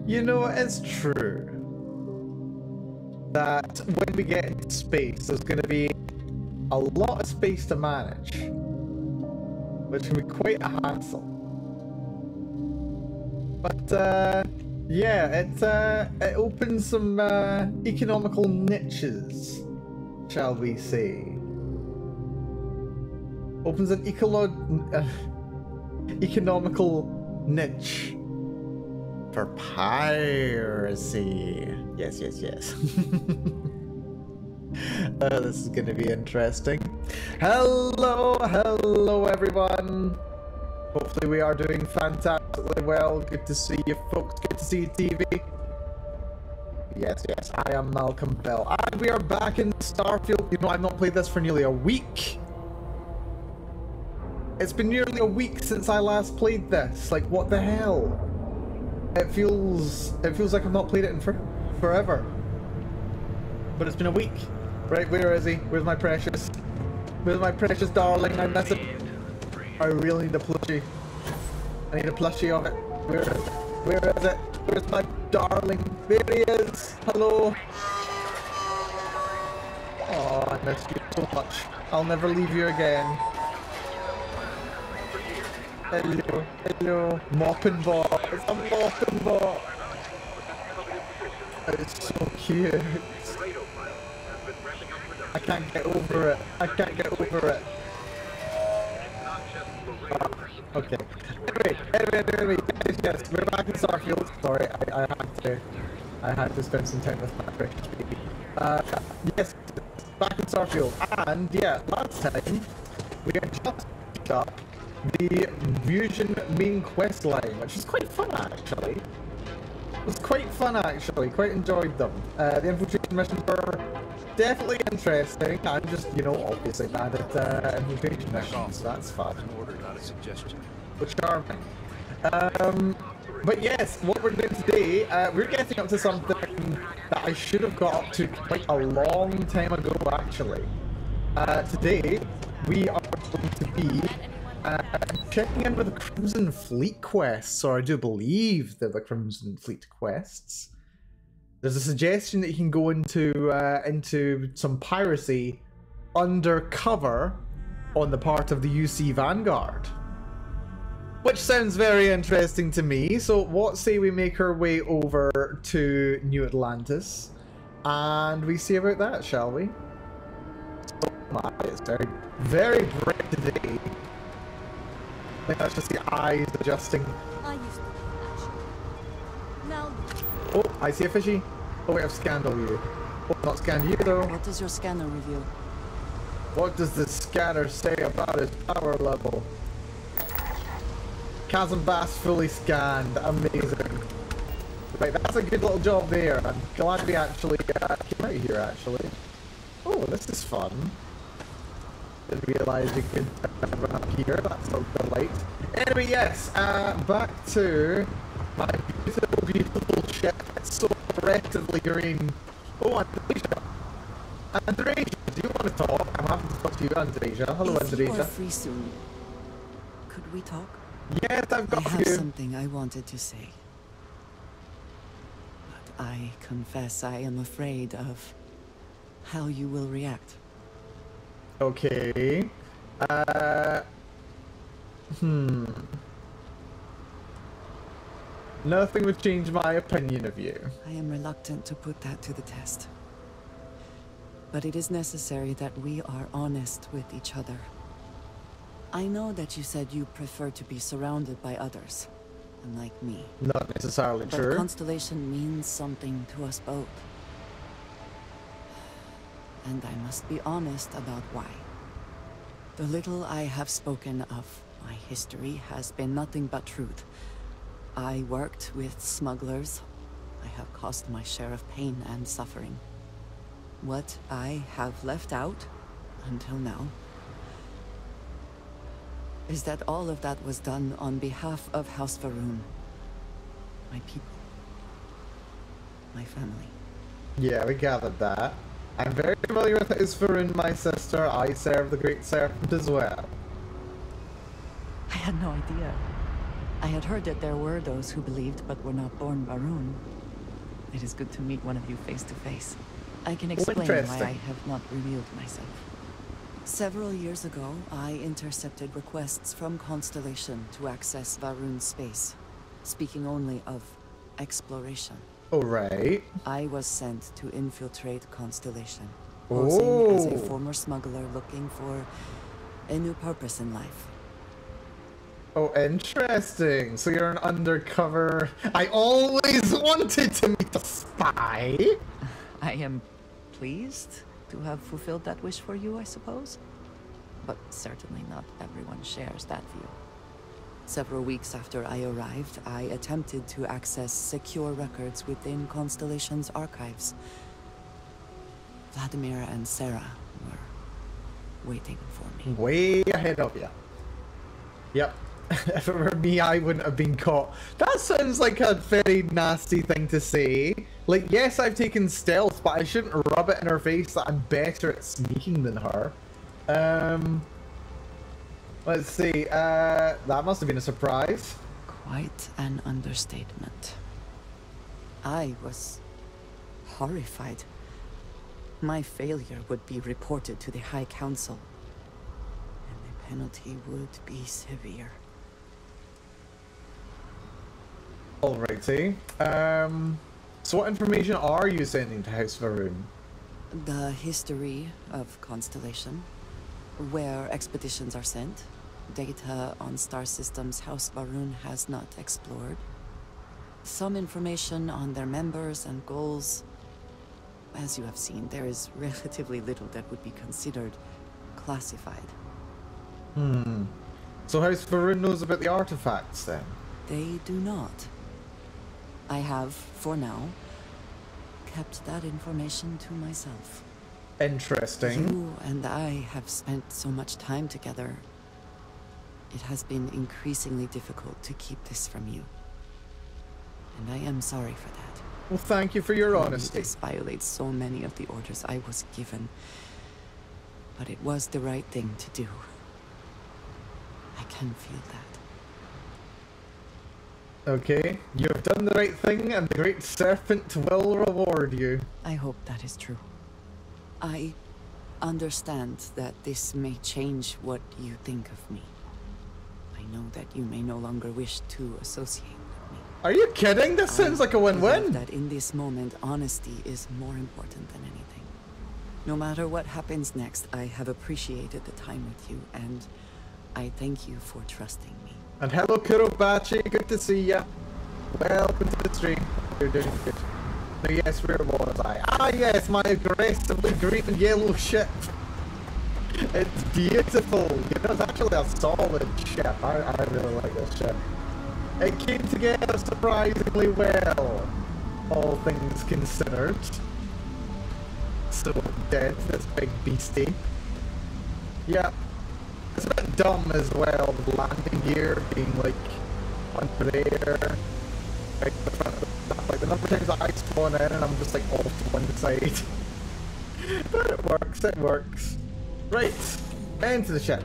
You know, it's true that when we get into space, there's going to be a lot of space to manage, which can be quite a hassle. But yeah, it opens some economical niches, shall we say? Opens an economical niche for piracy. Yes, yes, yes. This is going to be interesting. Hello everyone. Hopefully we are doing fantastically well. Good to see you folks. Good to see you, TV. Yes, yes, I am Malcolm Bell. And we are back in Starfield. You know, I've not played this for nearly a week. It's been nearly a week since I last played this. Like, what the hell? It feels like I've not played it in forever. But it's been a week. Right, where is he? Where's my precious? Where's my precious darling? I miss him. I really need a plushie. I need a plushie of it. Where is it? Where is it? Where's my darling? There he is. Hello. Oh, I miss you so much. I'll never leave you again. Hello, hello. Mopping bot. It's a mopping bot. It's so cute. I can't get over it. I can't get over it. Okay. Anyway, yes, we're back in Starfield. Sorry, I had to spend some time with my precious baby. Yes, back in Starfield, and yeah, last time we had just picked up the Fusion main quest line, which was quite fun actually. It was quite fun actually. Quite enjoyed them. The infiltration missions were definitely interesting. I'm just, you know, obviously bad at infiltration missions, so that's fun. An order, not a suggestion. But charming. But yes, what we're doing today, we're getting up to something that I should have got up to quite a long time ago, actually. Today, we are going to be checking in with the Crimson Fleet quests, or I do believe they're the Crimson Fleet quests. There's a suggestion that you can go into some piracy undercover on the part of the UC Vanguard. Which sounds very interesting to me, so what say we make our way over to New Atlantis and we see about that, shall we? Oh my, it's very, very bright today. I think that's just the eyes adjusting. I used to action. Now. Oh, I see a fishy. Oh wait, I've scanned all you. Oh, not scanned you though. What does your scanner reveal? What does the scanner say about his power level? Chasm Bass fully scanned. Amazing. Right, that's a good little job there. I'm glad we actually came out here, actually. Oh, this is fun. Didn't realise you could run up here. That's a delight. Anyway, yes, back to my beautiful, beautiful ship. It's so relatively green. Oh, Andreja. Andreja, do you want to talk? I'm happy to talk to you, Andreja. Hello, Andreja. If you are free soon, could we talk? Yes, I've got I have you. something I wanted to say. But I confess I am afraid of how you will react. Okay. Nothing would change my opinion of you. I am reluctant to put that to the test. But it is necessary that we are honest with each other. I know that you said you prefer to be surrounded by others, unlike me. Not necessarily But true. Constellation means something to us both. And I must be honest about why. The little I have spoken of my history has been nothing but truth. I worked with smugglers. I have caused my share of pain and suffering. What I have left out, until now, is that all of that was done on behalf of House Varun. My people. My family. Yeah, we gathered that. I'm very familiar with Isfarun, my sister. I serve the Great Serpent as well. I had no idea. I had heard that there were those who believed but were not born Varun. It is good to meet one of you face to face. I can explain why I have not revealed myself. Several years ago, I intercepted requests from Constellation to access Varun's space, speaking only of exploration. Alright. I was sent to infiltrate Constellation, posing as a former smuggler looking for a new purpose in life. Oh, interesting. So you're an undercover... I always wanted to meet a spy! I am pleased to have fulfilled that wish for you, I suppose. But certainly not everyone shares that view. Several weeks after I arrived, I attempted to access secure records within Constellation's archives. Vladimir and Sarah were waiting for me. Way ahead of you. Yep. If it were me, I wouldn't have been caught. That sounds like a very nasty thing to say. Like, yes, I've taken stealth, but I shouldn't rub it in her face that I'm better at sneaking than her. Let's see. That must have been a surprise. Quite an understatement. I was horrified. My failure would be reported to the High Council, and the penalty would be severe. Alrighty. So what information are you sending to House Varun? The history of Constellation, where expeditions are sent, data on star systems House Varun has not explored, some information on their members and goals. As you have seen, there is relatively little that would be considered classified. So House Varun knows about the artifacts then? They do not. I have, for now, kept that information to myself. Interesting. You and I have spent so much time together. It has been increasingly difficult to keep this from you. And I am sorry for that. Well, thank you for your honesty. This violates so many of the orders I was given. But it was the right thing to do. I can feel that. Okay, you have done the right thing, and the Great Serpent will reward you. I hope that is true. I understand that this may change what you think of me. I know that you may no longer wish to associate with me. Are you kidding? This sounds like a win-win. That in this moment, honesty is more important than anything. No matter what happens next, I have appreciated the time with you, and I thank you for trusting me. And hello, Kurobachi. Good to see ya. Welcome to the stream. You're doing good. So yes, where was I? Ah, yes, my aggressively green and yellow ship. It's beautiful. You know, it's actually a solid ship. I really like this ship. It came together surprisingly well, all things considered. So dead, this big beastie. Yep. It's a bit dumb as well, the landing gear being like under there, right in front of the stuff. Like the number of times that I spawn in and I'm just like off to one side. But it works. Right, into the ship.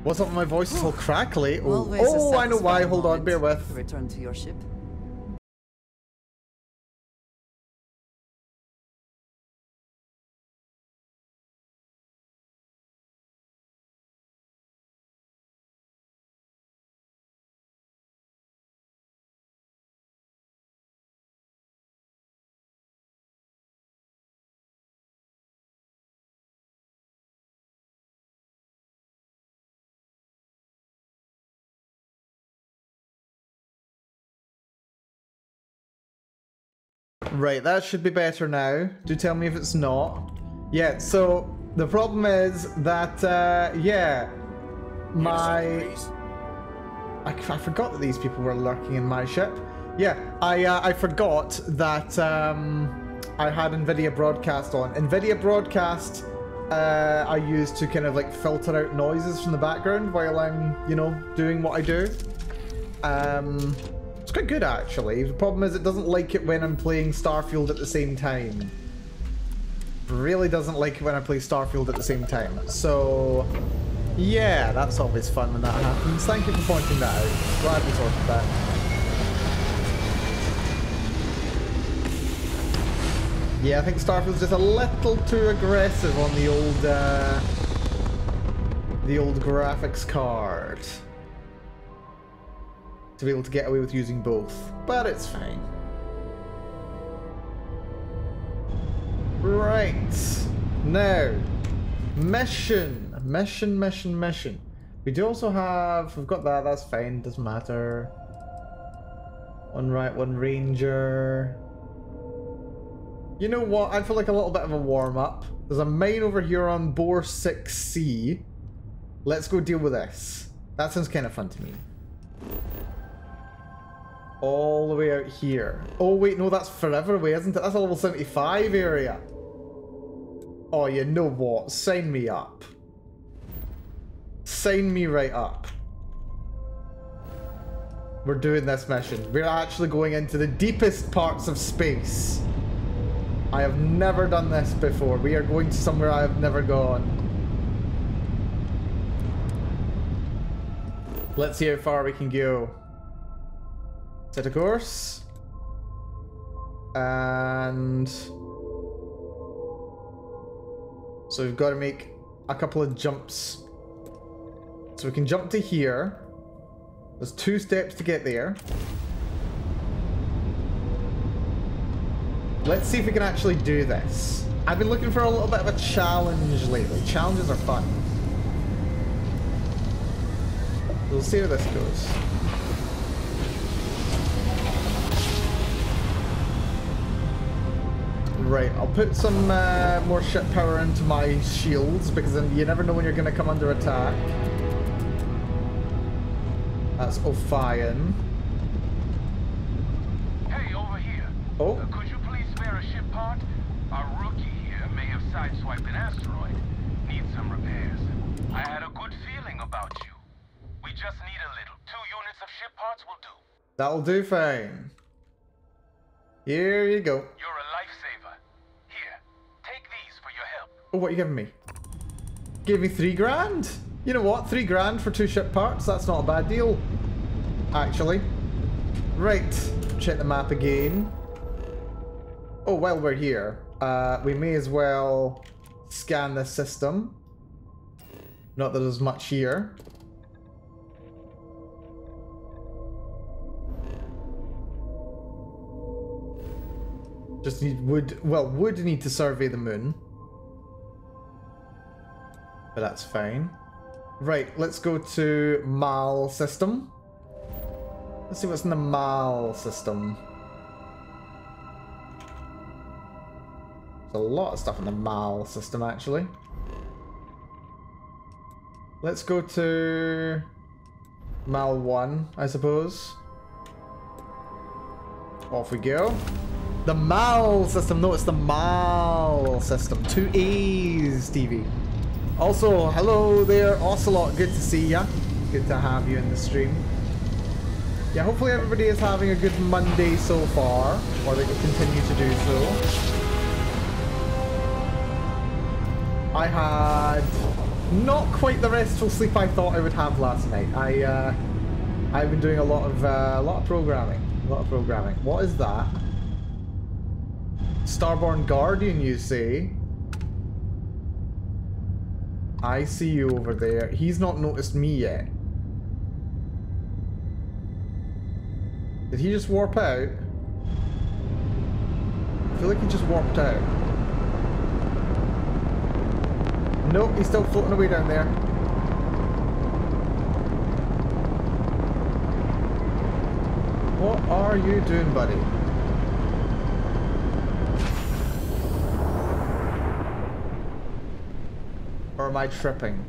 What's up with my voice? Is all crackly. Oh, I know why. Hold on, bear with. Return to your ship. Right, that should be better now. Do tell me if it's not. Yeah, so the problem is that, yeah, I forgot that these people were lurking in my ship. Yeah, I forgot that I had NVIDIA Broadcast on. NVIDIA Broadcast I use to kind of like filter out noises from the background while I'm, you know, doing what I do. It's quite good actually. The problem is it doesn't like it when I'm playing Starfield at the same time. Really doesn't like it when I play Starfield at the same time. So Yeah, that's always fun when that happens. Thank you for pointing that out. Glad we sorted that. Yeah, I think Starfield's just a little too aggressive on the old graphics card to be able to get away with using both, but it's fine. Right, now, mission. We do also have, we've got that, that's fine, doesn't matter. One right, one ranger. You know what, I feel like a little bit of a warm-up. There's a mine over here on Bore 6C. Let's go deal with this. That sounds kind of fun to me. All the way out here. Oh wait, no, that's forever away, isn't it? That's a level 75 area. Oh, you know what? Sign me up. Sign me right up. We're doing this mission. We're actually going into the deepest parts of space. I have never done this before. We are going to somewhere I have never gone. Let's see how far we can go. Set a course. And so we've got to make a couple of jumps. So we can jump to here. There's 2 steps to get there. Let's see if we can actually do this. I've been looking for a little bit of a challenge lately. Challenges are fun. We'll see how this goes. Right, I'll put some more ship power into my shields because then you never know when you're going to come under attack. That's Ophion. Hey, over here. Oh. Could you please spare a ship part? Our rookie here may have sideswiped an asteroid. Needs some repairs. I had a good feeling about you. We just need a little. 2 units of ship parts will do. That'll do fine. Here you go. You're a lifesaver. Here, take these for your help. Oh, what are you giving me? Gave me 3 grand? You know what? 3 grand for 2 ship parts? That's not a bad deal, actually. Right, check the map again. Oh, while we're here, we may as well scan the system. Not that there's much here. Just need wood, well, would need to survey the moon. But that's fine. Right, let's go to Mal system. Let's see what's in the Mal system. There's a lot of stuff in the Mal system, actually. Let's go to Mal 1, I suppose. Off we go. The Mal system. No, it's the Mal system. 2 A's, Stevie. Also, hello there, Ocelot. Good to see ya. Good to have you in the stream. Yeah, hopefully everybody is having a good Monday so far, or they will continue to do so. I had not quite the restful sleep I thought I would have last night. I've been doing a lot of programming. What is that? Starborn Guardian, you say? I see you over there. He's not noticed me yet. Did he just warp out? I feel like he just warped out. Nope, he's still floating away down there. What are you doing, buddy? Or am I tripping?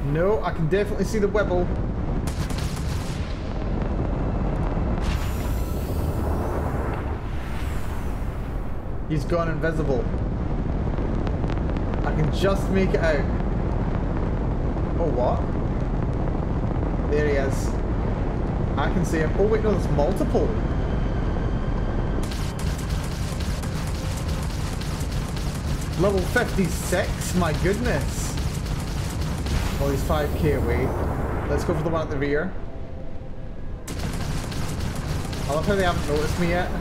No, I can definitely see the Webble. He's gone invisible. I can just make it out. Oh, what? There he is. I can see him. Oh, wait, no, there's multiple. Level 56, my goodness. Well, he's 5k away. Let's go for the one at the rear. I love how they haven't noticed me yet.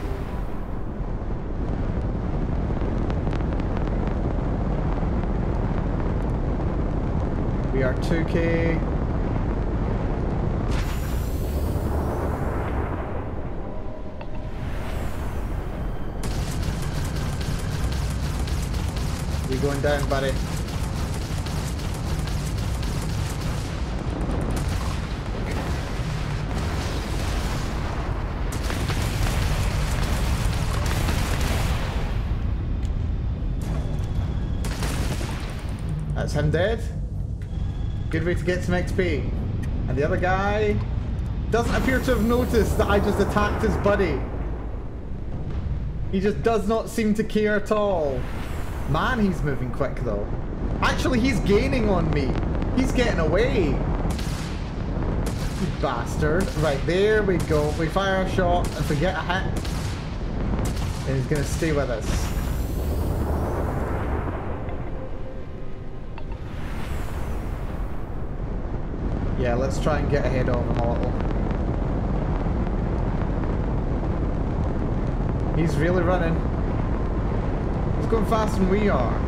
We are 2k. You're going down, buddy. That's him dead. Good way to get some XP. And the other guy doesn't appear to have noticed that I just attacked his buddy. He just does not seem to care at all. Man, he's moving quick though. Actually, he's gaining on me. He's getting away. You bastard. Right, there we go. We fire a shot. If we get a hit, then he's going to stay with us. Yeah, let's try and get ahead of him a little. He's really running. He's going faster than we are.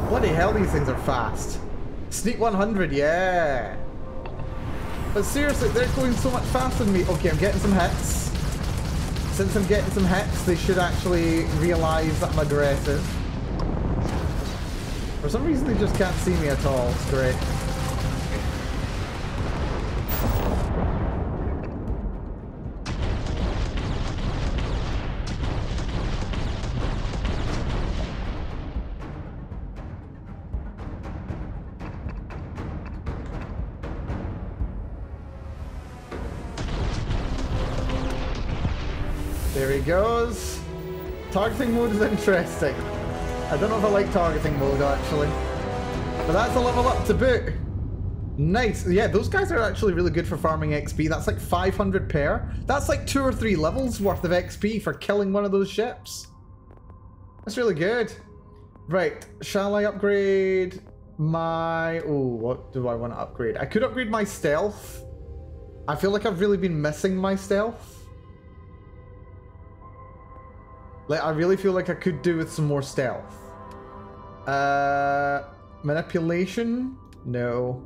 Bloody hell, these things are fast. Sneak 100, yeah. But seriously, they're going so much faster than me. Okay, I'm getting some hits. Since I'm getting some hits, they should actually realize that I'm aggressive. For some reason, they just can't see me at all. It's great. There he goes. Targeting mode is interesting. I don't know if I like targeting mode actually. But that's a level up to boot. Nice. Yeah, those guys are actually really good for farming XP. That's like 500 per. That's like 2 or 3 levels worth of XP for killing one of those ships. That's really good. Right. Shall I upgrade my... Oh, what do I want to upgrade? I could upgrade my stealth. I feel like I've really been missing my stealth. Like, I really feel like I could do with some more stealth. Manipulation? No.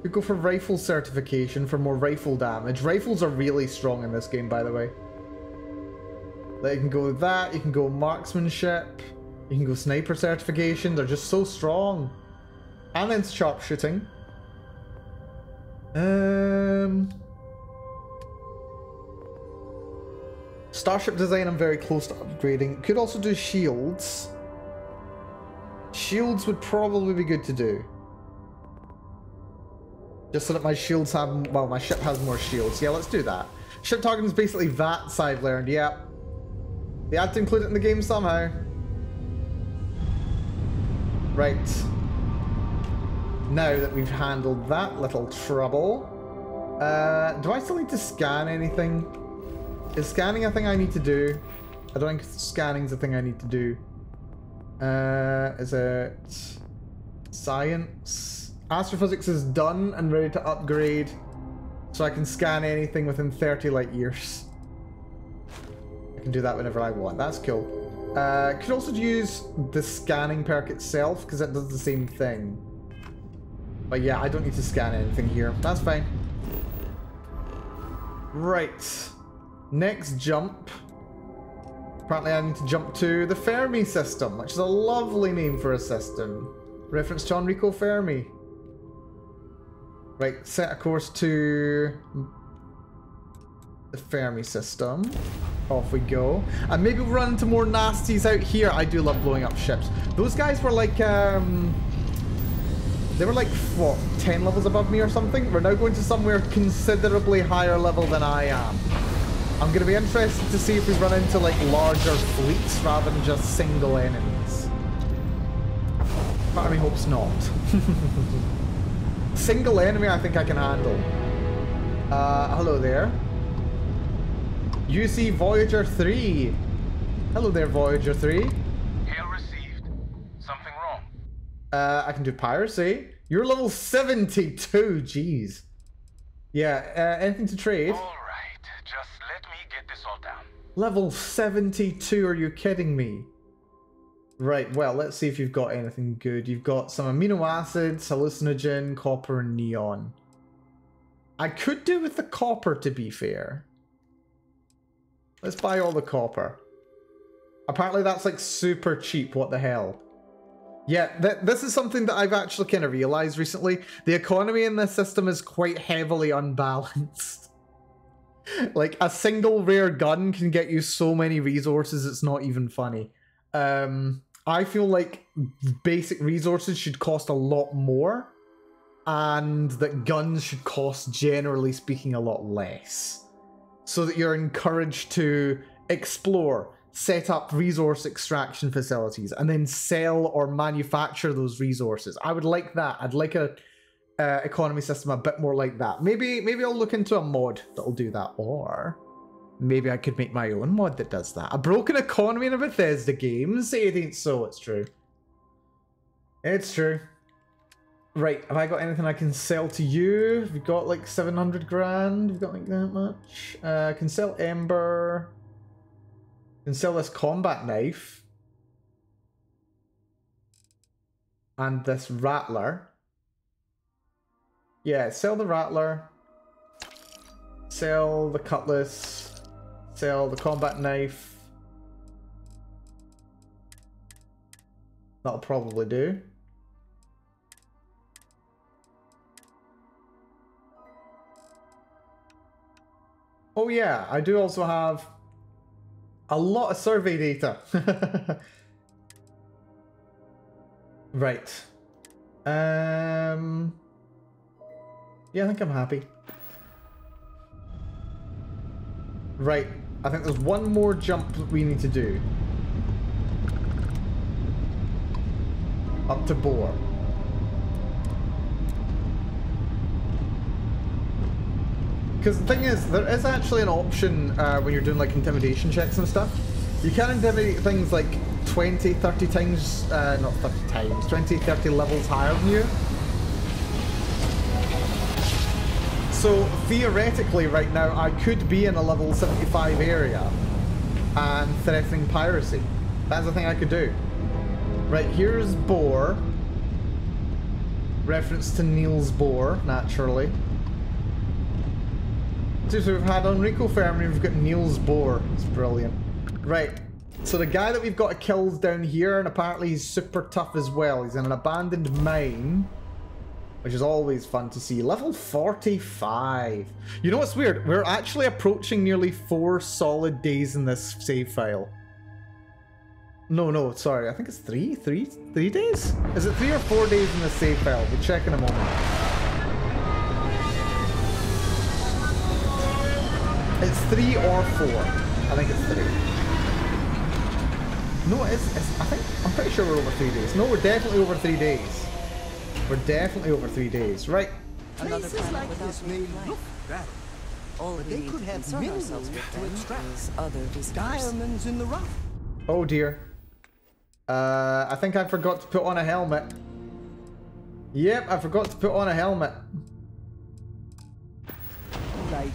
Could go for rifle certification for more rifle damage. Rifles are really strong in this game, by the way. Like, you can go with that. You can go marksmanship. You can go sniper certification. They're just so strong. And then sharpshooting. Starship design I'm very close to upgrading. Could also do shields. Shields would probably be good to do. Just so that my shields have... Well, my ship has more shields. Yeah, let's do that. Ship targeting is basically VATS I've learned. Yeah. They had to include it in the game somehow. Right. Now that we've handled that little trouble. Do I still need to scan anything? Is scanning a thing I need to do? I don't think scanning's a thing I need to do. Is it science? Astrophysics is done and ready to upgrade, so I can scan anything within 30 light years. I can do that whenever I want. That's cool. Could also use the scanning perk itself because it does the same thing. But yeah, I don't need to scan anything here. That's fine. Right. Next jump. Apparently I need to jump to the Fermi system, which is a lovely name for a system. Reference to Enrico Fermi. Right, set a course to the Fermi system. Off we go. And maybe we'll run into more nasties out here. I do love blowing up ships. Those guys were like, they were like, what, 10 levels above me or something? We're now going to somewhere considerably higher level than I am. I'm going to be interested to see if we run into like larger fleets rather than just single enemies. Part of me hopes not. Single enemy I think I can handle. Hello there. UC Voyager 3. Hello there, Voyager 3. Hail received. Something wrong? I can do piracy. You're level 72, jeez. Yeah, anything to trade? Alright, just let me get this all down. Level 72, are you kidding me? Right, well, let's see if you've got anything good. You've got some amino acids, hallucinogen, copper, and neon. I could do with the copper, to be fair. Let's buy all the copper. Apparently that's like super cheap, what the hell. Yeah, this is something that I've actually kind of realized recently. The economy in this system is quite heavily unbalanced. Like, a single rare gun can get you so many resources, it's not even funny. I feel like basic resources should cost a lot more, and that guns should cost, generally speaking, a lot less. So that you're encouraged to explore, set up resource extraction facilities, and then sell or manufacture those resources. I would like that. I'd like a economy system a bit more like that. Maybe I'll look into a mod that'll do that, or maybe I could make my own mod that does that. A broken economy in a Bethesda game? Say it ain't so, it's true. It's true. Right, have I got anything I can sell to you? Have you got like 700 grand? Have you got like that much? I can sell Ember. Can sell this combat knife. And this rattler. Yeah, sell the rattler. Sell the cutlass. Sell the combat knife. That'll probably do. Oh yeah, I do also have a lot of survey data. Right. Yeah, I think I'm happy. Right. I think there's one more jump that we need to do. Up to Boar. Because the thing is, there is actually an option when you're doing like intimidation checks and stuff. You can intimidate things like 20, 30 times, not 30 times, 20, 30 levels higher than you. So theoretically right now I could be in a level 75 area and threatening piracy. That's the thing I could do. Right, here's Boar. Reference to Niels Bohr, naturally. So we've had Enrico Fermi, we've got Niels Bohr. It's brilliant. Right, so the guy that we've got to kill is down here, and apparently he's super tough as well. He's in an abandoned mine, which is always fun to see. Level 45. You know what's weird? We're actually approaching nearly 4 solid days in this save file. No, sorry. I think it's 3 days? Is it 3 or 4 days in the save file? We'll check in a moment. It's 3 or 4. I think it's 3. No, I'm pretty sure we're over 3 days. No, we're definitely over 3 days. We're definitely over 3 days. Right. Another Places planet like this may look bad, all but we they need could to have concern minerals ourselves with to then extract. is other visitors. Diamonds in the rough. Oh dear. I think I forgot to put on a helmet. Yep, I forgot to put on a helmet. Like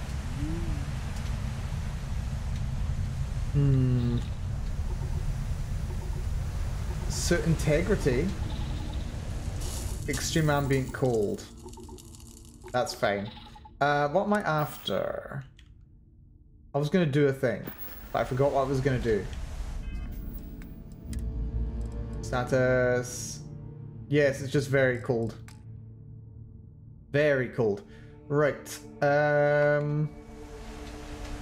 Suit integrity. Extreme ambient cold. That's fine. What am I after? I was going to do a thing, but I forgot what I was going to do. Status. Yes, it's just very cold. Very cold. Right.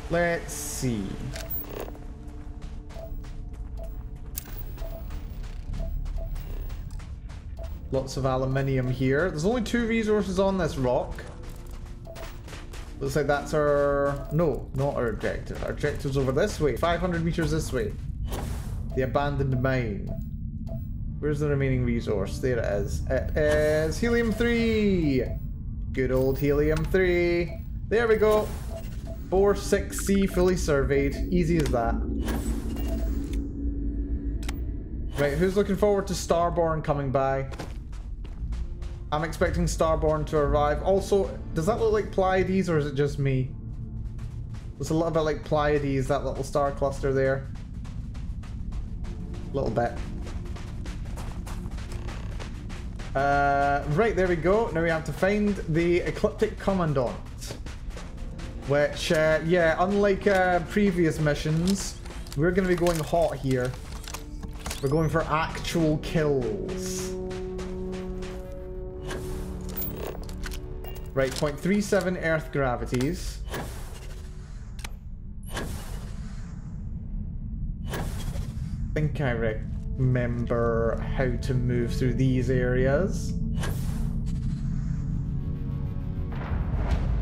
Let's see. Lots of aluminium here. There's only 2 resources on this rock. Looks like that's our... No, not our objective. Our objective's over this way. 500 meters this way. The abandoned mine. Where's the remaining resource? There it is. It is helium-3. Good old helium-3. There we go. Bohr 6C fully surveyed. Easy as that. Right, who's looking forward to Starborn coming by? I'm expecting Starborn to arrive. Also, does that look like Pleiades or is it just me? It's a little bit like Pleiades, that little star cluster there. A little bit. Right, there we go. Now we have to find the Ecliptic Commandant. Which, yeah, unlike previous missions, we're going to be going hot here. We're going for actual kills. Right, 0.37 Earth gravities. I think I remember how to move through these areas.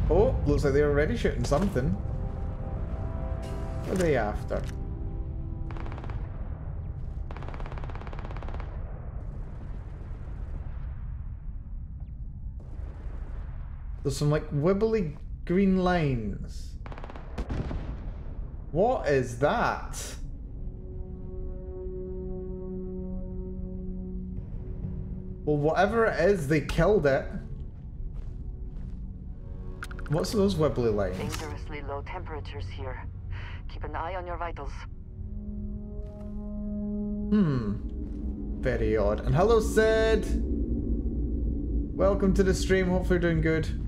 Oh, looks like they're already shooting something. What are they after? There's some like wibbly green lines. What is that? Well, whatever it is, they killed it. What's those wibbly lines? Dangerously low temperatures here. Keep an eye on your vitals. Very odd. And hello, Sid! Welcome to the stream. Hopefully you're doing good.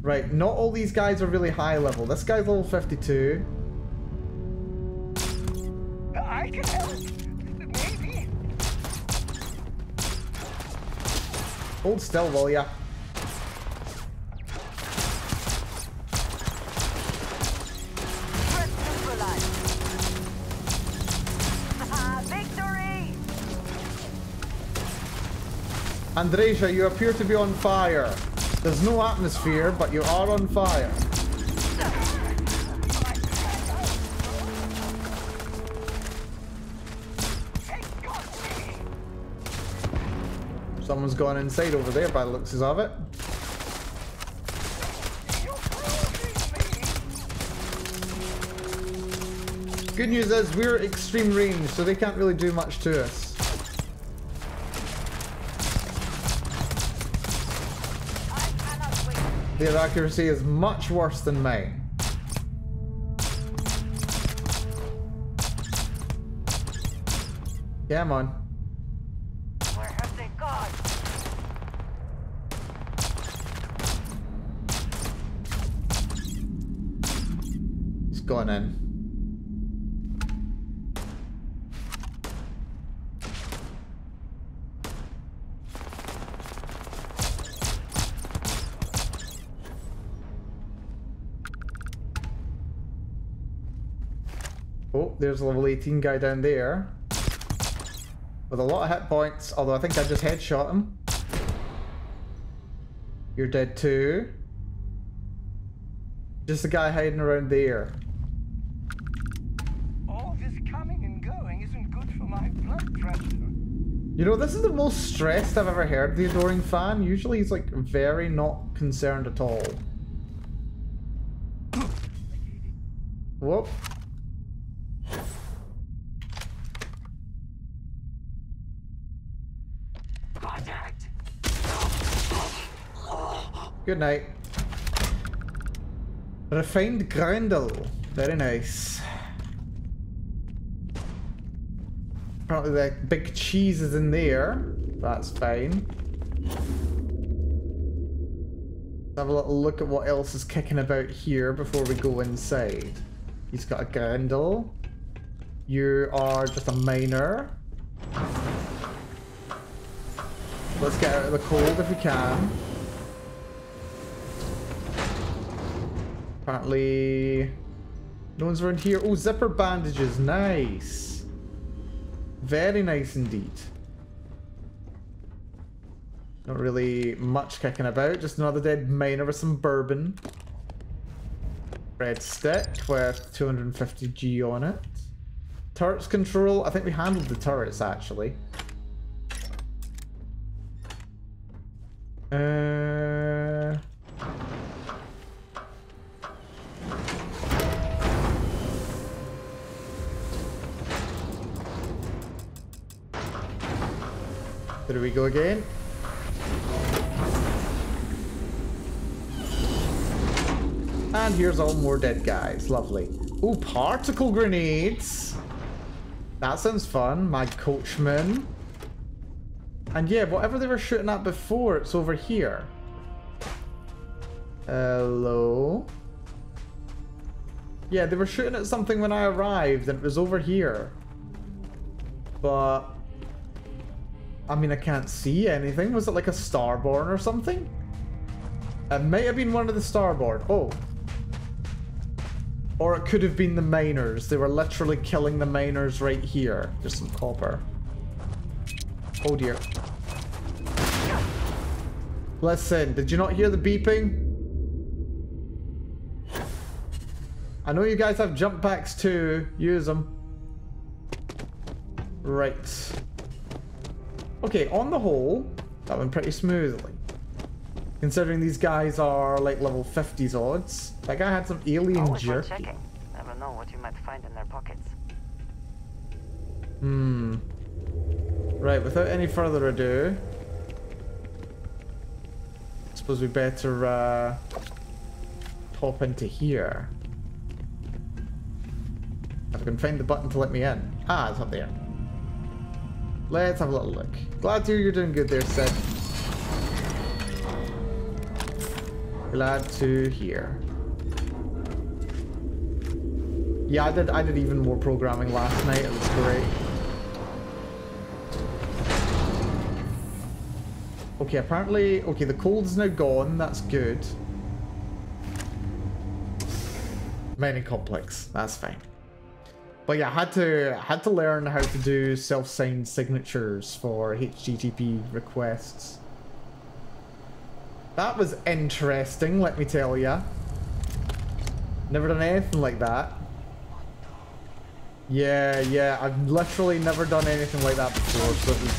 Right, not all these guys are really high level. This guy's level 52. I can help. Maybe. Hold still, will ya? Andreja, you appear to be on fire. There's no atmosphere, but you are on fire. Someone's gone inside over there by the looks of it. Good news is we're extreme range, so they can't really do much to us. Their accuracy is much worse than mine. Come on. Where have they gone? It's gone in. Oh, there's a level 18 guy down there. With a lot of hit points, although I think I just headshot him. You're dead too. Just a guy hiding around there. All this coming and going isn't good for my blood pressure. You know, this is the most stressed I've ever heard the Adoring Fan. Usually he's like very not concerned at all. Whoop. Good night. Refined grindle. Very nice. Apparently the big cheese is in there. That's fine. Let's have a little look at what else is kicking about here before we go inside. He's got a grindle. You are just a miner. Let's get out of the cold if we can. Apparently, no one's around here. Oh, zipper bandages. Nice. Very nice indeed. Not really much kicking about. Just another dead miner with some bourbon. Red stick with 250G on it. Turrets control. I think we handled the turrets actually. There we go again. And here's all more dead guys. Lovely. Ooh, particle grenades. That sounds fun. My coachman. And yeah, whatever they were shooting at before, it's over here. Hello? Yeah, they were shooting at something when I arrived, and it was over here. But... I mean, I can't see anything. Was it like a starborn or something? It might have been one of the starboard. Oh. Or it could have been the miners. They were literally killing the miners right here. Just some copper. Oh dear. Listen, did you not hear the beeping? I know you guys have jump packs too. Use them. Right. Okay, on the whole, that went pretty smoothly. Considering these guys are like level 50s odds. That guy had some alien Always worth jerky. checking. Never know what you might find in their pockets. Right, without any further ado, I suppose we better pop into here. If I can find the button to let me in. Ah, it's up there. Let's have a little look. Glad to hear you're doing good there, Sid. Glad to hear. Yeah, I did even more programming last night. It was great. Okay, apparently... Okay, the cold is now gone. That's good. Mining complex. That's fine. But yeah, I had to learn how to do self-signed signatures for HTTP requests. That was interesting, let me tell ya. Never done anything like that. Yeah, I've literally never done anything like that before, so it was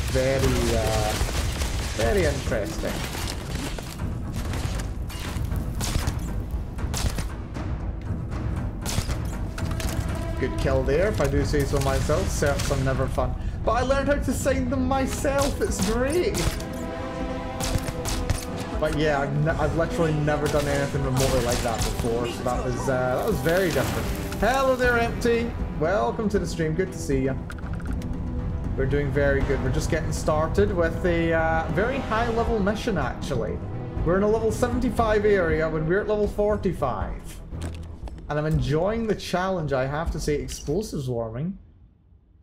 very interesting. Good kill there, if I do say so myself. Certs are never fun. But I learned how to sign them myself, it's great! But yeah, I've literally never done anything remotely like that before, so that was very different. Hello there, Empty! Welcome to the stream, good to see you. We're doing very good. We're just getting started with a very high level mission, actually. We're in a level 75 area when we're at level 45. And I'm enjoying the challenge, I have to say. Explosives warming.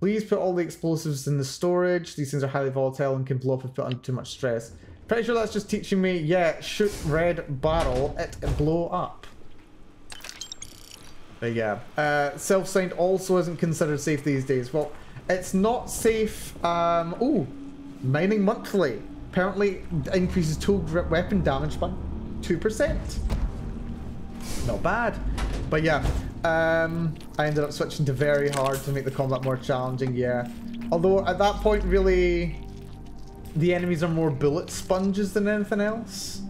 Please put all the explosives in the storage. These things are highly volatile and can blow up if put under too much stress. Pretty sure that's just teaching me, yeah, shoot red barrel, it blow up. But yeah, self-signed also isn't considered safe these days. Well, it's not safe. Ooh, mining monthly. Apparently increases total weapon damage by 2%. Not bad. But yeah, I ended up switching to very hard to make the combat more challenging, yeah. Although at that point, really, the enemies are more bullet sponges than anything else.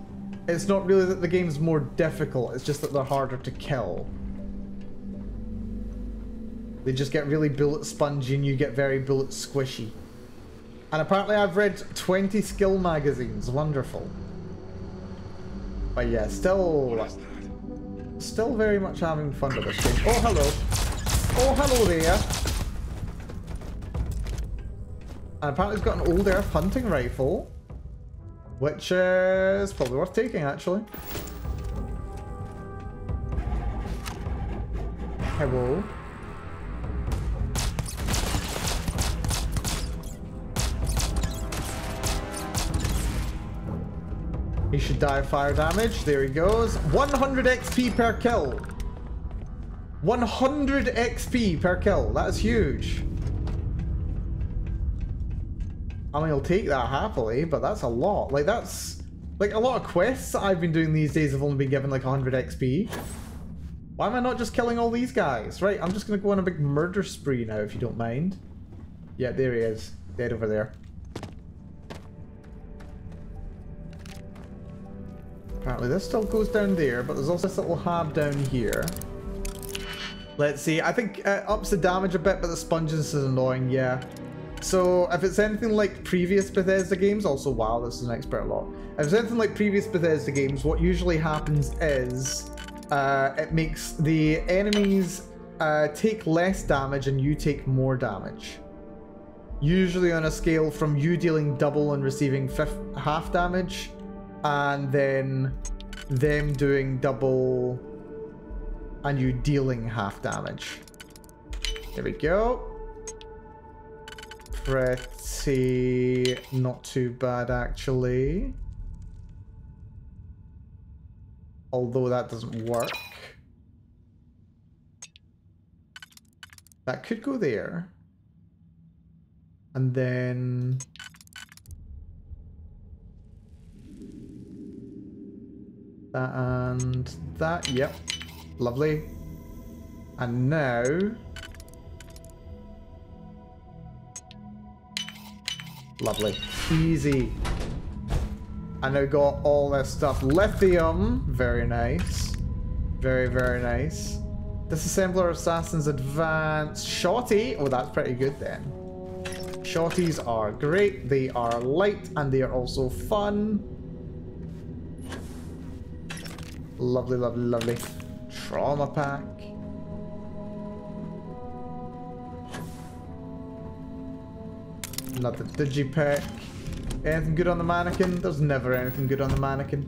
It's not really that the game's more difficult, it's just that they're harder to kill. They just get really bullet spongy and you get very bullet squishy. And apparently I've read 20 skill magazines, wonderful. But yeah, still very much having fun with this game. Oh, hello. Oh, hello there. And apparently it's got an old Earth hunting rifle, which is probably worth taking, actually. Hello. He should die of fire damage. There he goes. 100 XP per kill. 100 XP per kill. That is huge. I mean, I'll take that happily, but that's a lot. Like, that's... Like, a lot of quests that I've been doing these days have only been given, like, 100 XP. Why am I not just killing all these guys? Right, I'm just gonna go on a big murder spree now, if you don't mind. Yeah, there he is. Dead over there. Apparently this still goes down there, but there's also this little hab down here. Let's see, I think ups the damage a bit, but the sponginess is annoying, yeah. So if it's anything like previous Bethesda games, also wow, this is an expert lot. If it's anything like previous Bethesda games, what usually happens is it makes the enemies take less damage and you take more damage. Usually on a scale from you dealing double and receiving half damage, and then them doing double and you dealing half damage. There we go. Pretty not too bad actually. Although that doesn't work. That could go there. And then that and that, yep. Lovely. And now lovely. Easy. I now got all this stuff. Lithium. Very nice. Very, very nice. Disassembler Assassin's Advanced. Shotty. Oh, that's pretty good then. Shotties are great. They are light and they are also fun. Lovely, lovely, lovely. Trauma pack. Another digipack. Anything good on the mannequin? There's never anything good on the mannequin.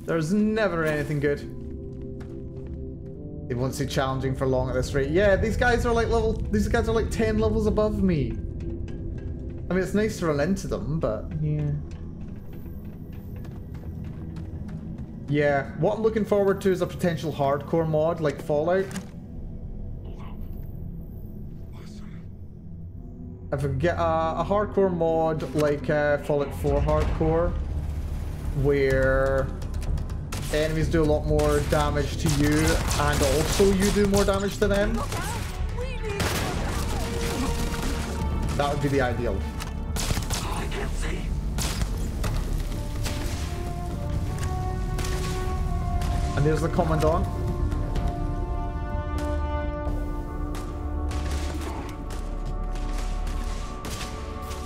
There's never anything good. It won't stay challenging for long at this rate. Yeah, these guys are like 10 levels above me. I mean, it's nice to run into them, but yeah. Yeah, what I'm looking forward to is a potential hardcore mod like Fallout. If I get a hardcore mod like Fallout 4 Hardcore, where enemies do a lot more damage to you and also you do more damage to them, that would be the ideal. I can't see. And there's the Commandant.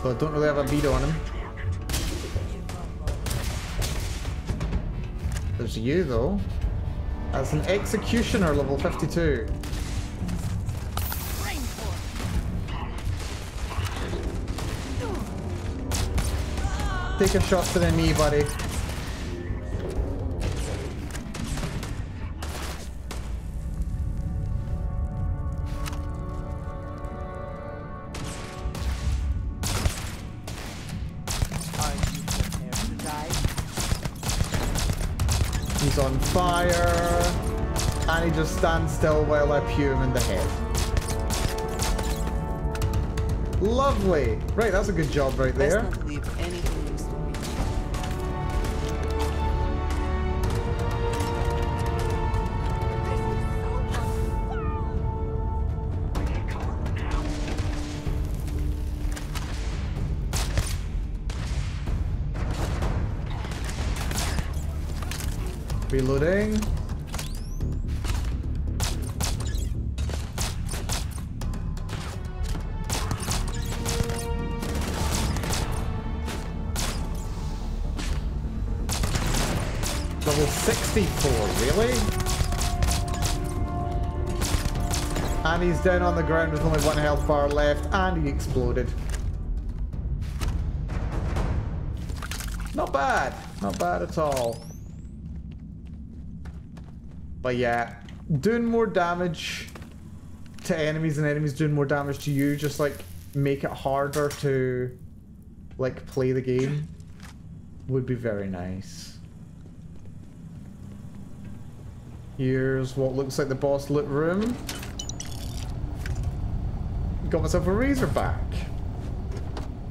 So I don't really have a beat on him. There's you though. That's an Executioner level 52. Take a shot to the knee, buddy. He's on fire, and he just stands still while I pew him in the head. Lovely. Right, that's a good job right there. Let's not leave anything loose for me. Reloading. Level 64, really? And he's down on the ground with only 1 health bar left, and he exploded. Not bad. Not bad at all. But yeah, doing more damage to enemies and enemies doing more damage to you just like make it harder to like play the game would be very nice. Here's what looks like the boss loot room. Got myself a Razorback.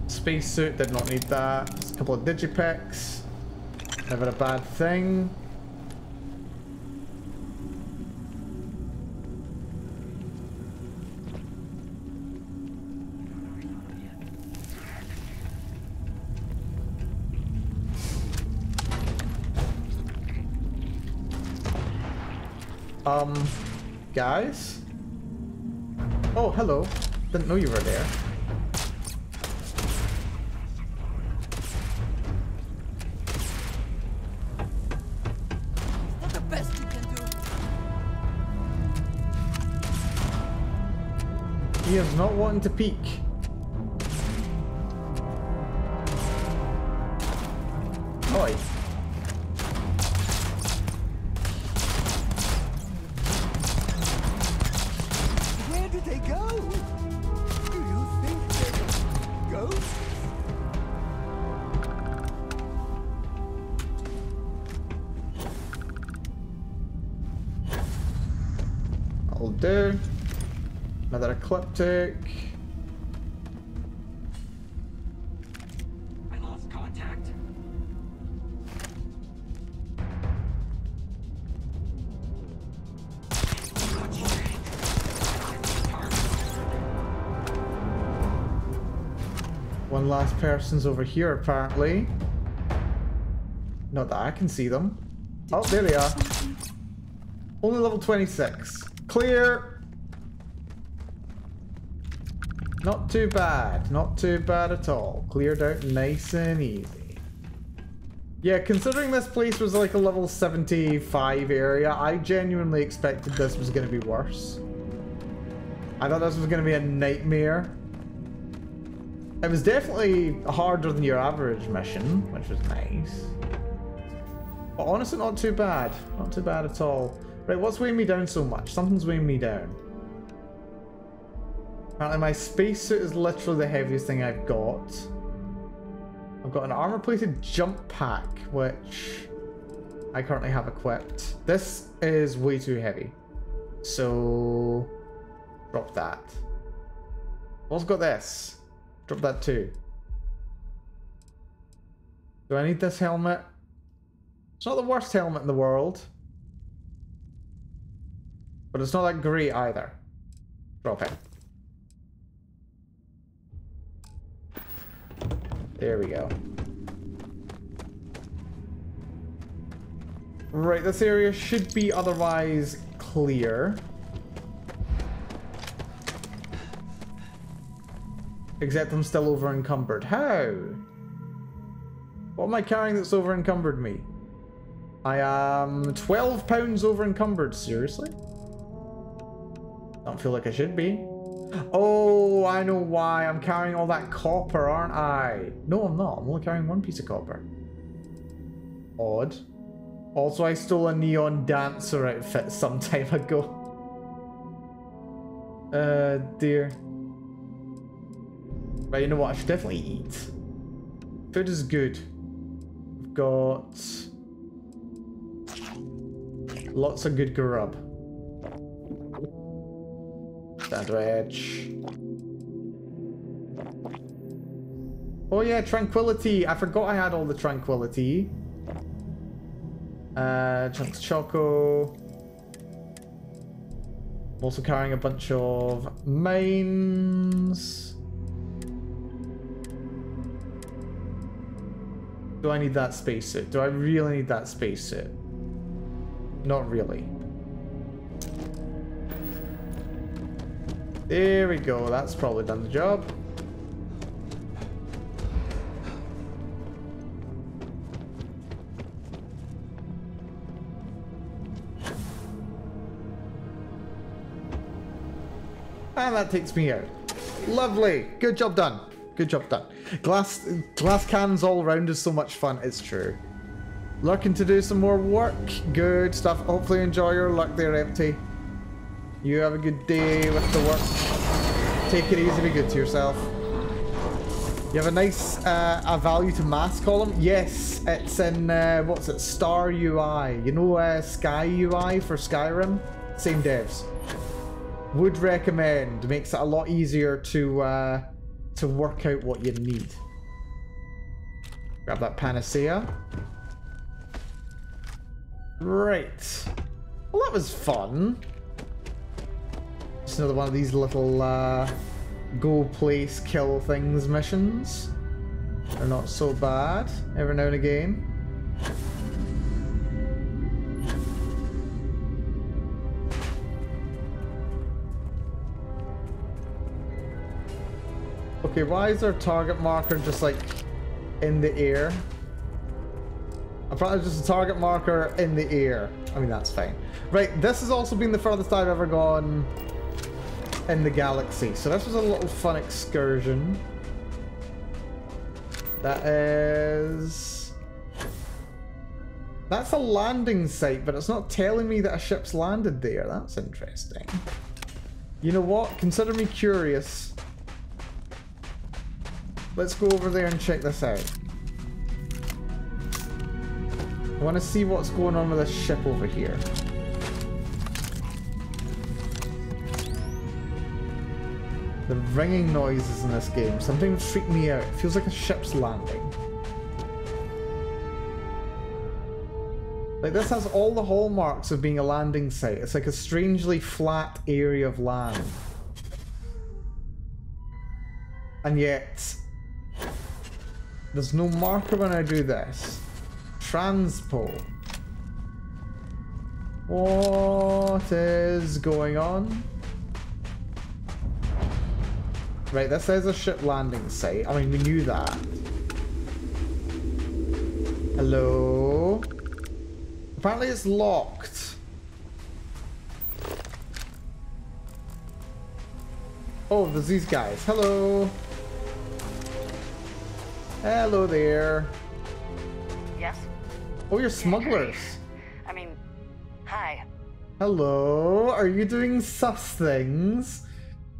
Spacesuit, did not need that. Just a couple of digipicks. Never a bad thing. Guys? Oh, hello. Didn't know you were there. Not the best we can do. He is not wanting to peek. Oi. Where did they go? Do you think they're ghosts? That'll do. Another ecliptic. I lost contact. One last person's over here, apparently. Not that I can see them. Oh, there they are. Only level 26. Clear. Not too bad. Not too bad at all. Cleared out nice and easy. Yeah, considering this place was like a level 75 area, I genuinely expected this was going to be worse. I thought this was going to be a nightmare. It was definitely harder than your average mission, which was nice. But honestly, not too bad. Not too bad at all. Right, what's weighing me down so much? Something's weighing me down. Apparently my spacesuit is literally the heaviest thing I've got. I've got an armor-plated jump pack, which I currently have equipped. This is way too heavy. So, drop that. Also got this. Drop that too. Do I need this helmet? It's not the worst helmet in the world. But it's not that great either. Drop it. There we go. Right, this area should be otherwise clear. Except I'm still over encumbered. How? What am I carrying that's over encumbered me? I am 12 pounds over encumbered. Seriously? Don't feel like I should be. Oh, I know why. I'm carrying all that copper, aren't I? No, I'm not. I'm only carrying one piece of copper. Odd. Also, I stole a neon dancer outfit some time ago. Dear. Right, you know what? I should definitely eat. Food is good. We've got lots of good grub. Sandwich. Oh yeah, tranquility. I forgot I had all the tranquility. Chunks choco. I'm also carrying a bunch of mines. Do I need that spacesuit? Do I really need that spacesuit? Not really. There we go. That's probably done the job. And that takes me out. Lovely. Good job done. Good job done. Glass cans all around is so much fun. It's true. Looking to do some more work. Good stuff. Hopefully you enjoy your luck there, Empty. You have a good day with the work. Take it easy. Be good to yourself. You have a nice a value to mass column. Yes, it's in what's it? Star UI. You know Sky UI for Skyrim. Same devs. Would recommend. Makes it a lot easier to work out what you need. Grab that panacea. Right. Well, that was fun. Just another one of these little go place kill things missions. They're not so bad every now and again. Okay, why is our target marker just like in the air? Apparently just a target marker in the air. I mean, that's fine. Right, this has also been the furthest I've ever gone in the galaxy. So this was a little fun excursion. That is... That's a landing site, but it's not telling me that a ship's landed there. That's interesting. You know what? Consider me curious. Let's go over there and check this out. I want to see what's going on with this ship over here. The ringing noises in this game, something freaked me out. It feels like a ship's landing. Like, this has all the hallmarks of being a landing site. It's like a strangely flat area of land. And yet, there's no marker when I do this. Transpo. What is going on? Right, this is a ship landing site. I mean, we knew that. Hello? Apparently it's locked. Oh, there's these guys. Hello. Hello there. Yes? Oh, you're smugglers. I mean, hi. Hello. Are you doing sus things?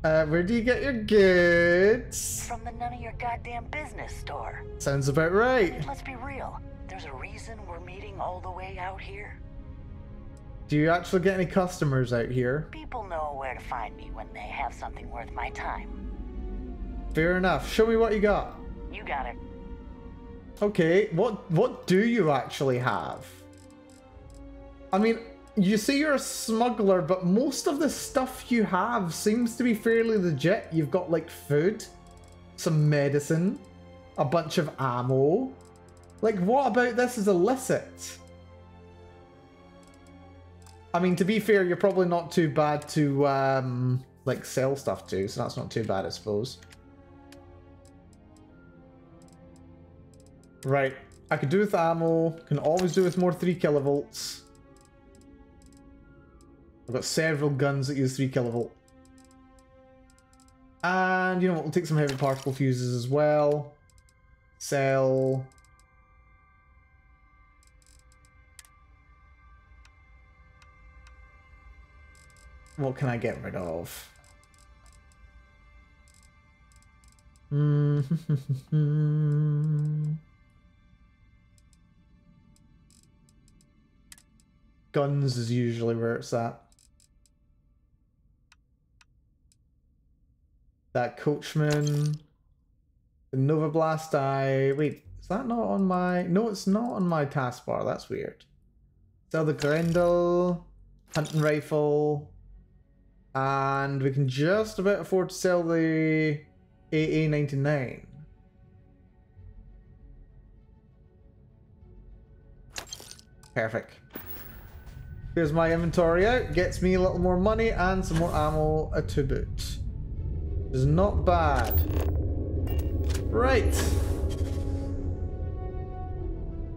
Where do you get your goods? From the none of your goddamn business store. Sounds about right. Let's be real. There's a reason we're meeting all the way out here. Do you actually get any customers out here? People know where to find me when they have something worth my time. Fair enough. Show me what you got. You got it. Okay, what do you actually have? I mean, you say you're a smuggler, but most of the stuff you have seems to be fairly legit. You've got like food, some medicine, a bunch of ammo. Like, what about this is illicit? I mean, to be fair, you're probably not too bad to like sell stuff to, so that's not too bad, I suppose. Right, I could do with ammo, can always do with more 3 kilovolts. I've got several guns that use 3 kilovolt. And you know what, we'll take some heavy particle fuses as well. Sell. What can I get rid of? Guns is usually where it's at. That Coachman. The Nova Blast wait, is that not on my... No, it's not on my taskbar. That's weird. Sell the Grendel. Hunting rifle. And we can just about afford to sell the AA-99. Perfect. Here's my inventory out. Gets me a little more money and some more ammo to boot. Is not bad. Right.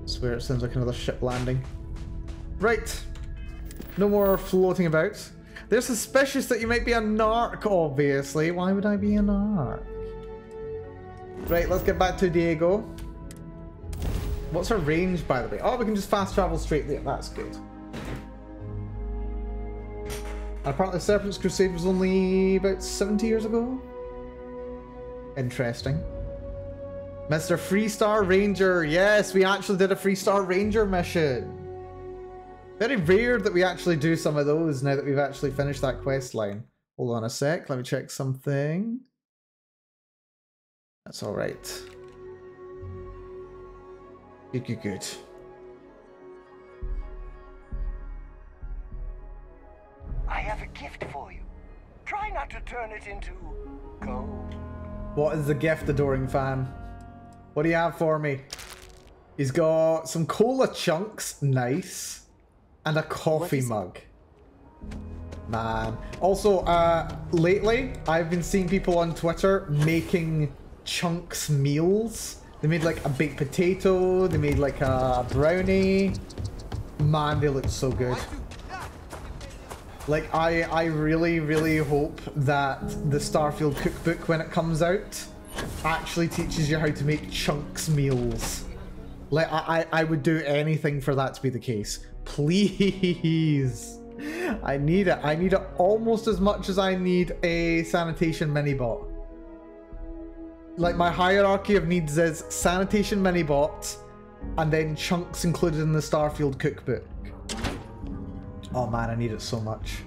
Swear it sounds like another ship landing. Right. No more floating about. They're suspicious that you might be a narc, obviously. Why would I be a narc? Right, let's get back to Diego. What's our range, by the way? Oh, we can just fast travel straight there. That's good. Apparently Serpent's Crusade was only about 70 years ago. Interesting. Mr. Freestar Ranger. Yes, we actually did a Freestar Ranger mission. Very rare that we actually do some of those now that we've actually finished that quest line. Hold on a sec. Let me check something. That's alright. Good, good, good. I have a gift for you. Try not to turn it into gold. What is the gift, adoring fan? What do you have for me? He's got some cola chunks. Nice. And a coffee mug. Man. Also, lately, I've been seeing people on Twitter making chunks meals. They made like a baked potato, they made like a brownie. Man, they look so good. Like, I really, really hope that the Starfield cookbook, when it comes out, actually teaches you how to make chunks meals. Like, I would do anything for that to be the case. Please. I need it. I need it almost as much as I need a sanitation mini-bot. Like, my hierarchy of needs is sanitation mini-bot, and then chunks included in the Starfield cookbook. Oh man, I need it so much.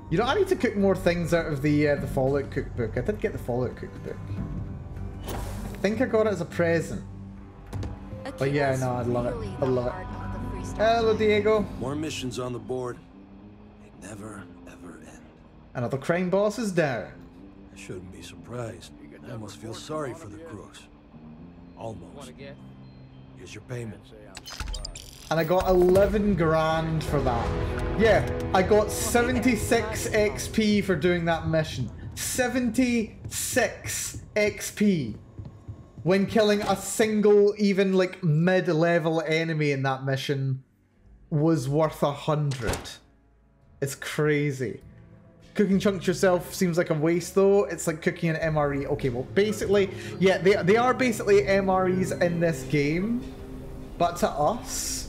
You know, I need to cook more things out of the Fallout cookbook. I did get the Fallout cookbook. I think I got it as a present. But yeah, no, I love it. I love it. Hello, Diego. More missions on the board. They never, ever end. Another crane boss is down. I shouldn't be surprised. I almost feel sorry for the crews. Almost. Here's your payment. And I got 11 grand for that. Yeah, I got 76 XP for doing that mission. 76 XP. When killing a single, even like mid-level enemy in that mission was worth 100. It's crazy. Cooking chunks yourself seems like a waste though. It's like cooking an MRE. Okay, well basically, yeah, they are basically MREs in this game. But to us,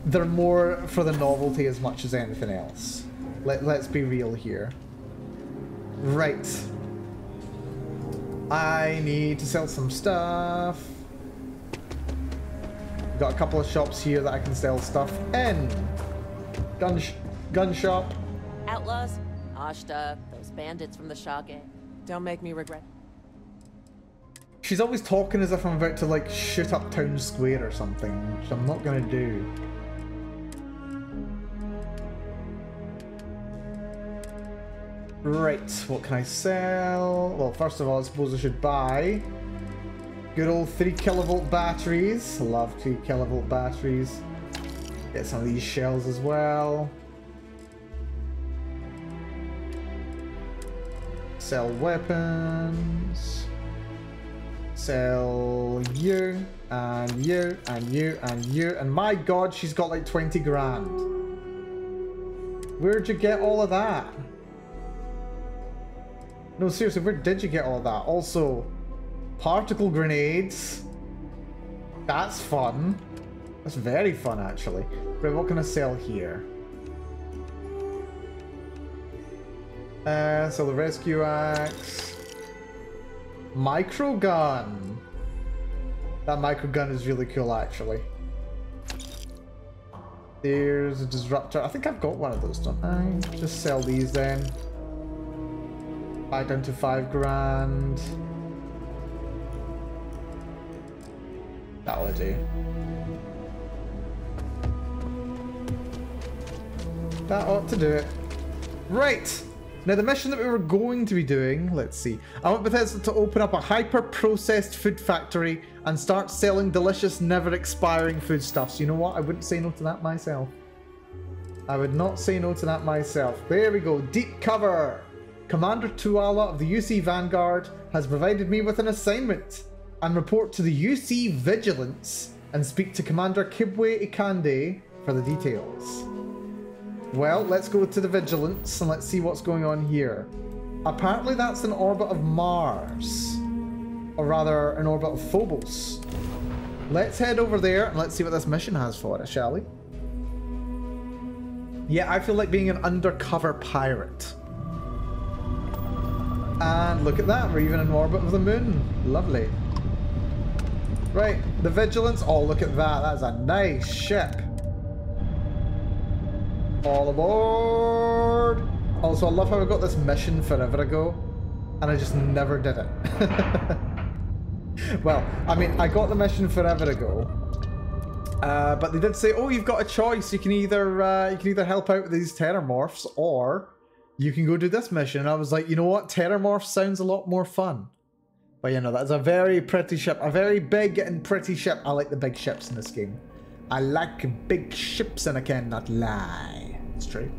they're more for the novelty as much as anything else. Let's be real here. Right. I need to sell some stuff. Got a couple of shops here that I can sell stuff in. Gun shop. Outlaws, Ashta, those bandits from the Shaw gang. Don't make me regret. She's always talking as if I'm about to like shoot up Town Square or something, which I'm not gonna do. Right, what can I sell? Well, first of all, I suppose I should buy good old 3 kilovolt batteries. I love 3 kilovolt batteries. Get some of these shells as well. Sell weapons. Sell you, and you, and you, and you. And my god, she's got like 20 grand. Where'd you get all of that? No, seriously, where did you get all that? Also, particle grenades. That's fun. That's very fun, actually. Right, what can I sell here? Sell the rescue axe. Micro gun. That micro gun is really cool, actually. There's a disruptor. I think I've got one of those, don't I? Just sell these then. Buy down to 5 grand. That'll do. That ought to do it. Right! Now the mission that we were going to be doing, let's see. I want Bethesda to open up a hyper-processed food factory and start selling delicious, never-expiring foodstuffs. You know what? I wouldn't say no to that myself. I would not say no to that myself. There we go. Deep cover! Commander Tuala of the UC Vanguard has provided me with an assignment and report to the UC Vigilance and speak to Commander Kibwe Ikande for the details. Well, let's go to the Vigilance and let's see what's going on here. Apparently that's an orbit of Mars. Or rather, an orbit of Phobos. Let's head over there and let's see what this mission has for us, shall we? Yeah, I feel like being an undercover pirate. And look at that, we're even in orbit of the moon. Lovely. Right, the Vigilance. Oh, look at that. That's a nice ship. All aboard. Also, I love how I got this mission forever ago, and I just never did it. Well, I mean, I got the mission forever ago, but they did say, "Oh, you've got a choice. You can either help out with these terramorphs, or you can go do this mission." And I was like, you know what? Terramorph sounds a lot more fun. But you know, that's a very pretty ship, a very big and pretty ship. I like the big ships in this game. I like big ships, and I cannot lie. It's true.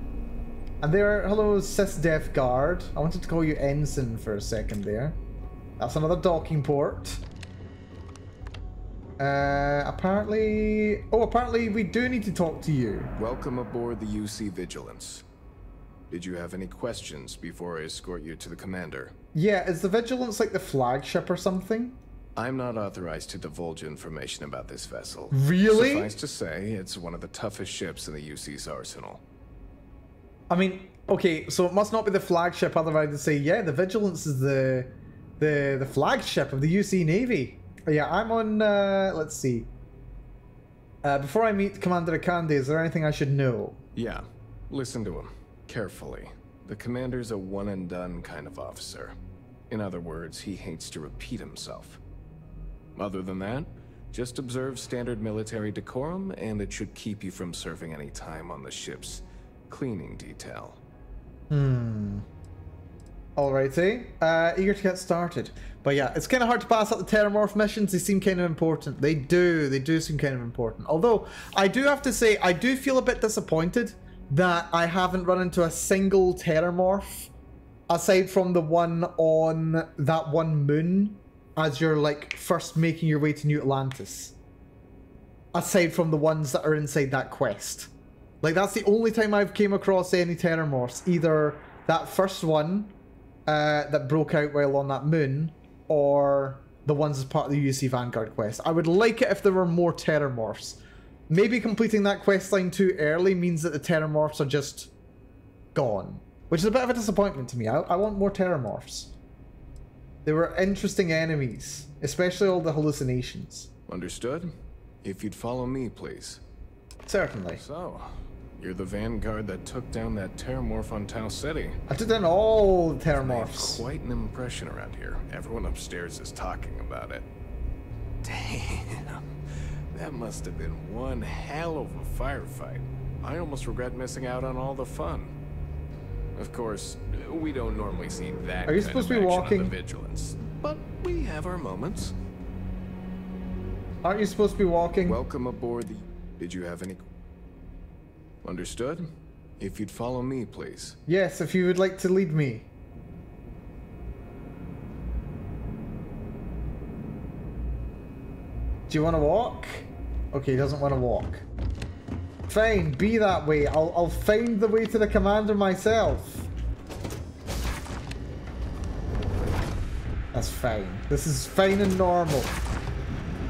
And there, hello, Sysdef Guard. I wanted to call you Ensign for a second there. That's another docking port. Apparently... Oh, apparently we do need to talk to you. Welcome aboard the UC Vigilance. Did you have any questions before I escort you to the commander? Yeah, is the Vigilance like the flagship or something? I'm not authorized to divulge information about this vessel. Really? Suffice to say, it's one of the toughest ships in the UC's arsenal. I mean, okay, so it must not be the flagship, otherwise I'd say, yeah, the Vigilance is the flagship of the UC Navy. Yeah, I'm on, let's see. Before I meet Commander Akande, is there anything I should know? Yeah, listen to him carefully. The commander's a one-and-done kind of officer. In other words, he hates to repeat himself. Other than that, just observe standard military decorum, and it should keep you from serving any time on the ship's cleaning detail. Alrighty. Eager to get started. But yeah, it's kind of hard to pass up the Terramorph missions. They seem kind of important. They do seem kind of important. Although, I do have to say, I do feel a bit disappointed that I haven't run into a single Terramorph aside from the one on that one moon as you're like first making your way to New Atlantis. Aside from the ones that are inside that quest. Like, that's the only time I've came across any Terramorphs. Either that first one that broke out while on that moon, or the ones as part of the UC Vanguard quest. I would like it if there were more Terramorphs. Maybe completing that quest line too early means that the Terramorphs are just gone. Which is a bit of a disappointment to me. I want more Terramorphs. They were interesting enemies, especially all the hallucinations. Understood? If you'd follow me, please. Certainly. So, you're the vanguard that took down that Terramorph on Tau City. I took down all the Made Terramorphs. quite an impression around here. Everyone upstairs is talking about it. Damn. That must have been one hell of a firefight. I almost regret missing out on all the fun. Of course, we don't normally see that Are you kind supposed of to be action walking? on the Vigilance, but we have our moments. Aren't you supposed to be walking? Welcome aboard the... Did you have any... Understood? If you'd follow me, please. Yes, if you would like to lead me. Do you want to walk? Okay, he doesn't want to walk. Fine, be that way. I'll find the way to the commander myself. That's fine. This is fine and normal.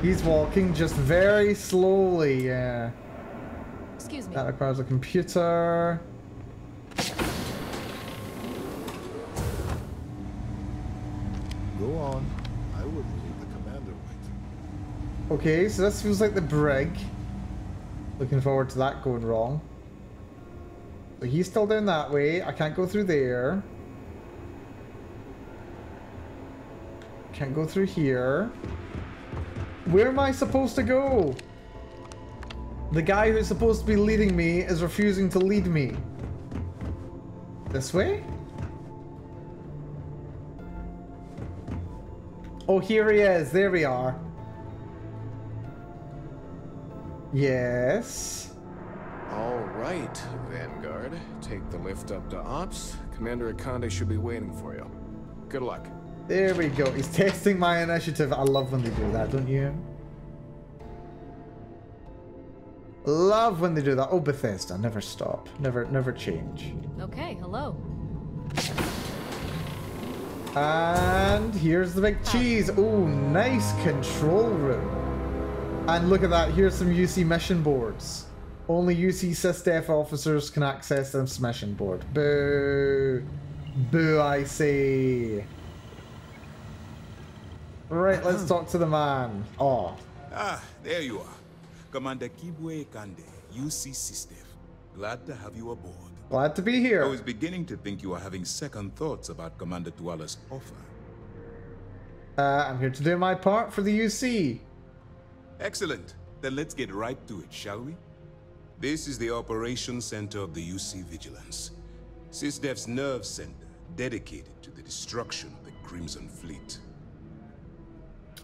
He's walking just very slowly, yeah. Excuse me. That requires a computer. Go on. I will leave the commander with. Okay, so this feels like the brig. Looking forward to that going wrong. So he's still down that way. I can't go through there. Can't go through here. Where am I supposed to go? The guy who's supposed to be leading me is refusing to lead me. This way? Oh, here he is. There we are. Yes. All right, Vanguard. Take the lift up to Ops. Commander Akande should be waiting for you. Good luck. There we go. He's testing my initiative. I love when they do that, don't you? Love when they do that. Oh, Bethesda, never stop. Never change. Okay, hello. And here's the big cheese. Oh, nice control room. And look at that. Here's some UC mission boards. Only UC SysDef officers can access this mission board. Boo. Boo, I say. Right, let's talk to the man. Oh. Ah, there you are. Commander Kibwe Kande, UC SysDef. Glad to have you aboard. Glad to be here. I was beginning to think you were having second thoughts about Commander Tuala's offer. I'm here to do my part for the UC. Excellent. Then let's get right to it, shall we? This is the operations center of the UC Vigilance. SysDef's nerve center, dedicated to the destruction of the Crimson Fleet.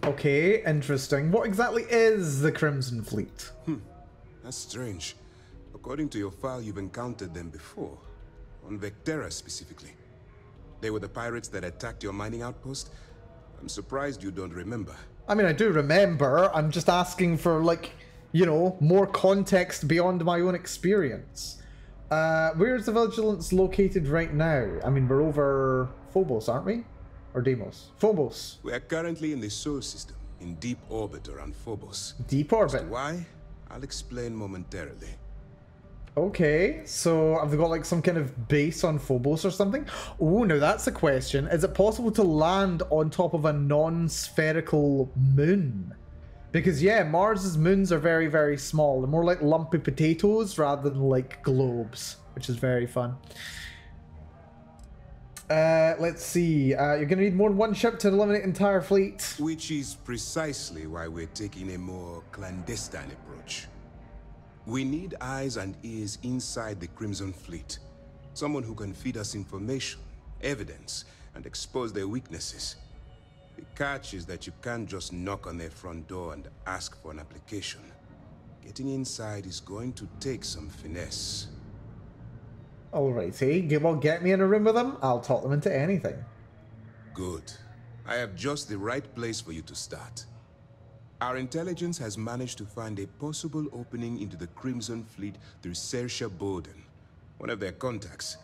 Okay, interesting. What exactly is the Crimson Fleet? That's strange. According to your file, you've encountered them before. On Vectera specifically. They were the pirates that attacked your mining outpost? I'm surprised you don't remember. I mean, I do remember. I'm just asking for, like, you know, more context beyond my own experience. Where's the Vigilance located right now? I mean, we're over Phobos, aren't we? Or Deimos? Phobos. We are currently in the Sol system, in deep orbit around Phobos. Deep orbit? Why? I'll explain momentarily. Okay, so have they got like some kind of base on Phobos or something? Oh, now that's a question. Is it possible to land on top of a non-spherical moon? Because yeah, Mars's moons are very, very small. They're more like lumpy potatoes rather than like globes, which is very fun. Let's see. You're going to need more than one ship to eliminate the entire fleet. Which is precisely why we're taking a more clandestine approach. We need eyes and ears inside the Crimson Fleet. Someone who can feed us information, evidence, and expose their weaknesses. The catch is that you can't just knock on their front door and ask for an application. Getting inside is going to take some finesse. Alrighty, well, get me in a room with them. I'll talk them into anything. Good. I have just the right place for you to start. Our intelligence has managed to find a possible opening into the Crimson Fleet through Saoirse Bowden, one of their contacts.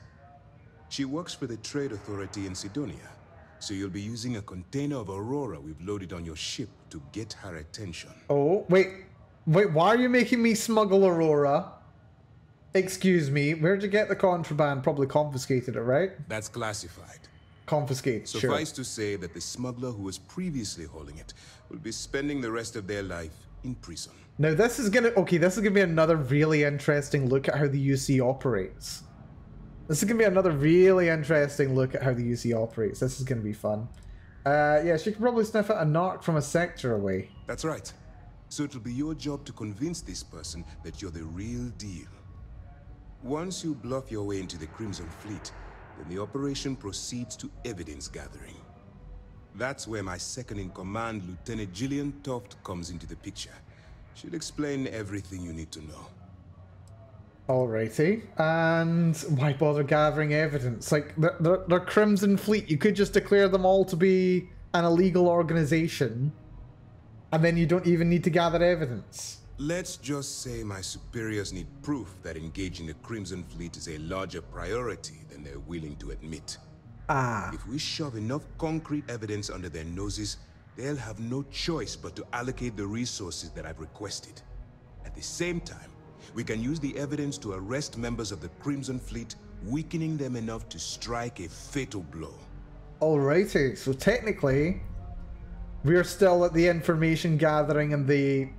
She works for the Trade Authority in Sidonia, so you'll be using a container of Aurora we've loaded on your ship to get her attention. Oh, wait, why are you making me smuggle Aurora? Excuse me, where'd you get the contraband? Probably confiscated it, right? That's classified. Confiscate, sure. Suffice to say that the smuggler who was previously holding it will be spending the rest of their life in prison. Now this is gonna be another really interesting look at how the UC operates. This is gonna be another really interesting look at how the UC operates. This is gonna be fun. Yeah, she can probably sniff out a narc from a sector away. That's right. So it'll be your job to convince this person that you're the real deal. Once you bluff your way into the Crimson Fleet, then the operation proceeds to evidence gathering. That's where my second-in-command, Lieutenant Gillian Toft, comes into the picture. She'll explain everything you need to know. Alrighty, and why bother gathering evidence? Like, they're Crimson Fleet. You could just declare them all to be an illegal organization, and then you don't even need to gather evidence. Let's just say my superiors need proof that engaging the Crimson Fleet is a larger priority than they're willing to admit. If we shove enough concrete evidence under their noses, they'll have no choice but to allocate the resources that I've requested. At the same time, we can use the evidence to arrest members of the Crimson Fleet, weakening them enough to strike a fatal blow. Alrighty, so technically, we're still at the information gathering and the...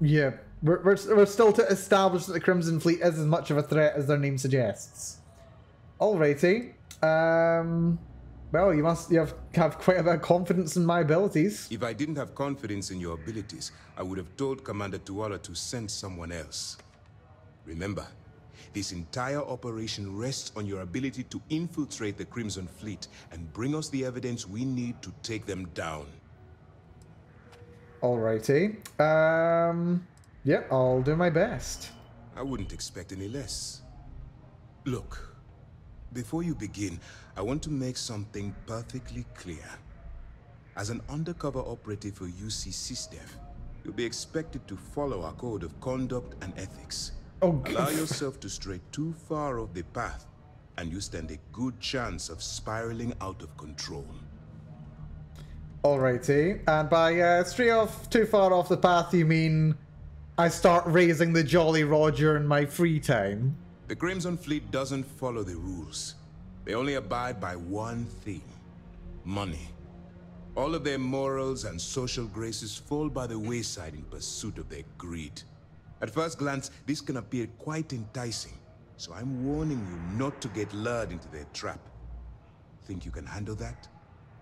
Yeah, we're still to establish that the Crimson Fleet is as much of a threat as their name suggests. Alrighty. Well, you have quite a bit of confidence in my abilities. If I didn't have confidence in your abilities, I would have told Commander Tuala to send someone else. Remember, this entire operation rests on your ability to infiltrate the Crimson Fleet and bring us the evidence we need to take them down. Alrighty. Yeah, I'll do my best. I wouldn't expect any less. Look, before you begin, I want to make something perfectly clear. As an undercover operative for UC SysDev, you'll be expected to follow our code of conduct and ethics. Allow yourself to stray too far off the path, and you stand a good chance of spiraling out of control. Alrighty, and by stray off too far off the path, you mean I start raising the Jolly Roger in my free time? The Crimson Fleet doesn't follow the rules. They only abide by one thing: money. All of their morals and social graces fall by the wayside in pursuit of their greed. At first glance, this can appear quite enticing, so I'm warning you not to get lured into their trap. Think you can handle that?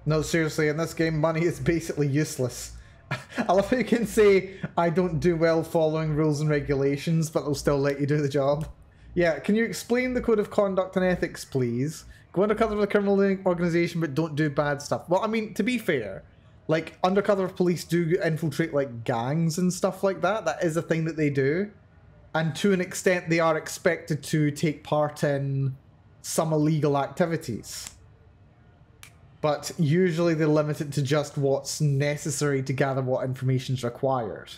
No, seriously, in this game, money is basically useless. I love how you can say, I don't do well following rules and regulations, but they'll still let you do the job. Yeah, can you explain the code of conduct and ethics, please? Go undercover with a criminal organization, but don't do bad stuff. Well, I mean, to be fair, like, undercover police do infiltrate, like, gangs and stuff like that. That is a thing that they do. And to an extent, they are expected to take part in some illegal activities. But usually they limit it to just what's necessary to gather what information is required.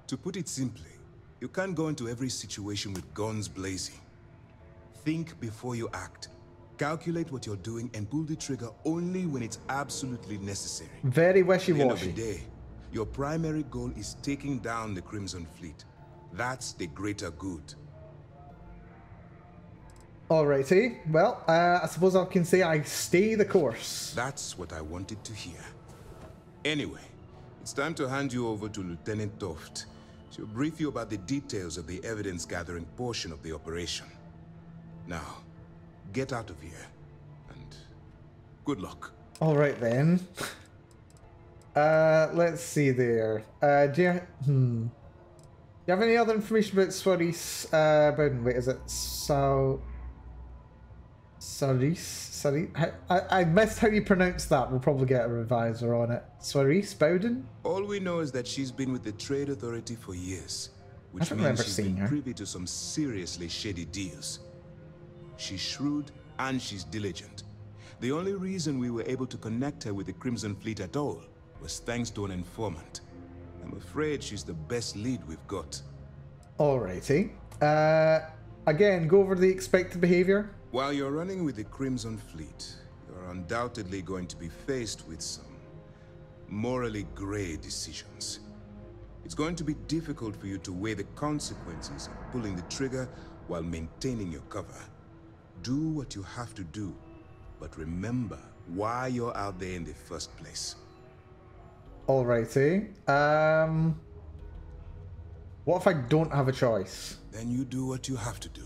To put it simply, you can't go into every situation with guns blazing. Think before you act. Calculate what you're doing and pull the trigger only when it's absolutely necessary. Very At the end of wishy-washy. the day, your primary goal is taking down the Crimson Fleet. That's the greater good. Alrighty, well, I suppose I can say I stay the course. That's what I wanted to hear. Anyway, it's time to hand you over to Lieutenant Toft. She'll brief you about the details of the evidence-gathering portion of the operation. Now, get out of here, and good luck. Alright then. Let's see there. Do you have any other information about Swaris? Wait, is it Saris? I missed how you pronounce that. We'll probably get a revisor on it. Swaris Bowden? All we know is that she's been with the Trade Authority for years, which I don't remember means she's seeing been her. privy to some seriously shady deals. She's shrewd and she's diligent. The only reason we were able to connect her with the Crimson Fleet at all was thanks to an informant. I'm afraid she's the best lead we've got. Alrighty. Again, go over the expected behavior. While you're running with the Crimson Fleet, you're undoubtedly going to be faced with some morally gray decisions. It's going to be difficult for you to weigh the consequences of pulling the trigger while maintaining your cover. Do what you have to do, but remember why you're out there in the first place. Alrighty. What if I don't have a choice? Then you do what you have to do.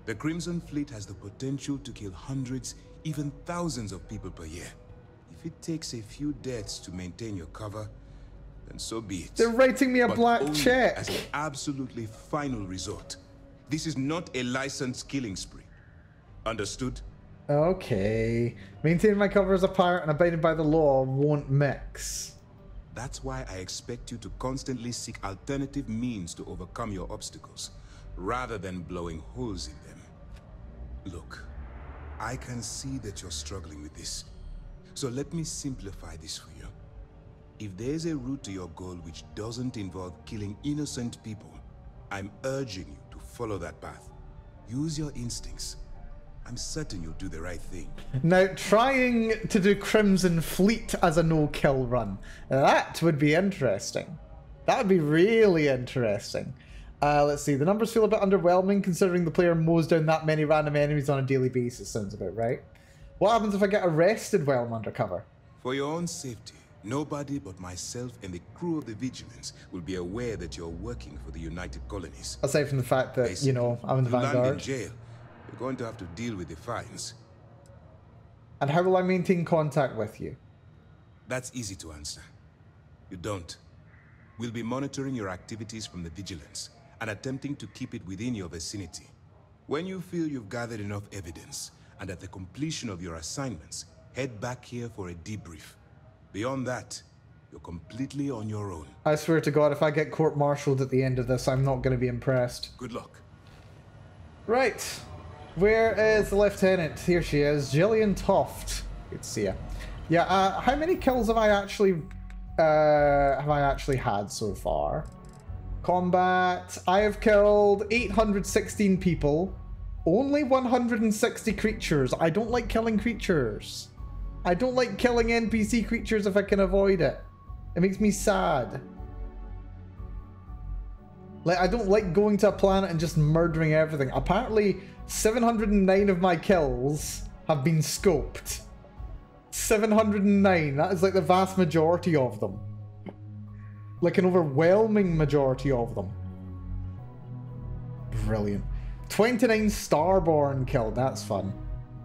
The Crimson Fleet has the potential to kill hundreds, even thousands of people per year. If it takes a few deaths to maintain your cover, then so be it. They're writing me a But black only check. as an absolutely final resort. This is not a licensed killing spree. Understood? Okay. Maintaining my cover as a pirate and abiding by the law won't mix. That's why I expect you to constantly seek alternative means to overcome your obstacles, rather than blowing holes in them. Look, I can see that you're struggling with this. So let me simplify this for you. If there's a route to your goal which doesn't involve killing innocent people, I'm urging you to follow that path. Use your instincts. I'm certain you'll do the right thing. Now, trying to do Crimson Fleet as a no-kill run. That would be interesting. That would be really interesting. Let's see. The numbers feel a bit underwhelming considering the player mows down that many random enemies on a daily basis. Sounds about right. What happens if I get arrested while I'm undercover? For your own safety, nobody but myself and the crew of the Vigilance will be aware that you're working for the United Colonies. Aside from the fact that, Basically, you know, I'm in the to land in Vanguard. jail, you're going to have to deal with the fines. And how will I maintain contact with you? That's easy to answer. You don't. We'll be monitoring your activities from the Vigilance and attempting to keep it within your vicinity. When you feel you've gathered enough evidence, and at the completion of your assignments, head back here for a debrief. Beyond that, you're completely on your own. I swear to God, if I get court-martialed at the end of this, I'm not going to be impressed. Good luck. Right. Where is the lieutenant? Here she is, Gillian Toft. Good to see ya. Yeah, how many kills have I actually had so far? Combat. I have killed 816 people. Only 160 creatures. I don't like killing creatures. I don't like killing NPC creatures if I can avoid it. It makes me sad. Like, I don't like going to a planet and just murdering everything. Apparently, 709 of my kills have been scoped. 709. That is like the vast majority of them. Like an overwhelming majority of them. Brilliant. 29 Starborn killed. That's fun.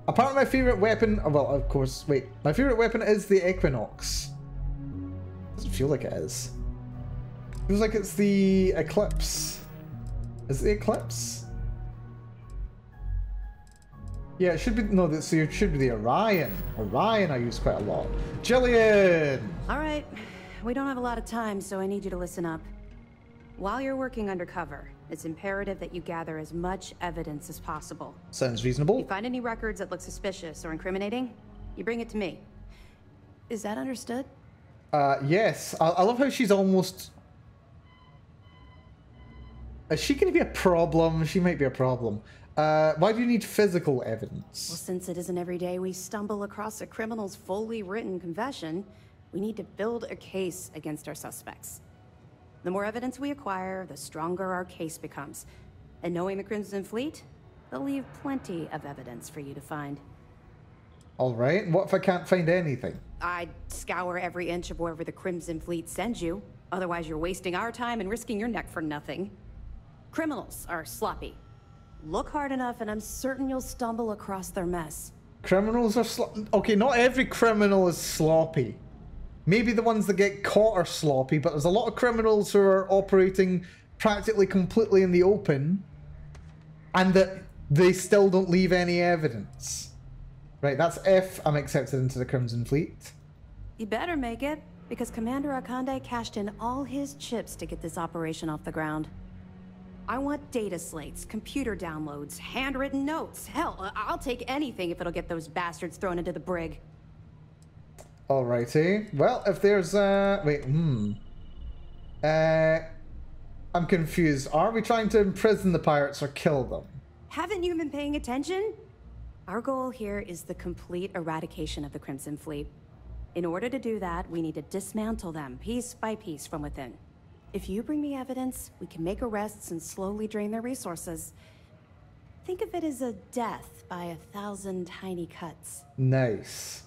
Apparently my favourite weapon... Well, of course, wait. My favourite weapon is the Equinox. Doesn't feel like it is. Feels like it's the Eclipse. Is it the Eclipse? Yeah, it should be... No, so it should be the Orion. Orion I use quite a lot. Jillian! Alright. We don't have a lot of time, so I need you to listen up. While you're working undercover, It's imperative that you gather as much evidence as possible. Sounds If reasonable. you find any records that look suspicious or incriminating, you bring it to me. Is that understood? Yes. I love how she's almost... Is she going to be a problem? She might be a problem. Why do you need physical evidence? Well, since it isn't every day we stumble across a criminal's fully written confession, we need to build a case against our suspects. The more evidence we acquire, the stronger our case becomes. And knowing the Crimson Fleet, they'll leave plenty of evidence for you to find. All right. What if I can't find anything? I'd scour every inch of wherever the Crimson Fleet sends you. Otherwise, you're wasting our time and risking your neck for nothing. Criminals are sloppy. Look hard enough and I'm certain you'll stumble across their mess. Criminals are okay, not every criminal is sloppy. Maybe the ones that get caught are sloppy, but there's a lot of criminals who are operating practically completely in the open and that they still don't leave any evidence. Right, that's if I'm accepted into the Crimson Fleet. You better make it, because Commander Akande cashed in all his chips to get this operation off the ground. I want data slates, computer downloads, handwritten notes. Hell, I'll take anything if it'll get those bastards thrown into the brig. Alrighty. Well, if there's wait, I'm confused. Are we trying to imprison the pirates or kill them? Haven't you been paying attention? Our goal here is the complete eradication of the Crimson Fleet. In order to do that, we need to dismantle them piece by piece from within. If you bring me evidence, we can make arrests and slowly drain their resources. Think of it as a death by 1,000 tiny cuts. Nice.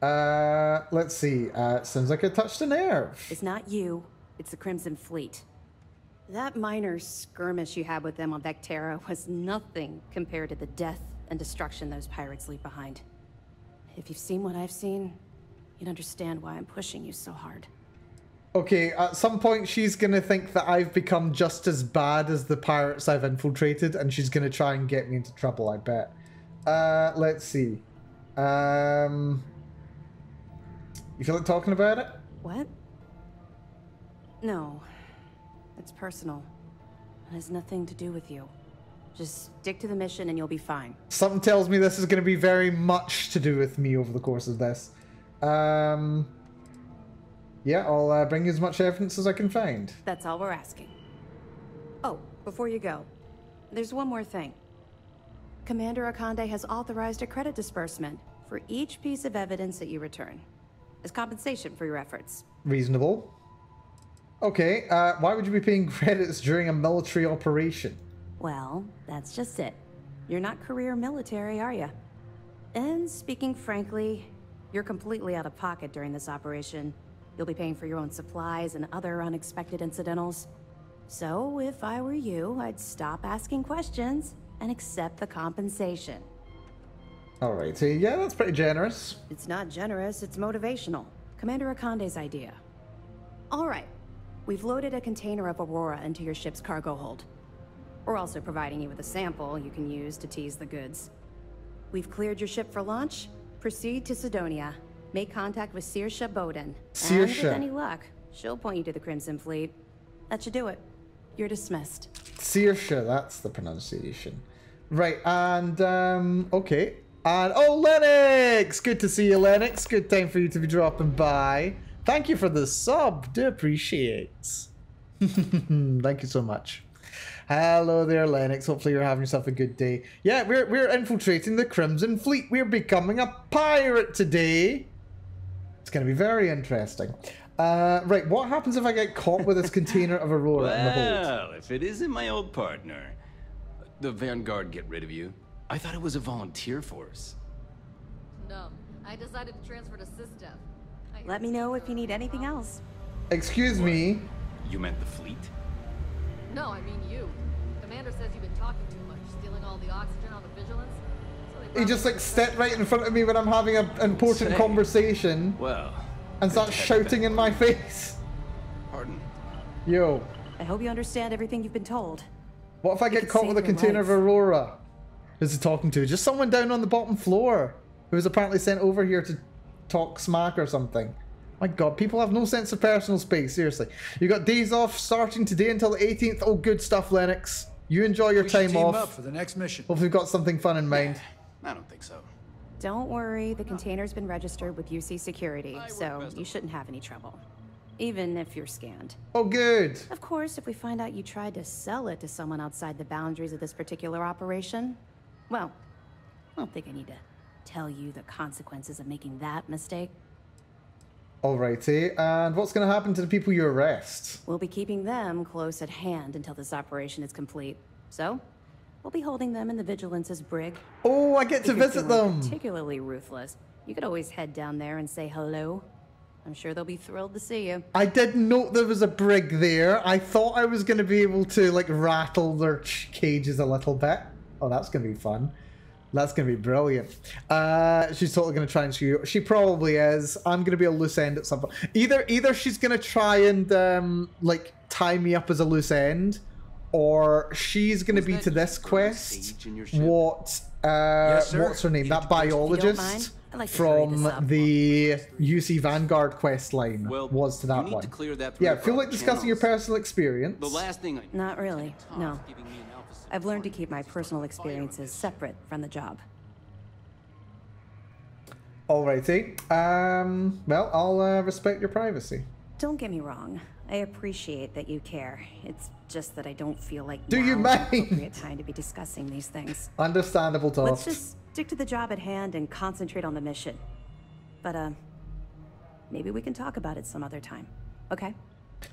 Let's see. Seems like I touched a nerve. It's not you, it's the Crimson Fleet. That minor skirmish you had with them on Vectera was nothing compared to the death and destruction those pirates leave behind. If you've seen what I've seen, you'd understand why I'm pushing you so hard. Okay, at some point she's gonna think that I've become just as bad as the pirates I've infiltrated, and she's gonna try and get me into trouble, I bet. Let's see. You feel like talking about it? What? No. It's personal. It has nothing to do with you. Just stick to the mission and you'll be fine. Something tells me this is going to be very much to do with me over the course of this. Yeah, I'll bring you as much evidence as I can find. That's all we're asking. Oh, before you go, there's one more thing. Commander Akande has authorized a credit disbursement for each piece of evidence that you return, as compensation for your efforts. Reasonable. Okay, why would you be paying credits during a military operation? Well, that's just it. You're not career military, are you? And speaking frankly, you're completely out of pocket during this operation. You'll be paying for your own supplies and other unexpected incidentals. So, if I were you, I'd stop asking questions and accept the compensation. Alright, so yeah, that's pretty generous. It's not generous, it's motivational. Commander Akande's idea. Alright, we've loaded a container of Aurora into your ship's cargo hold. We're also providing you with a sample you can use to tease the goods. We've cleared your ship for launch. Proceed to Sidonia. Make contact with Saoirse Bowden. And with any luck, she'll point you to the Crimson Fleet. That should do it. You're dismissed. Saoirse, that's the pronunciation. Right, and, okay. And, oh, Lennox! Good to see you, Lennox. Good time for you to be dropping by. Thank you for the sub. Do appreciate. Thank you so much. Hello there, Lennox. Hopefully you're having yourself a good day. Yeah, we're infiltrating the Crimson Fleet. We're becoming a pirate today. It's going to be very interesting. Right, what happens if I get caught with this container of Aurora in the hold? Well, if it isn't my old partner. The Vanguard get rid of you? I thought it was a volunteer force. No, I decided to transfer to SysDev. Let me know if you need anything else. Excuse me? You meant the fleet? No, I mean you. Commander says you've been talking too much, stealing all the oxygen on the Vigilance. So he just like stepped right in front of me when I'm having an important conversation. Well, and starts shouting in my face. Pardon? Yo. I hope you understand everything you've been told. What if I get caught with a container of Aurora? Who's he talking to? Just someone down on the bottom floor who was apparently sent over here to talk smack or something. My god, people have no sense of personal space, seriously. You got days off starting today until the 18th. Oh, good stuff, Lennox. You enjoy your time team off. up for the next mission. Hopefully you've got something fun in mind. I don't think so. Don't worry, the container's been registered with UC Security, so you shouldn't have any trouble. Even if you're scanned. Oh, good. Of course, if we find out you tried to sell it to someone outside the boundaries of this particular operation, well, I don't think I need to tell you the consequences of making that mistake. Alrighty, and what's going to happen to the people you arrest? We'll be keeping them close at hand until this operation is complete. So, we'll be holding them in the Vigilance's brig. Oh, I get to visit them! Particularly ruthless. You could always head down there and say hello. I'm sure they'll be thrilled to see you. I didn't know there was a brig there. I thought I was going to be able to, like, rattle their cages a little bit. Oh, that's going to be fun. That's going to be brilliant. She's totally going to try and screw you. She probably is. I'm going to be a loose end at some point. Either she's going to try and, like, tie me up as a loose end, or she's going to be to this quest what, Yes, sir. what's her name? That biologist from the UC Vanguard quest line was to that one. To clear that Yeah, feel like discussing your personal experience. The last thing Not really, no. I've learned to keep my personal experiences separate from the job. Alrighty. Well, I'll respect your privacy. Don't get me wrong. I appreciate that you care. It's just that I don't feel like Do you now is the mind? appropriate time to be discussing these things. Understandable, Toft. Let's just stick to the job at hand and concentrate on the mission. But maybe we can talk about it some other time. Okay?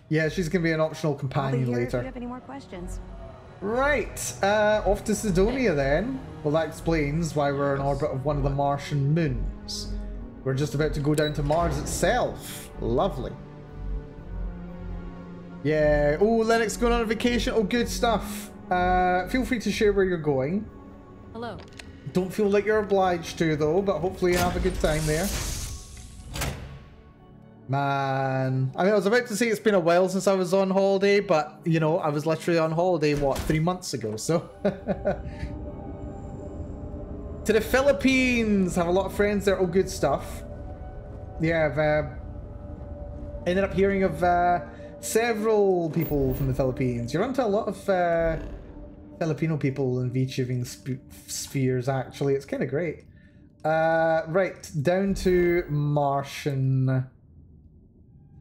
Yeah, she's gonna be an optional I'll be companion here if later. you have any more questions. Right, off to Sidonia then. Well, that explains why we're in orbit of one of the Martian moons. We're just about to go down to Mars itself. Lovely. Yeah. Oh, Lennox going on a vacation. Oh, good stuff. Feel free to share where you're going. Hello. Don't feel like you're obliged to, though, but hopefully you have a good time there. Man. I mean, I was about to say it's been a while since I was on holiday, but, you know, I was literally on holiday, what, 3 months ago, so... To the Philippines! Have a lot of friends there. Oh, good stuff. Yeah, I've ended up hearing of several people from the Philippines. You're onto a lot of Filipino people in VTubing spheres, actually. It's kind of great. Right, down to Martian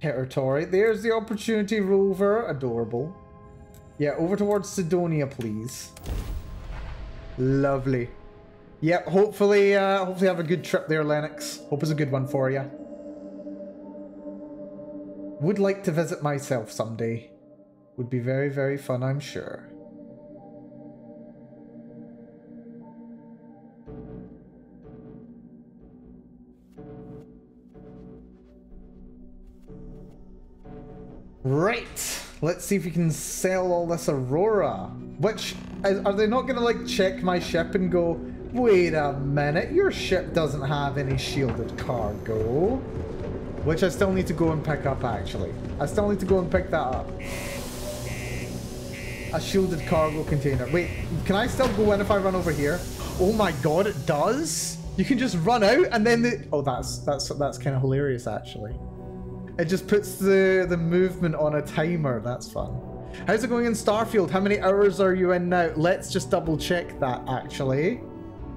territory. There's the Opportunity rover. Adorable. Yeah, over towards Sidonia, please. Lovely. Yep, hopefully have a good trip there, Lennox. Hope it's a good one for you. Would like to visit myself someday. Would be very, very fun, I'm sure. Right, let's see if we can sell all this Aurora. Which, are they not going to like check my ship and go, wait a minute, your ship doesn't have any shielded cargo? Which I still need to go and pick up, actually. I still need to go and pick that up. A shielded cargo container. Wait, can I still go in if I run over here? Oh my god, it does? You can just run out and then the... Oh, that's kind of hilarious, actually. It just puts the movement on a timer. That's fun. How's it going in Starfield? How many hours are you in now? Let's just double check that, actually.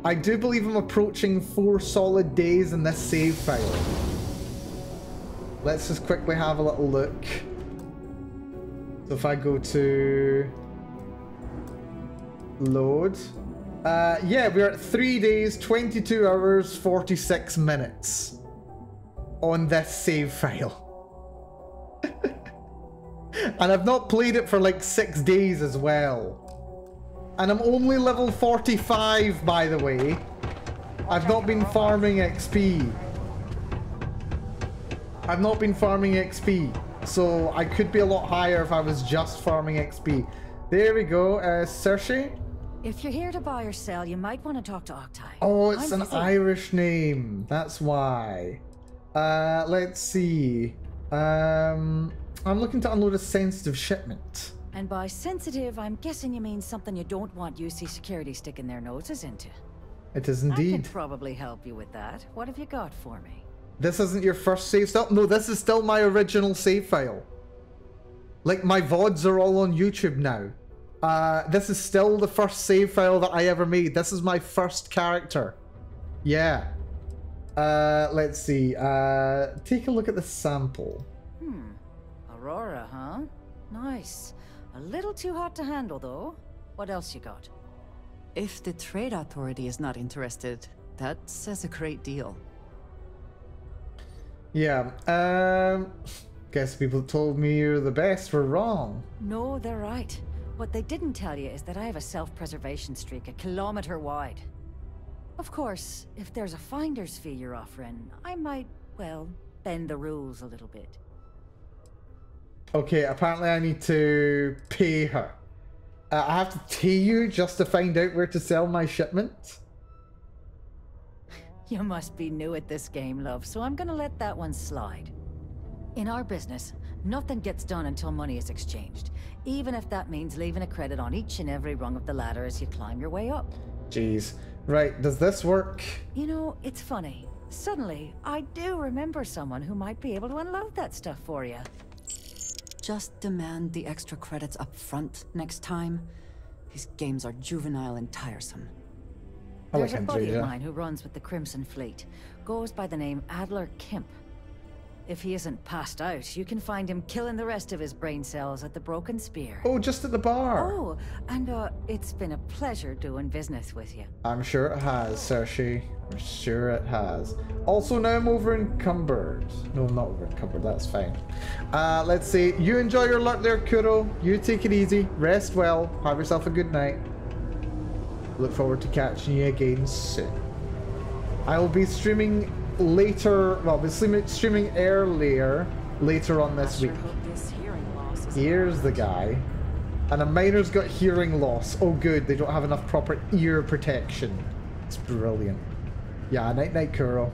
I do believe I'm approaching 4 solid days in this save file. Let's just quickly have a little look. So if I go to load. Yeah, we're at 3 days, 22 hours, 46 minutes on this save file. And I've not played it for like 6 days as well. And I'm only level 45, by the way. I've not been farming XP. I've not been farming XP. So I could be a lot higher if I was just farming XP. There we go. Cersei? If you're here to buy or sell, you might want to talk to Octai. Oh, it's an Irish name. That's why. Let's see. I'm looking to unload a sensitive shipment. And by sensitive, I'm guessing you mean something you don't want UC Security sticking their noses into. It is I indeed. can probably help you with that. What have you got for me? This isn't your first save still? No, this is still my original save file. Like, my VODs are all on YouTube now. This is still the first save file that I ever made. This is my first character. Yeah. Let's see. Take a look at the sample. Aurora, huh? Nice. A little too hot to handle, though. What else you got? If the Trade Authority is not interested, that says a great deal. Yeah, guess people told me you're the best were wrong. No, they're right. What they didn't tell you is that I have a self-preservation streak 1 kilometer wide. Of course, if there's a finder's fee you're offering, I might, well, bend the rules a little bit. Okay, apparently I need to pay her. I have to pay you just to find out where to sell my shipment? You must be new at this game, love, so I'm gonna let that one slide. In our business, nothing gets done until money is exchanged, even if that means leaving a credit on each and every rung of the ladder as you climb your way up. Jeez. Right, does this work? You know, it's funny. Suddenly, I do remember someone who might be able to unload that stuff for you. Just demand the extra credits up front next time. These games are juvenile and tiresome. There's a buddy of mine who runs with the Crimson Fleet. Goes by the name Adler Kemp. If he isn't passed out, you can find him killing the rest of his brain cells at the Broken Spear. Oh, just at the bar. Oh, and it's been a pleasure doing business with you. I'm sure it has, Cersei. I'm sure it has. Also, now I'm over encumbered. No, I'm not over encumbered. That's fine. Let's see. You enjoy your luck there, Kuro. You take it easy. Rest well. Have yourself a good night. Look forward to catching you again soon. I will be streaming later. Well, I'll be streaming earlier later on this week. Here's the guy. And a miner's got hearing loss. Oh, good. They don't have enough proper ear protection. It's brilliant. Yeah, night-night, Kuro.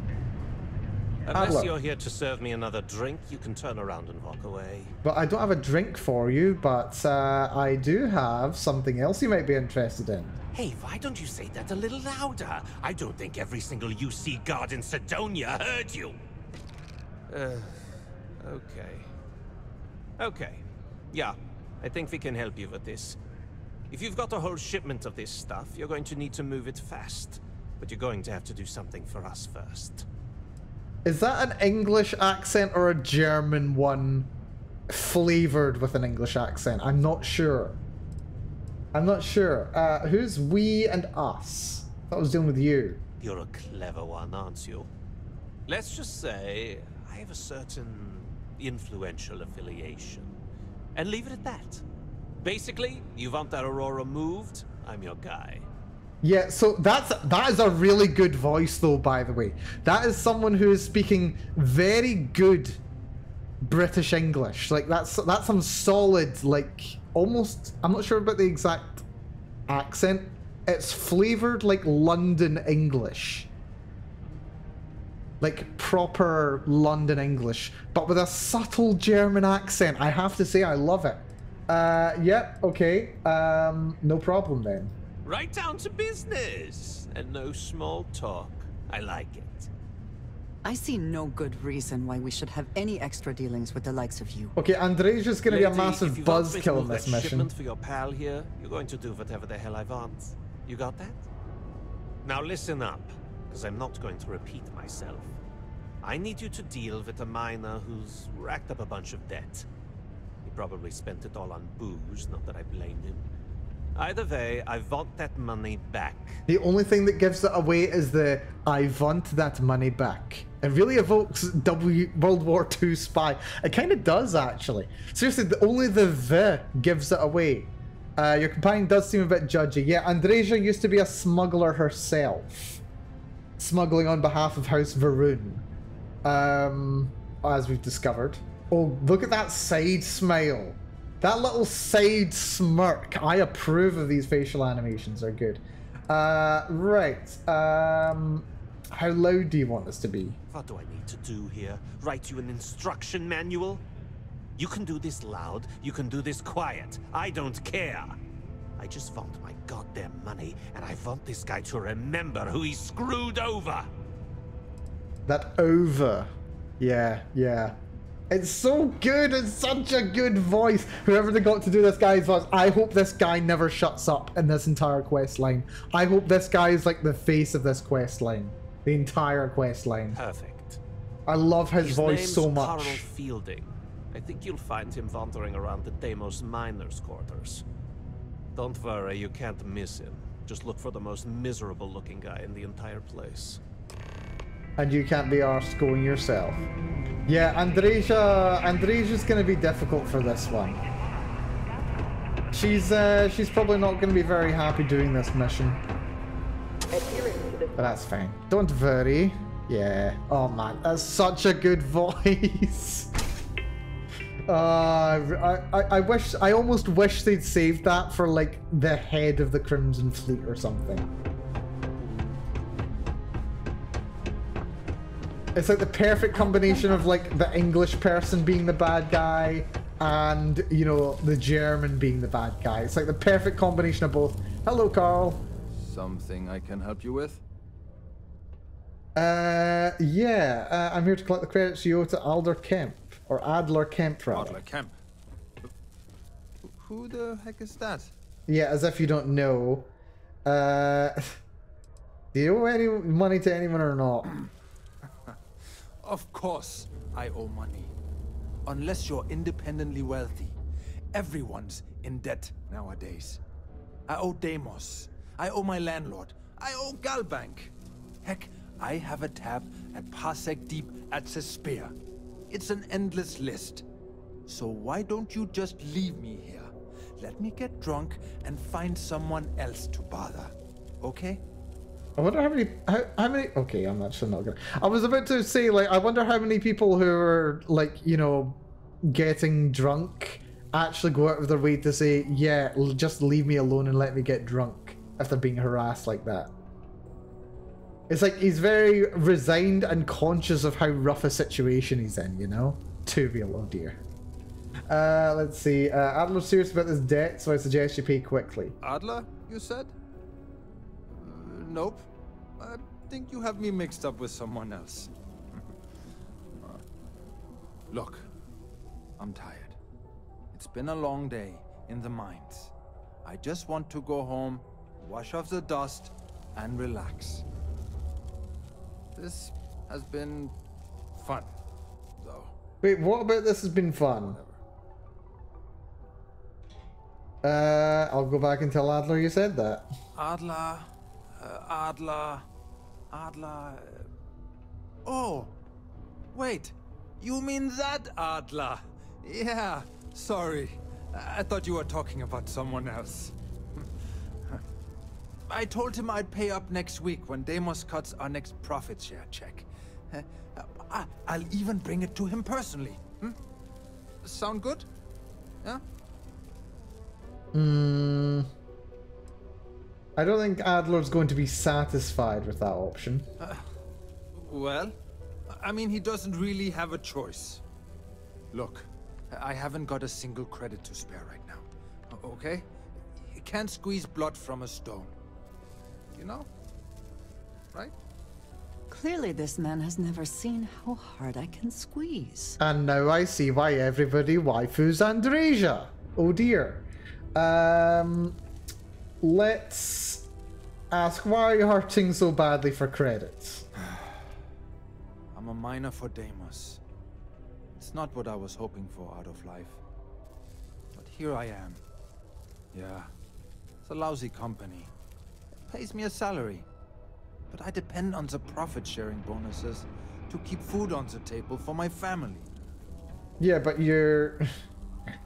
Unless you're here to serve me another drink, you can turn around and walk away. But I don't have a drink for you, but I do have something else you might be interested in. Hey, why don't you say that a little louder? I don't think every single UC guard in Sidonia heard you. Okay. Okay. Yeah, I think we can help you with this. If you've got a whole shipment of this stuff, you're going to need to move it fast. But you're going to have to do something for us first. Is that an English accent or a German one flavored with an English accent? I'm not sure. I'm not sure. Who's we and us? I thought I was dealing with you. You're a clever one, aren't you? Let's just say I have a certain influential affiliation. And leave it at that. Basically, you want that Aurora moved, I'm your guy. Yeah, so that is a really good voice though, by the way. That is someone who is speaking very good British English. Like that's some solid, like almost, I'm not sure about the exact accent. It's flavored like London English. Like proper London English, but with a subtle German accent. I have to say I love it. Yeah, okay. No problem then. Right down to business, and no small talk. I like it. I see no good reason why we should have any extra dealings with the likes of you. Okay, Andreja's gonna be a massive buzzkill in this mission. Shipment for your pal here, you're going to do whatever the hell I want. You got that? Now listen up, because I'm not going to repeat myself. I need you to deal with a miner who's racked up a bunch of debt. He probably spent it all on booze, not that I blame him. Either way, I want that money back. The only thing that gives it away is the "I want that money back." It really evokes World War II spy. It kind of does, actually. Seriously, only the gives it away. Your companion does seem a bit judgy. Yeah, Andreja used to be a smuggler herself. Smuggling on behalf of House Varun. As we've discovered. Oh, look at that side smile. That little side smirk. I approve of these facial animations. They're good. Right. How loud do you want this to be? What do I need to do here? Write you an instruction manual? You can do this loud. You can do this quiet. I don't care. I just want my goddamn money, and I want this guy to remember who he screwed over. That over. Yeah, yeah. It's so good. It's such a good voice. Whoever they got to do this guy's voice, I hope this guy never shuts up in this entire quest line. I hope this guy is like the face of this quest line. The entire quest line. Perfect. I love his voice name's so much. Carl Fielding. I think you'll find him wandering around the Deimos miners' quarters. Don't worry, you can't miss him. Just look for the most miserable-looking guy in the entire place. And you can't be arsed going yourself. Yeah, Andreja's gonna be difficult for this one. She's probably not gonna be very happy doing this mission. But that's fine. Don't worry. Yeah. Oh man, that's such a good voice. I almost wish they'd saved that for like the head of the Crimson Fleet or something. It's like the perfect combination of like the English person being the bad guy and, you know, the German being the bad guy. It's like the perfect combination of both. Hello, Carl. Something I can help you with? Yeah. I'm here to collect the credits you owe to Adler Kemp. Or Adler Kemp, rather. Adler Kemp? Who the heck is that? Yeah, as if you don't know. Do you owe any money to anyone or not? Of course I owe money. Unless you're independently wealthy. Everyone's in debt nowadays. I owe Deimos. I owe my landlord. I owe Galbank. Heck, I have a tab at Parsec Deep at Cespear. It's an endless list. So why don't you just leave me here? Let me get drunk and find someone else to bother. Okay? I wonder how many okay, I'm actually not gonna. I was about to say, like, I wonder how many people who are, like, you know, getting drunk actually go out of their way to say, yeah, just leave me alone and let me get drunk if they're being harassed like that. It's like he's very resigned and conscious of how rough a situation he's in, you know? To be a oh dear. Let's see. Adler's serious about this debt, so I suggest you pay quickly. Adler, you said? Nope. I think you have me mixed up with someone else. Look, I'm tired. It's been a long day in the mines. I just want to go home, wash off the dust, and relax. This has been fun, though. Wait, what about this has been fun? I'll go back and tell Adler you said that. Adler... Oh, wait. You mean that Adler? Yeah, sorry. I thought you were talking about someone else. I told him I'd pay up next week when Deimos cuts our next profit share check. I'll even bring it to him personally. Sound good? Yeah? I don't think Adler's going to be satisfied with that option. Well, I mean, he doesn't really have a choice. Look, I haven't got a single credit to spare right now. Okay? You can't squeeze blood from a stone. You know? Right? Clearly this man has never seen how hard I can squeeze. And now I see why everybody waifus Andreja. Oh dear. Let's ask, why are you hurting so badly for credits? I'm a miner for Deimos. It's not what I was hoping for out of life. But here I am. Yeah, it's a lousy company. It pays me a salary. But I depend on the profit-sharing bonuses to keep food on the table for my family. Yeah, but your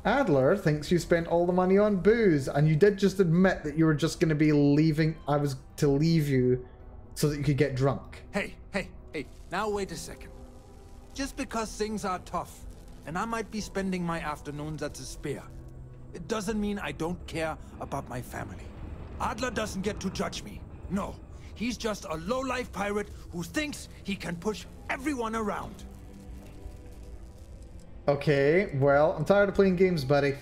Adler thinks you spent all the money on booze, and you did just admit that you were just going to be leaving. I was to leave you so that you could get drunk. Hey, now wait a second. Just because things are tough, and I might be spending my afternoons at the spear, it doesn't mean I don't care about my family. Adler doesn't get to judge me. No, he's just a low-life pirate who thinks he can push everyone around. Okay, well, I'm tired of playing games, buddy.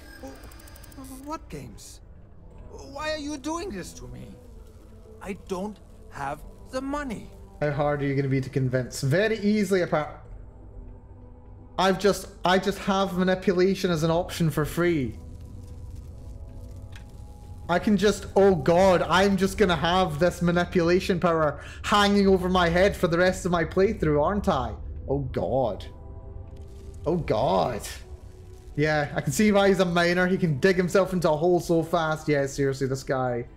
What games? Why are you doing this to me? I don't have the money. How hard are you going to be to convince? Very easily, apart. I just have manipulation as an option for free. I can just, oh god, I'm just gonna have this manipulation power hanging over my head for the rest of my playthrough, aren't I? Oh god. Oh god. Yeah, I can see why he's a miner. He can dig himself into a hole so fast. Yeah, seriously, this guy.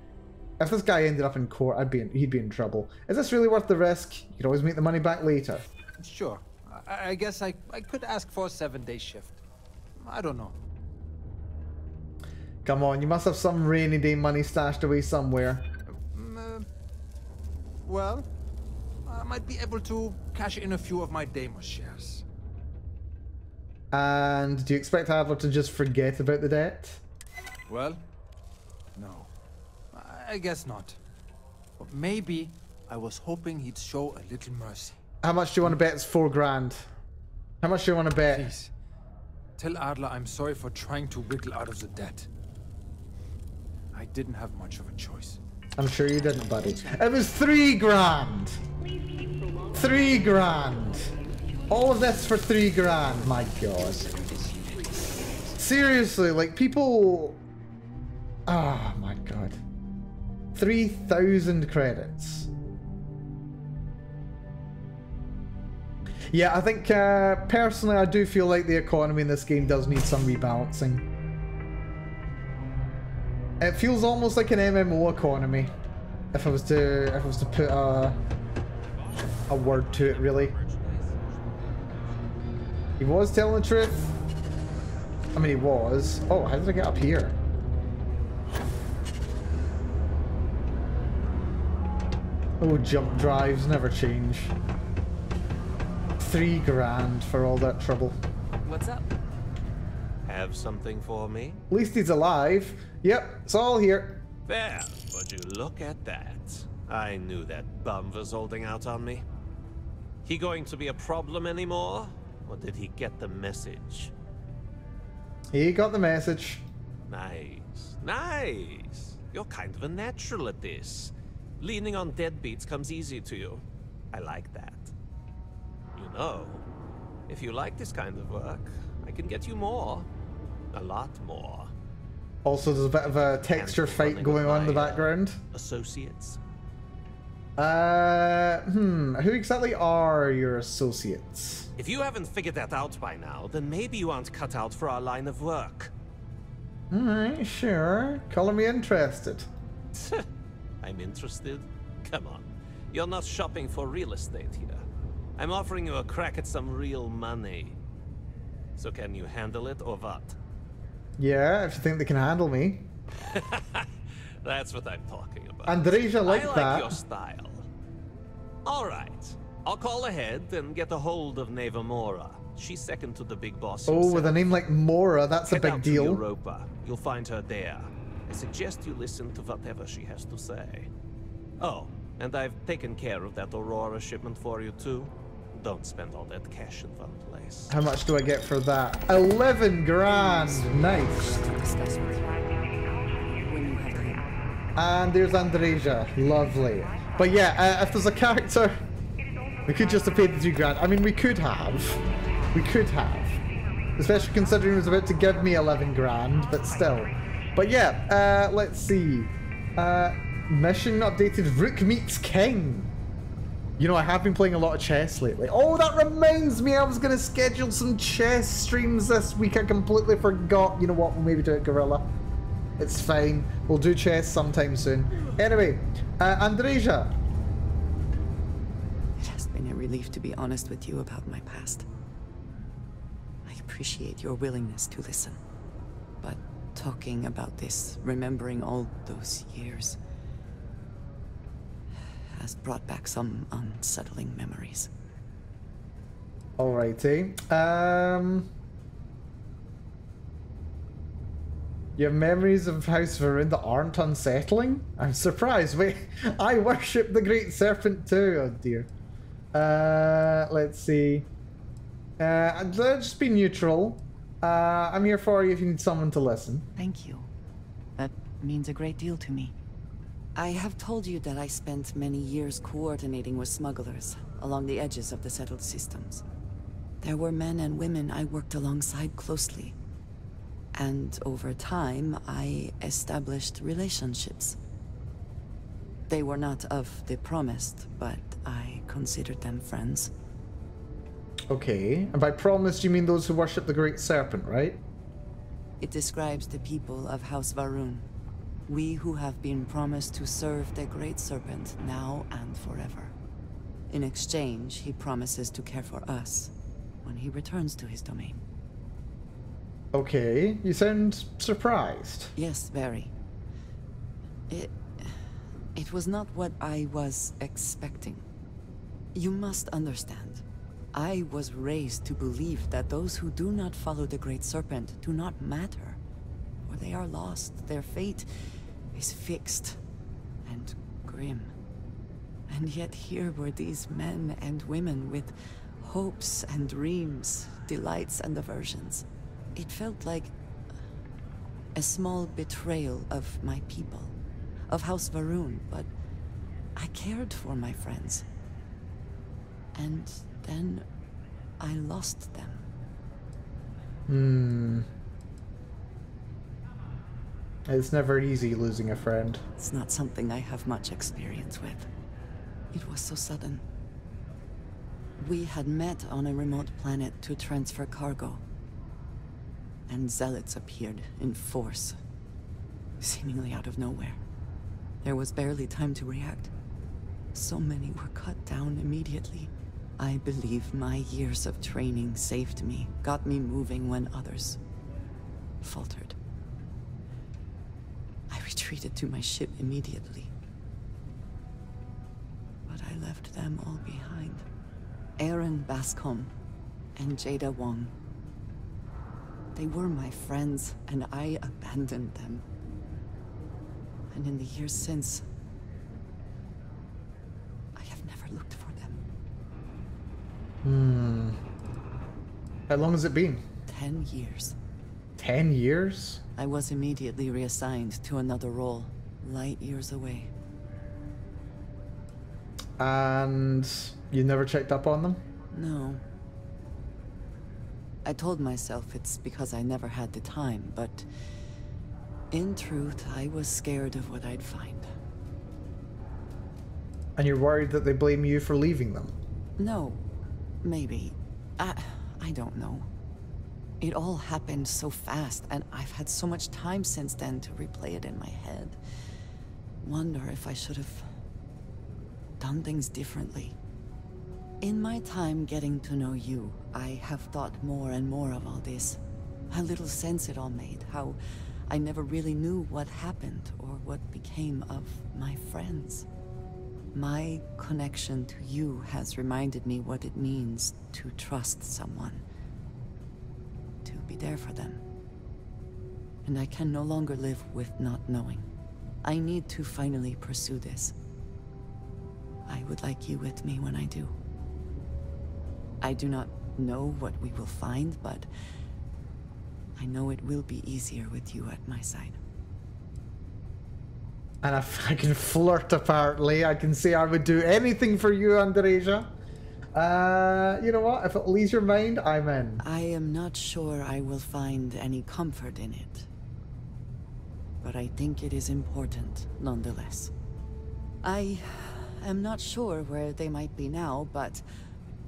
If this guy ended up in court, he'd be in trouble. Is this really worth the risk? You could always make the money back later. Sure. I guess I could ask for a 7-day shift. I don't know. Come on, you must have some rainy day money stashed away somewhere. Well, I might be able to cash in a few of my Deimos shares. And do you expect Adler to just forget about the debt? Well, no. I guess not. But maybe I was hoping he'd show a little mercy. How much do you want to bet it's 4 grand? How much do you want to bet? Please, tell Adler I'm sorry for trying to wiggle out of the debt. I didn't have much of a choice. I'm sure you didn't, buddy. It was 3 grand! 3 grand! All of this for 3 grand, my god. Seriously, like people... Oh my god. 3,000 credits. Yeah, I think personally I do feel like the economy in this game does need some rebalancing. It feels almost like an MMO economy, if I was to put a word to it, really. He was telling the truth. I mean, he was. Oh, how did I get up here? Oh, jump drives never change. 3 grand for all that trouble. What's up? Have something for me? At least he's alive. Yep, it's all here. There, would you look at that? I knew that bum was holding out on me. He going to be a problem anymore? Or did he get the message? He got the message. Nice, nice. You're kind of a natural at this. Leaning on deadbeats comes easy to you. I like that. You know, if you like this kind of work, I can get you more. A lot more. Also, there's a bit of a texture fight going on in the background. Associates? Who exactly are your associates? If you haven't figured that out by now, then maybe you aren't cut out for our line of work. Alright, sure. Color me interested. I'm interested? Come on. You're not shopping for real estate here. I'm offering you a crack at some real money. So can you handle it or what? Yeah, if you think they can handle me. That's what I'm talking about. Andreja like I like that. your style. Alright. I'll call ahead and get a hold of Neva Mora. She's second to the big boss Oh, himself. with a name like Mora, that's a Head big out deal. to Europa. You'll find her there. I suggest you listen to whatever she has to say. Oh, and I've taken care of that Aurora shipment for you too. Don't spend all that cash in one place. How much do I get for that? 11 grand! Nice. And there's Andreja. Lovely. But yeah, if there's a character... We could just have paid the 3 grand. I mean, we could have. We could have. Especially considering he was about to give me 11 grand, but still. But yeah, let's see. Mission updated. Rook meets King. You know, I have been playing a lot of chess lately. Oh, that reminds me, I was going to schedule some chess streams this week. I completely forgot. You know what, we'll maybe do it Gorilla. It's fine. We'll do chess sometime soon. Anyway, Andreja. It has been a relief to be honest with you about my past. I appreciate your willingness to listen. But talking about this, remembering all those years, has brought back some unsettling memories. Alrighty. You have memories of House Varun that aren't unsettling? I'm surprised. Wait, I worship the Great Serpent too. Oh dear. Let's see. Let's just be neutral. I'm here for you if you need someone to listen. Thank you. That means a great deal to me. I have told you that I spent many years coordinating with smugglers along the edges of the settled systems. There were men and women I worked alongside closely. And over time, I established relationships. They were not of the promised, but I considered them friends. Okay, and by promised you mean those who worship the Great Serpent, right? It describes the people of House Varun. We who have been promised to serve the Great Serpent now and forever. In exchange, he promises to care for us when he returns to his domain. Okay, you sound surprised. Yes, very. It was not what I was expecting. You must understand. I was raised to believe that those who do not follow the Great Serpent do not matter. For they are lost. Their fate is fixed and grim. And yet here were these men and women with hopes and dreams, delights and aversions. It felt like a small betrayal of my people, of House Varun, but I cared for my friends. And then I lost them. It's never easy losing a friend. It's not something I have much experience with. It was so sudden. We had met on a remote planet to transfer cargo. And zealots appeared in force, seemingly out of nowhere. There was barely time to react. So many were cut down immediately. I believe my years of training saved me, got me moving when others faltered. I retreated to my ship immediately. But I left them all behind. Aaron Bascom and Jada Wong. They were my friends, and I abandoned them. And in the years since, I have never looked for them. How long has it been? 10 years. 10 years? I was immediately reassigned to another role, light years away. And you never checked up on them? No. I told myself it's because I never had the time, but in truth, I was scared of what I'd find. And you're worried that they blame you for leaving them? No. Maybe. I don't know. It all happened so fast, and I've had so much time since then to replay it in my head. Wonder if I should have done things differently. In my time getting to know you, I have thought more and more of all this. How little sense it all made, how I never really knew what happened or what became of my friends. My connection to you has reminded me what it means to trust someone. To be there for them. And I can no longer live with not knowing. I need to finally pursue this. I would like you with me when I do. I do not know what we will find, but I know it will be easier with you at my side. And if I can flirt, apparently, I can say I would do anything for you, Andreja. You know what? If it'll ease your mind, I'm in. I am not sure I will find any comfort in it. But I think it is important, nonetheless. I am not sure where they might be now, but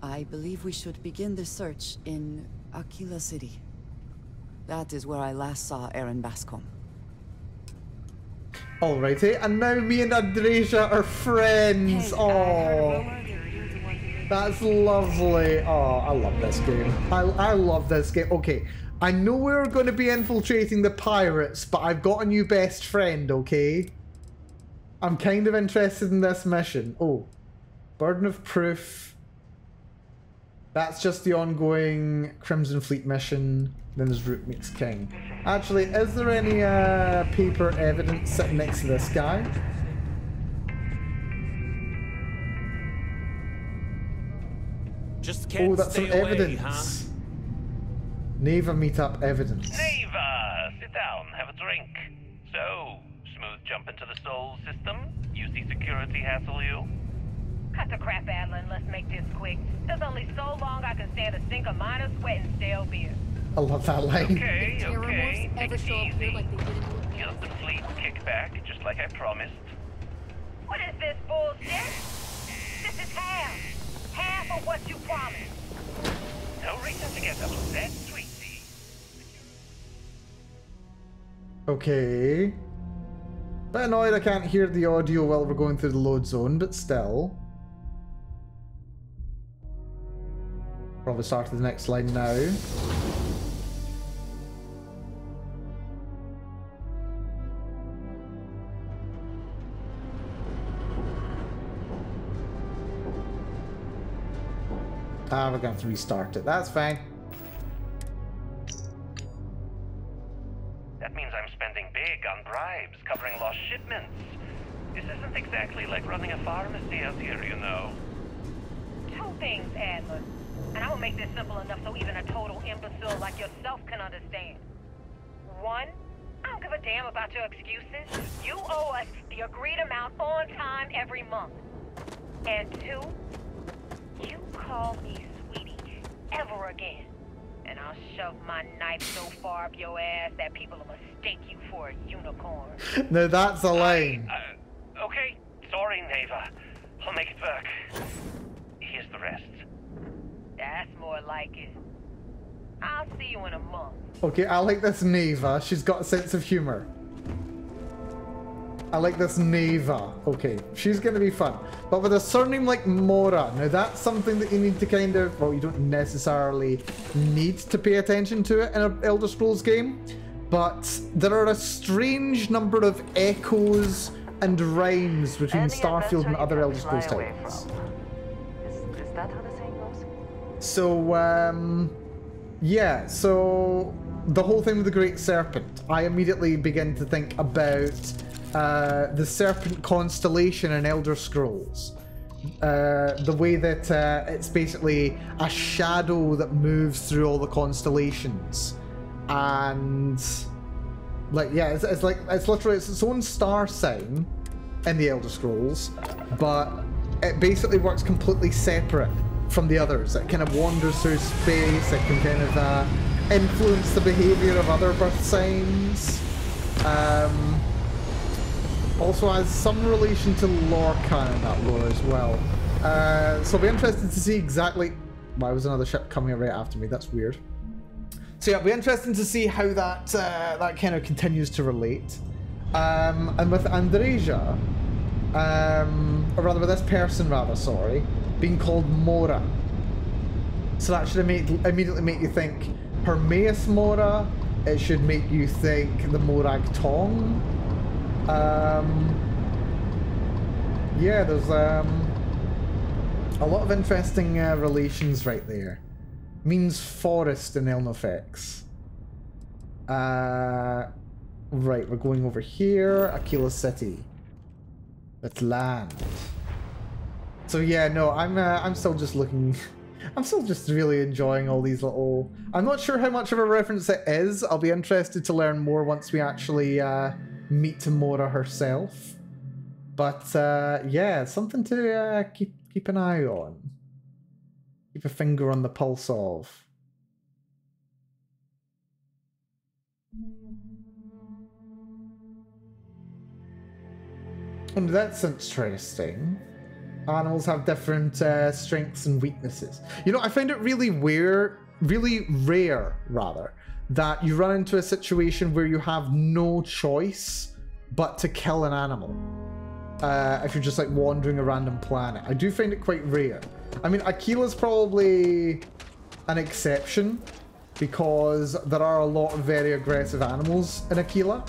I believe we should begin the search in Aquila City. That is where I last saw Aaron Bascom. Alrighty, and now me and Andreja are friends. Oh, that's lovely. Oh, I love this game. I love this game. Okay, I know we're going to be infiltrating the pirates, but I've got a new best friend, okay? I'm kind of interested in this mission. Oh, Burden of Proof. That's just the ongoing Crimson Fleet mission. Then there's Root Meets King. Actually, is there any paper evidence sitting next to this guy? Just can't Oh, that's some stay away, evidence. huh? Neva meetup evidence. Neva, sit down, have a drink. So, smooth jump into the Soul system? see security hassle you? Cut the crap, Adler, and let's make this quick. There's only so long I can stand a sink of minor sweat and stale beer. I love that line. Okay, okay. Ever show up here like they did in Just a fleet kickback, just like I promised. What is this bullshit? This is half. Half of what you promised. No reason to get upset, sweetie. Okay. Bit annoyed I can't hear the audio while we're going through the load zone, but still. Probably start the next line now. Ah, we're going to have to restart it. That's fine. That means I'm spending big on bribes, covering lost shipments. This isn't exactly like running a pharmacy out here, you know. Two things, Adler. And I will make this simple enough so even a total imbecile like yourself can understand. One, I don't give a damn about your excuses. You owe us the agreed amount on time every month. And two, you call me sweetie ever again, and I'll shove my knife so far up your ass that people will mistake you for a unicorn. No, that's a line. Okay, sorry, Neva. I'll make it work. Here's the rest. That's more like it. I'll see you in a month. Okay, I like this Neva. She's got a sense of humor. I like this Neva. Okay, she's gonna be fun. But with a surname like Mora, now that's something that you need to kind of, well, you don't necessarily need to pay attention to it in an Elder Scrolls game, but there are a strange number of echoes and rhymes between Starfield and other Elder Scrolls titles. Is that how the saying goes? So, yeah, so the whole thing with the Great Serpent, I immediately begin to think about the Serpent constellation in Elder Scrolls. The way that it's basically a shadow that moves through all the constellations. And like, yeah, it's literally its own star sign in the Elder Scrolls, but it basically works completely separate from the others. It kind of wanders through space. It can kind of influence the behavior of other birth signs. Also has some relation to Lorcan in that lore as well. So I'll be interested to see exactly... Why was another ship coming right after me? That's weird. So yeah, it'll be interesting to see how that that kind of continues to relate. And with Andreja, or rather with this person rather, sorry, being called Mora. So that should immediately make you think Hermaeus Mora. It should make you think the Morag Tong. Yeah, there's a lot of interesting relations right there. Means forest in Elnofex. Right, we're going over here. Aquila City. It's land. So yeah, no, I'm still just looking. I'm still just really enjoying all these little. I'm not sure how much of a reference it is. I'll be interested to learn more once we actually meet Mora herself. But yeah, something to keep an eye on. Keep a finger on the pulse of. And that's interesting. Animals have different strengths and weaknesses. You know, I find it really rare, that you run into a situation where you have no choice but to kill an animal. If you're just like wandering a random planet. I do find it quite rare. I mean, Aquila's probably an exception because there are a lot of very aggressive animals in Aquila.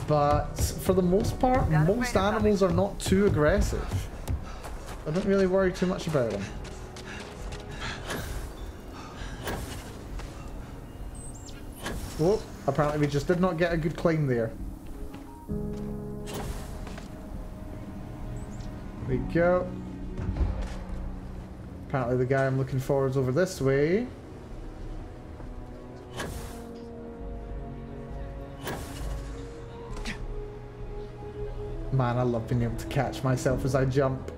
But for the most part, most animals are not too aggressive. I don't really worry too much about them. Whoa, apparently we just did not get a good climb there. There we go. Apparently the guy I'm looking for is over this way. Man, I love being able to catch myself as I jump.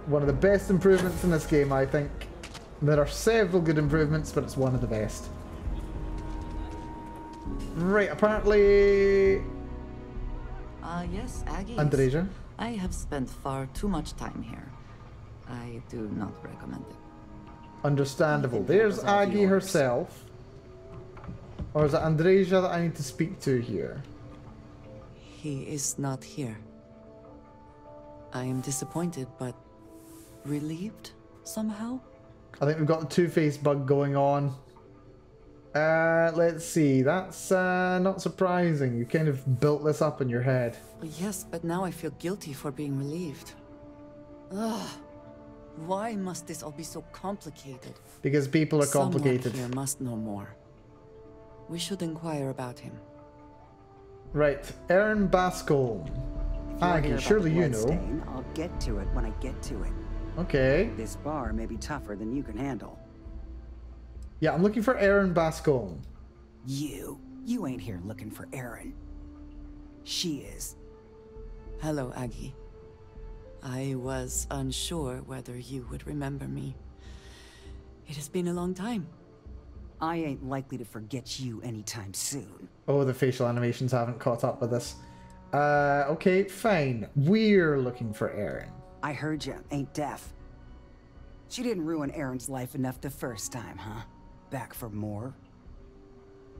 One of the best improvements in this game, I think. There are several good improvements, but it's one of the best. Right, apparently... Yes, Aggie. Andreja? I have spent far too much time here. I do not recommend it. Understandable. There's Aggie herself. Or is it Andreja that I need to speak to here? He is not here. I am disappointed, but relieved somehow. I think we've got the two-faced bug going on. Let's see. That's not surprising. You kind of built this up in your head. Yes, but now I feel guilty for being relieved. Ugh. Why must this all be so complicated? Because people are complicated. Someone here must know more. We should inquire about him. Right, Aaron Bascom. Aggie, surely you know. I'll get to it when I get to it. Okay. This bar may be tougher than you can handle. Yeah, I'm looking for Aaron Bascom. You ain't here looking for Aaron. She is. Hello, Aggie. I was unsure whether you would remember me. It has been a long time. I ain't likely to forget you anytime soon. Oh, the facial animations haven't caught up with us. Okay, fine. We're looking for Aaron. I heard you, ain't deaf. She didn't ruin Aaron's life enough the first time, huh? Back for more?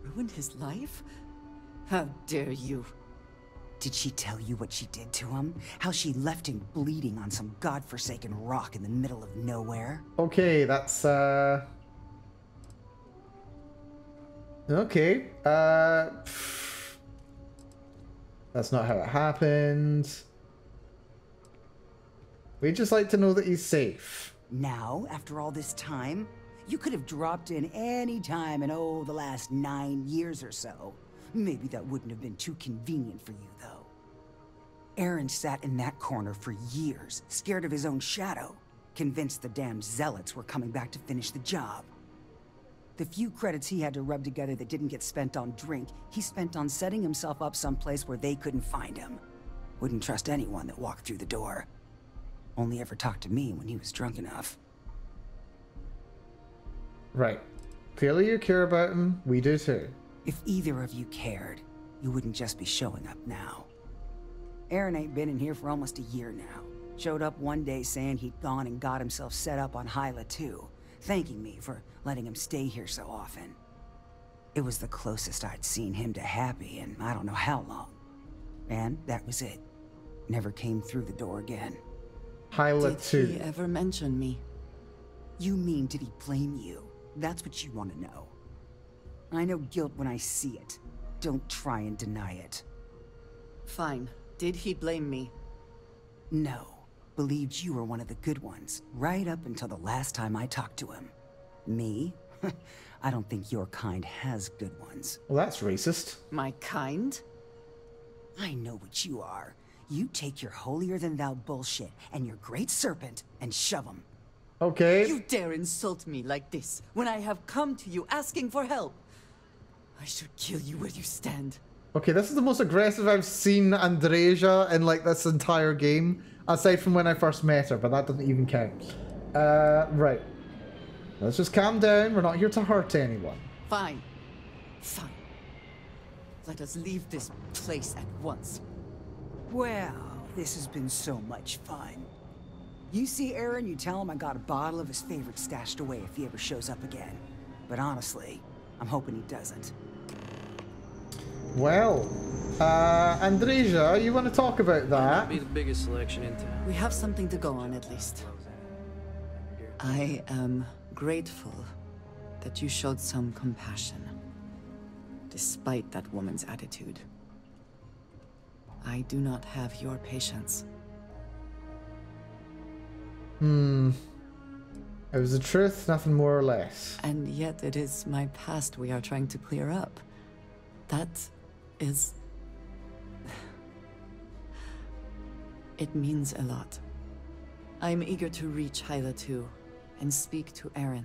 Ruined his life? How dare you? Did she tell you what she did to him? How she left him bleeding on some godforsaken rock in the middle of nowhere? Okay, that's, okay, that's not how it happened. We'd just like to know that he's safe. Now, after all this time? You could have dropped in any time in, the last 9 years or so. Maybe that wouldn't have been too convenient for you, though. Aaron sat in that corner for years, scared of his own shadow, convinced the damn zealots were coming back to finish the job. The few credits he had to rub together that didn't get spent on drink, he spent on setting himself up someplace where they couldn't find him. Wouldn't trust anyone that walked through the door. Only ever talked to me when he was drunk enough. Right. Clearly you care about him. We do too. If either of you cared, you wouldn't just be showing up now. Aaron ain't been in here for almost a year now. Showed up one day saying he'd gone and got himself set up on Hyla too, thanking me for letting him stay here so often. It was the closest I'd seen him to happy in I don't know how long. And that was it. Never came through the door again. Hyla too. Did he ever mention me? You mean, did he blame you? That's what you want to know. I know guilt when I see it. Don't try and deny it. Fine. Did he blame me? No. Believed you were one of the good ones, right up until the last time I talked to him. Me? I don't think your kind has good ones. Well, that's racist. My kind? I know what you are. You take your holier-than-thou bullshit and your great serpent and shove them. Okay. You dare insult me like this when I have come to you asking for help. I should kill you where you stand. Okay, this is the most aggressive I've seen Andreja in like this entire game, aside from when I first met her, but that doesn't even count. Right. Let's just calm down. We're not here to hurt anyone. Fine. Fine. Let us leave this place at once. Well, this has been so much fun. You see Aaron, you tell him I got a bottle of his favorite stashed away if he ever shows up again. But honestly, I'm hoping he doesn't. Well, Andreja, you want to talk about that? Be the biggest selection in town. We have something to go on at least. I am grateful that you showed some compassion, despite that woman's attitude. I do not have your patience. It was the truth, nothing more or less. And yet it is my past we are trying to clear up. That is... It means a lot. I'm eager to reach Hyla too, and speak to Aaron.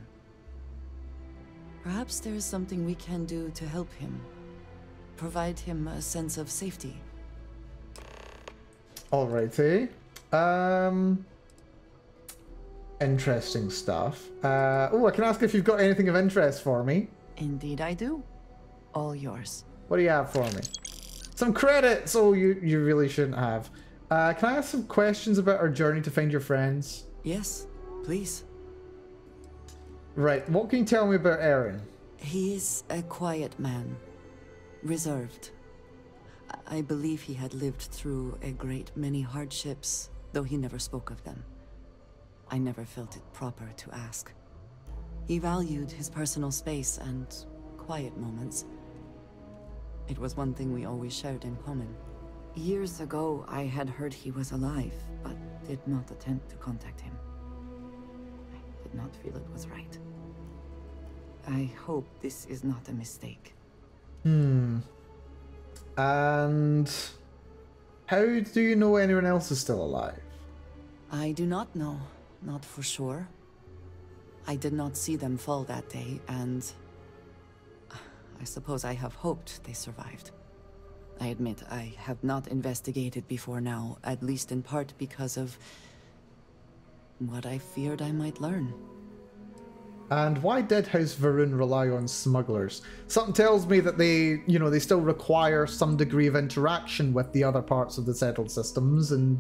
Perhaps there is something we can do to help him. Provide him a sense of safety. Alrighty. Interesting stuff. Oh, I can ask if you've got anything of interest for me. Indeed I do. All yours. What do you have for me? Some credits! Oh, you really shouldn't have. Can I ask some questions about our journey to find your friends? Yes, please. Right, what can you tell me about Aaron? He is a quiet man. Reserved. I believe he had lived through a great many hardships, though he never spoke of them. I never felt it proper to ask. He valued his personal space and quiet moments. It was one thing we always shared in common. Years ago, I had heard he was alive, but did not attempt to contact him. I did not feel it was right. I hope this is not a mistake. And how do you know anyone else is still alive? I do not know, not for sure. I did not see them fall that day, and I suppose I have hoped they survived. I admit I have not investigated before now, at least in part because of what I feared I might learn. And why did House Varun rely on smugglers? Something tells me that they, they still require some degree of interaction with the other parts of the settled systems, and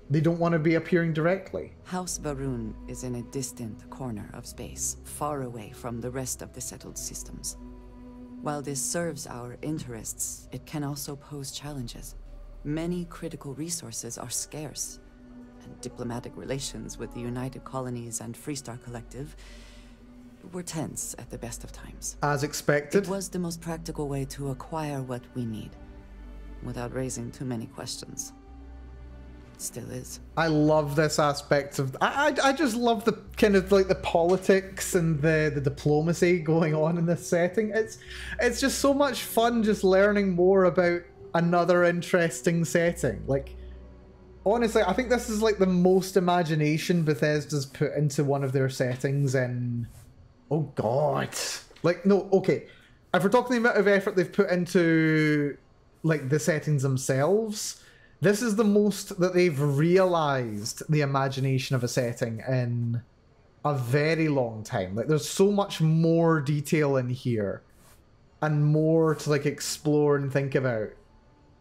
they don't want to be appearing directly. House Varun is in a distant corner of space, far away from the rest of the settled systems. While this serves our interests, it can also pose challenges. Many critical resources are scarce, and diplomatic relations with the United Colonies and Freestar Collective were tense at the best of times. As expected. It was the most practical way to acquire what we need, without raising too many questions. It still is. I love this aspect of... I just love the kind of like the politics and the diplomacy going on in this setting. It's just so much fun just learning more about another interesting setting. Like, honestly, I think this is like the most imagination Bethesda's put into one of their settings in... Oh god. Like, no, okay. If we're talking the amount of effort they've put into like the settings themselves, this is the most that they've realized the imagination of a setting in a very long time. Like, there's so much more detail in here and more to like explore and think about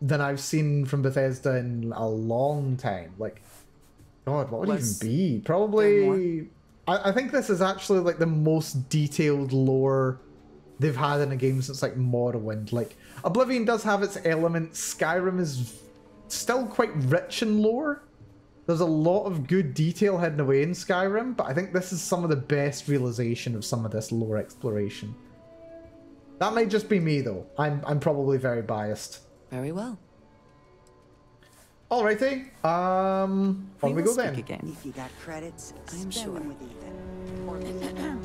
than I've seen from Bethesda in a long time. Like, god, what would it even be? Probably... I think this is actually like the most detailed lore they've had in a game since like Morrowind. Like, Oblivion does have its elements. Skyrim is still quite rich in lore. There's a lot of good detail hidden away in Skyrim, but I think this is some of the best realization of some of this lore exploration. That might just be me though. I'm probably very biased. Very well. Alrighty. On we go then. Again. If you got credits, I'm spend sure. them with Ethan.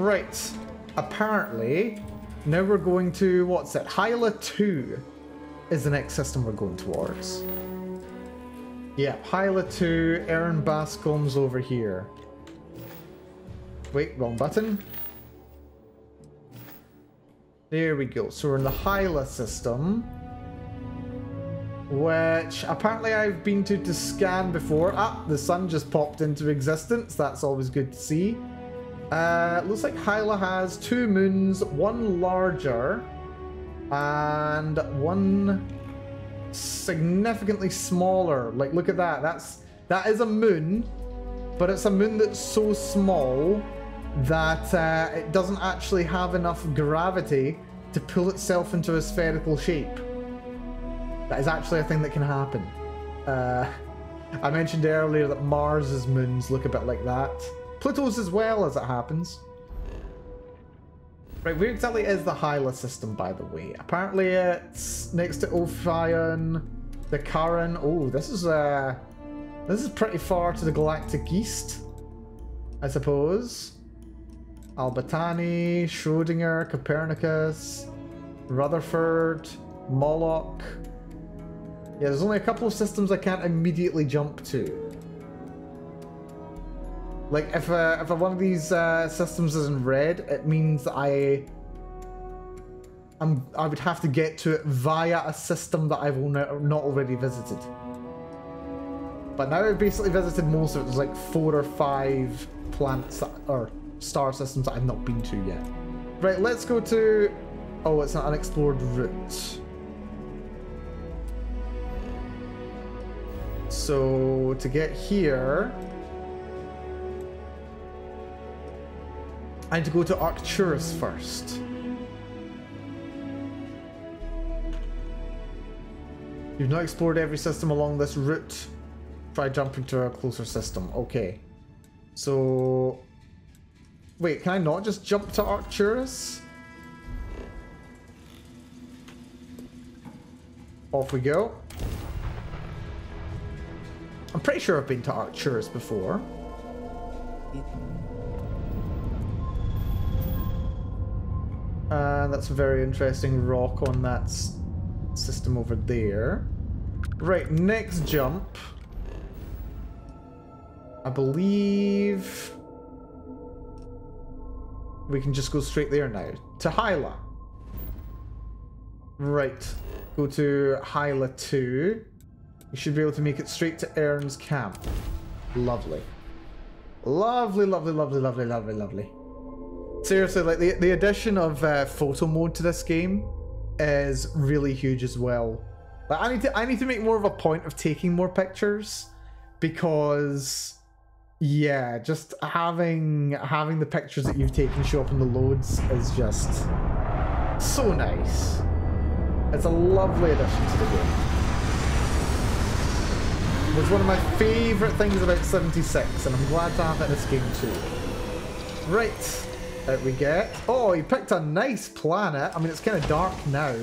Right. Apparently, now we're going to, what's it? Hyla 2 is the next system we're going towards. Yeah, Hyla 2, Aaron Bascom's over here. Wait, wrong button. There we go. So we're in the Hyla system, which apparently I've been to scan before. Ah, the sun just popped into existence. That's always good to see. Looks like Hyla has 2 moons, one larger and one significantly smaller. Like, look at that. That is a moon, but it's a moon that's so small that it doesn't actually have enough gravity to pull itself into a spherical shape. That is actually a thing that can happen. I mentioned earlier that Mars's moons look a bit like that. Pluto's as well, as it happens. Right, where exactly is the Hyla system, by the way? Apparently it's next to Ophion, the Charon. Oh, this is pretty far to the galactic east, I suppose. Albatani, Schrodinger, Copernicus, Rutherford, Moloch. Yeah, there's only a couple of systems I can't immediately jump to. Like, if one of these systems is in red, it means that I would have to get to it via a system that I've not already visited. but now I've basically visited most of it. There's like 4 or 5 planets that, or star systems that I've not been to yet. Right, let's go to... Oh, it's an unexplored route. So, to get here... I need to go to Arcturus first. You've not explored every system along this route. Try jumping to a closer system. Okay. So... Wait, can I not just jump to Arcturus? Off we go. I'm pretty sure I've been to Arcturus before. And that's a very interesting rock on that system over there. Right, next jump. I believe we can just go straight there now. To Hyla. Right. Go to Hyla 2. You should be able to make it straight to Ern's camp. Lovely. Lovely, lovely, lovely, lovely, lovely, lovely. Seriously, like the addition of photo mode to this game is really huge as well. Like I need to make more of a point of taking more pictures, because yeah, just having the pictures that you've taken show up in the loads is just so nice. It's a lovely addition to the game. It was one of my favourite things about 76, and I'm glad to have it in this game too. Right. Out we get. Oh, you picked a nice planet. I mean, it's kind of dark now,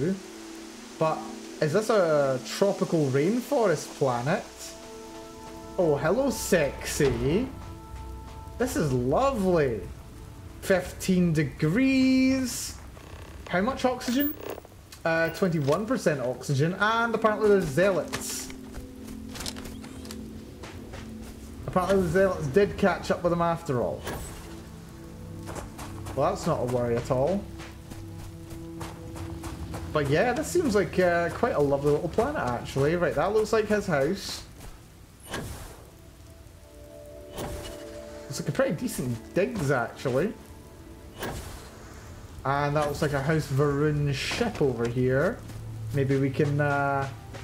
but is this a tropical rainforest planet? Oh, hello, sexy. This is lovely. 15 degrees. How much oxygen? 21% oxygen, and apparently there's zealots. Apparently the zealots did catch up with them after all. Well, that's not a worry at all. But yeah, this seems like quite a lovely little planet, actually. Right, that looks like his house. It's like a pretty decent digs, actually. And that looks like a House Varun ship over here. Maybe we can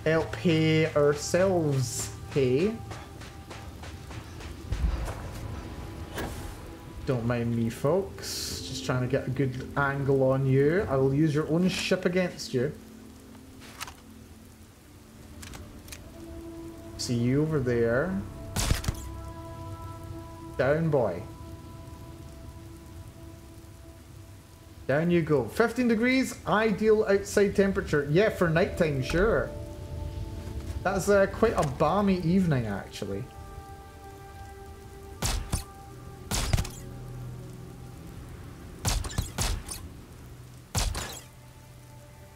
help pay ourselves pay. Don't mind me, folks. Just trying to get a good angle on you. I will use your own ship against you. See you over there. Down, boy. Down you go. 15 degrees, ideal outside temperature. Yeah, for nighttime, sure. That's quite a balmy evening, actually.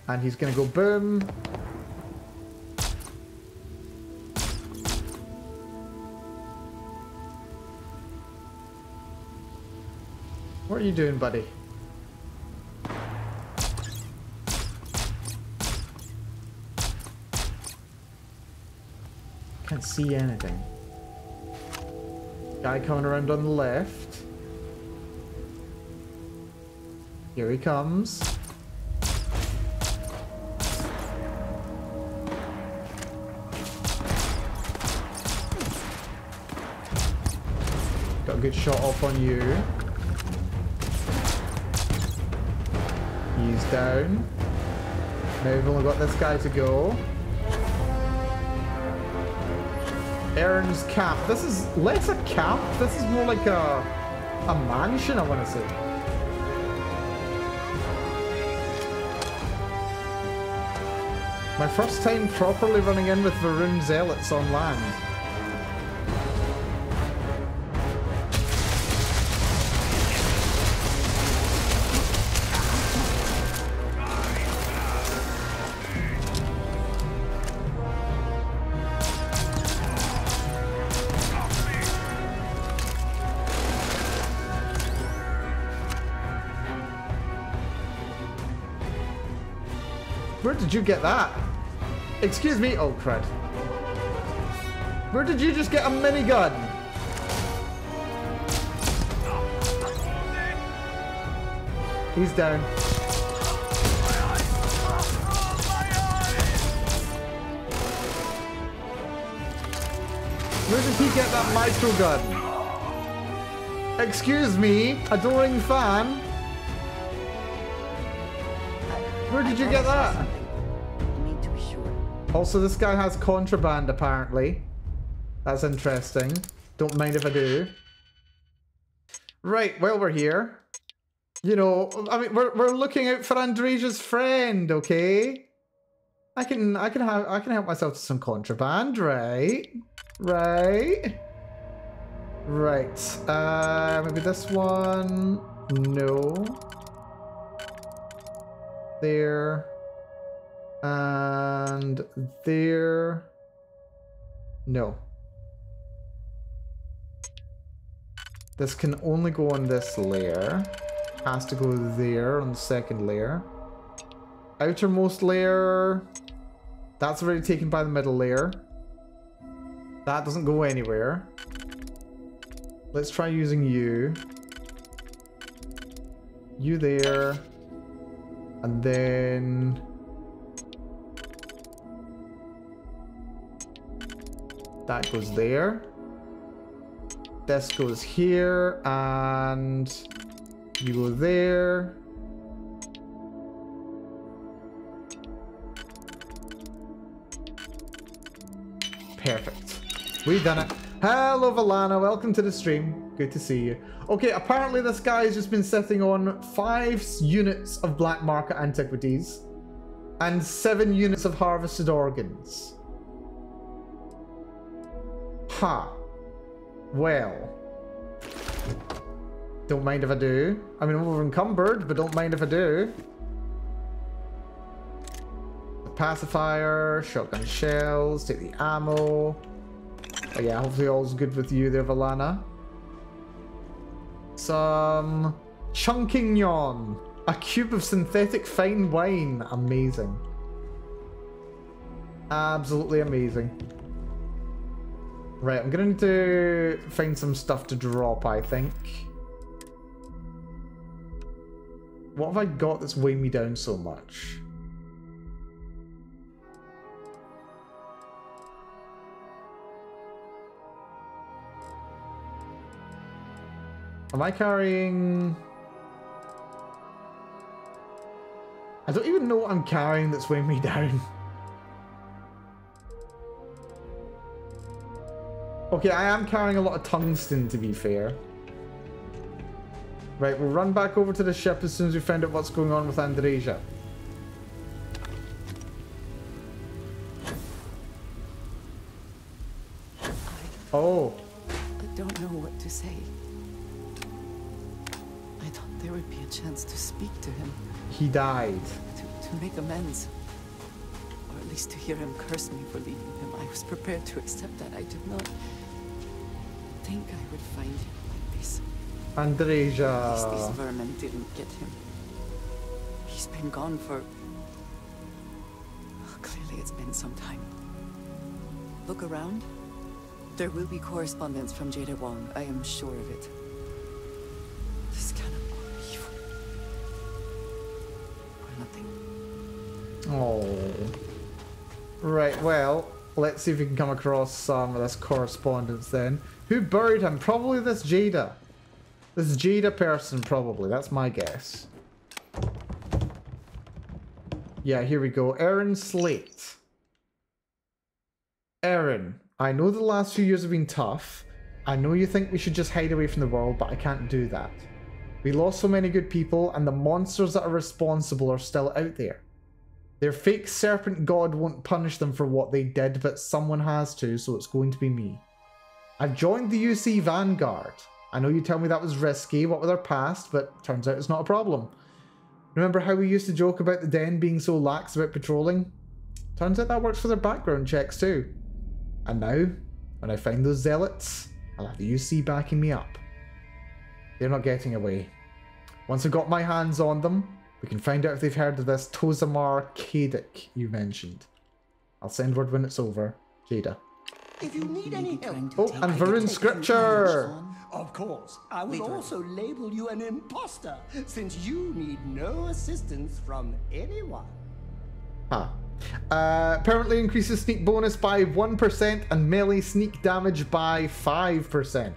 And he's gonna go boom. What are you doing, buddy? Can't see anything. Guy coming around on the left. Here he comes. Got a good shot off on you. He's down. Now we've only got this guy to go. Ern's camp. This is less a camp. This is more like a mansion, I want to say. My first time properly running in with Varun Zealots on land. Where did you get that? Excuse me. Oh, crud. Where did you just get a minigun? He's down. Where did he get that micro gun? Excuse me, adoring fan. Where did you get that? I need to be sure. Also, this guy has contraband, apparently. That's interesting. Don't mind if I do. Right, well, we're here. You know, I mean, we're looking out for Andreja's friend, okay? I can help myself to some contraband, right? Right. Maybe this one. No. There. And there. No. This can only go on this layer. Has to go there on the second layer. Outermost layer. That's already taken by the middle layer. That doesn't go anywhere. Let's try using you. You there. And then... that goes there. This goes here. And... you go there. Perfect. We've done it. Hello, Valana. Welcome to the stream. Good to see you. Okay, apparently this guy has just been sitting on 5 units of black market antiquities and 7 units of harvested organs. Ha. Well. Don't mind if I do. I mean, I'm over encumbered, but don't mind if I do. The pacifier, shotgun shells, take the ammo. Oh yeah, hopefully all's good with you there, Valana. Some Chunkignon. A cube of synthetic fine wine. Amazing. Absolutely amazing. Right, I'm gonna need to find some stuff to drop, I think. What have I got that's weighing me down so much? Am I carrying... I don't even know what I'm carrying that's weighing me down. Okay, I am carrying a lot of tungsten, to be fair. Right, we'll run back over to the ship as soon as we find out what's going on with Andreja. Oh. I don't know what to say. I thought there would be a chance to speak to him. He died. To make amends. Or at least to hear him curse me for leaving him. I was prepared to accept that. I did not think I would find him like this. Andreja. At least these vermin didn't get him. He's been gone for... oh, clearly it's been some time. Look around. There will be correspondence from Jada Wong. I am sure of it. This cannot be evil. Or nothing. Oh. Right, well, let's see if we can come across some of this correspondence then. Who buried him? Probably this Jada. This Jada person, probably. That's my guess. Yeah, here we go. Aaron Slate. Aaron, I know the last few years have been tough. I know you think we should just hide away from the world, but I can't do that. We lost so many good people, and the monsters that are responsible are still out there. Their fake serpent god won't punish them for what they did, but someone has to, so it's going to be me. I've joined the UC Vanguard. I know you tell me that was risky, what with our past, but turns out it's not a problem. Remember how we used to joke about the Den being so lax about patrolling? Turns out that works for their background checks too. And now, when I find those zealots, I'll have the UC backing me up. They're not getting away. Once I've got my hands on them, we can find out if they've heard of this Tozamar Kadik you mentioned. I'll send word when it's over. Jada. If you need any help... Oh, and Varun scripture! Of course, I will also label you an imposter, since you need no assistance from anyone. Huh. Permanently increases sneak bonus by 1% and melee sneak damage by 5%.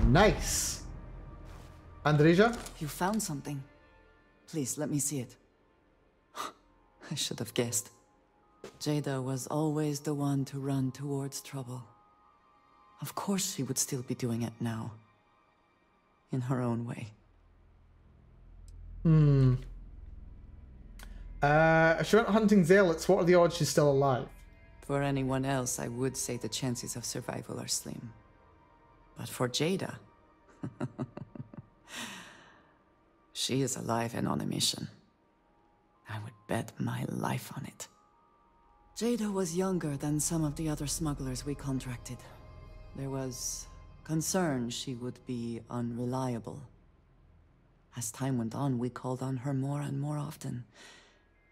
Nice. Andreja? You found something. Please, let me see it. I should have guessed. Jada was always the one to run towards trouble. Of course she would still be doing it now. In her own way. She went hunting zealots. What are the odds she's still alive? For anyone else, I would say the chances of survival are slim. But for Jada... she is alive and on a mission. I would bet my life on it. Jada was younger than some of the other smugglers we contracted. There was concern she would be unreliable. As time went on, we called on her more and more often,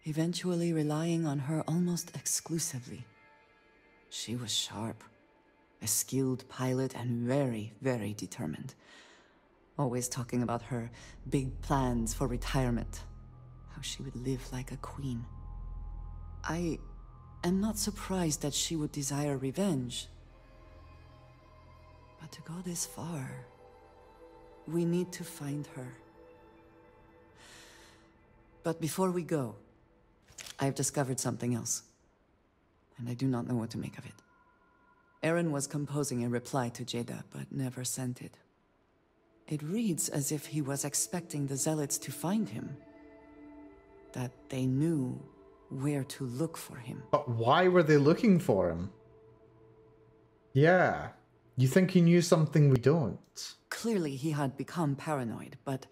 eventually relying on her almost exclusively. She was sharp, a skilled pilot and very, very determined. Always talking about her big plans for retirement, how she would live like a queen. I am not surprised that she would desire revenge. But to go this far, we need to find her. But before we go, I've discovered something else, and I do not know what to make of it. Aaron was composing a reply to Jada, but never sent it. It reads as if he was expecting the Zealots to find him. That they knew where to look for him. But why were they looking for him? Yeah. You think he knew something we don't? Clearly he had become paranoid, but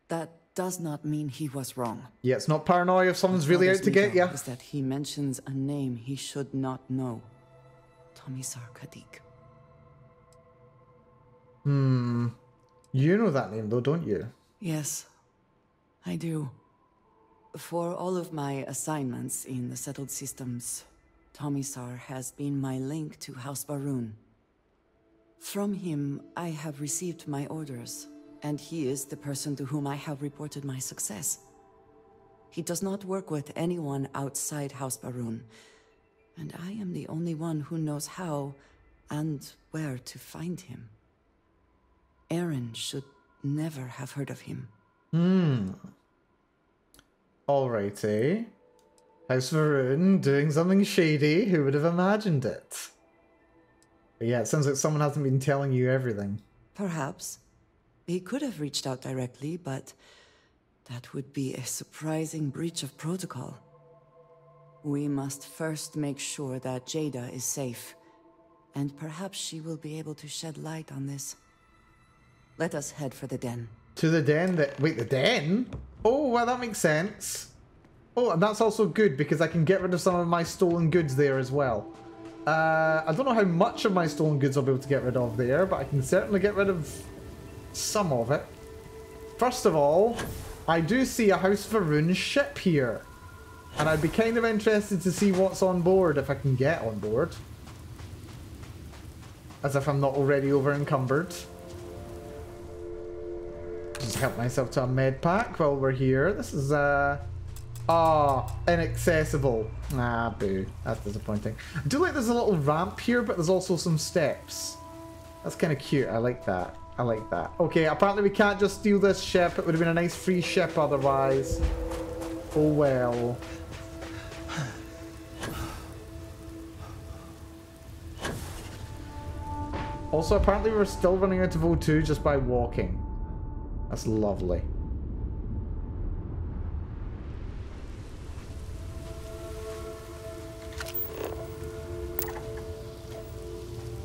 that does not mean he was wrong. Yeah, it's not paranoia if someone's really out to get you. Is that he mentions a name he should not know. Tomisar Kadik. You know that name though, don't you? Yes, I do. For all of my assignments in the settled systems, Tomisar has been my link to House Barun. From him, I have received my orders, and he is the person to whom I have reported my success. He does not work with anyone outside House Barun, and I am the only one who knows how and where to find him. Aaron should never have heard of him. Alrighty. House Varun doing something shady. Who would have imagined it? But yeah, it sounds like someone hasn't been telling you everything. Perhaps. He could have reached out directly, but that would be a surprising breach of protocol. We must first make sure that Jada is safe, and perhaps she will be able to shed light on this. Let us head for the den. To the den? Wait, the den? Oh, well, that makes sense. Oh, and that's also good because I can get rid of some of my stolen goods there as well. I don't know how much of my stolen goods I'll be able to get rid of there, but I can certainly get rid of some of it. First of all, I do see a House Varun ship here. And I'd be kind of interested to see what's on board if I can get on board. As if I'm not already over encumbered. Just help myself to a med pack while we're here. This is inaccessible. Ah, boo. That's disappointing. I do like there's a little ramp here, but there's also some steps. That's kind of cute. I like that. I like that. Okay, apparently we can't just steal this ship. It would have been a nice free ship otherwise. Oh well. Also, apparently we're still running out of O2 just by walking. That's lovely.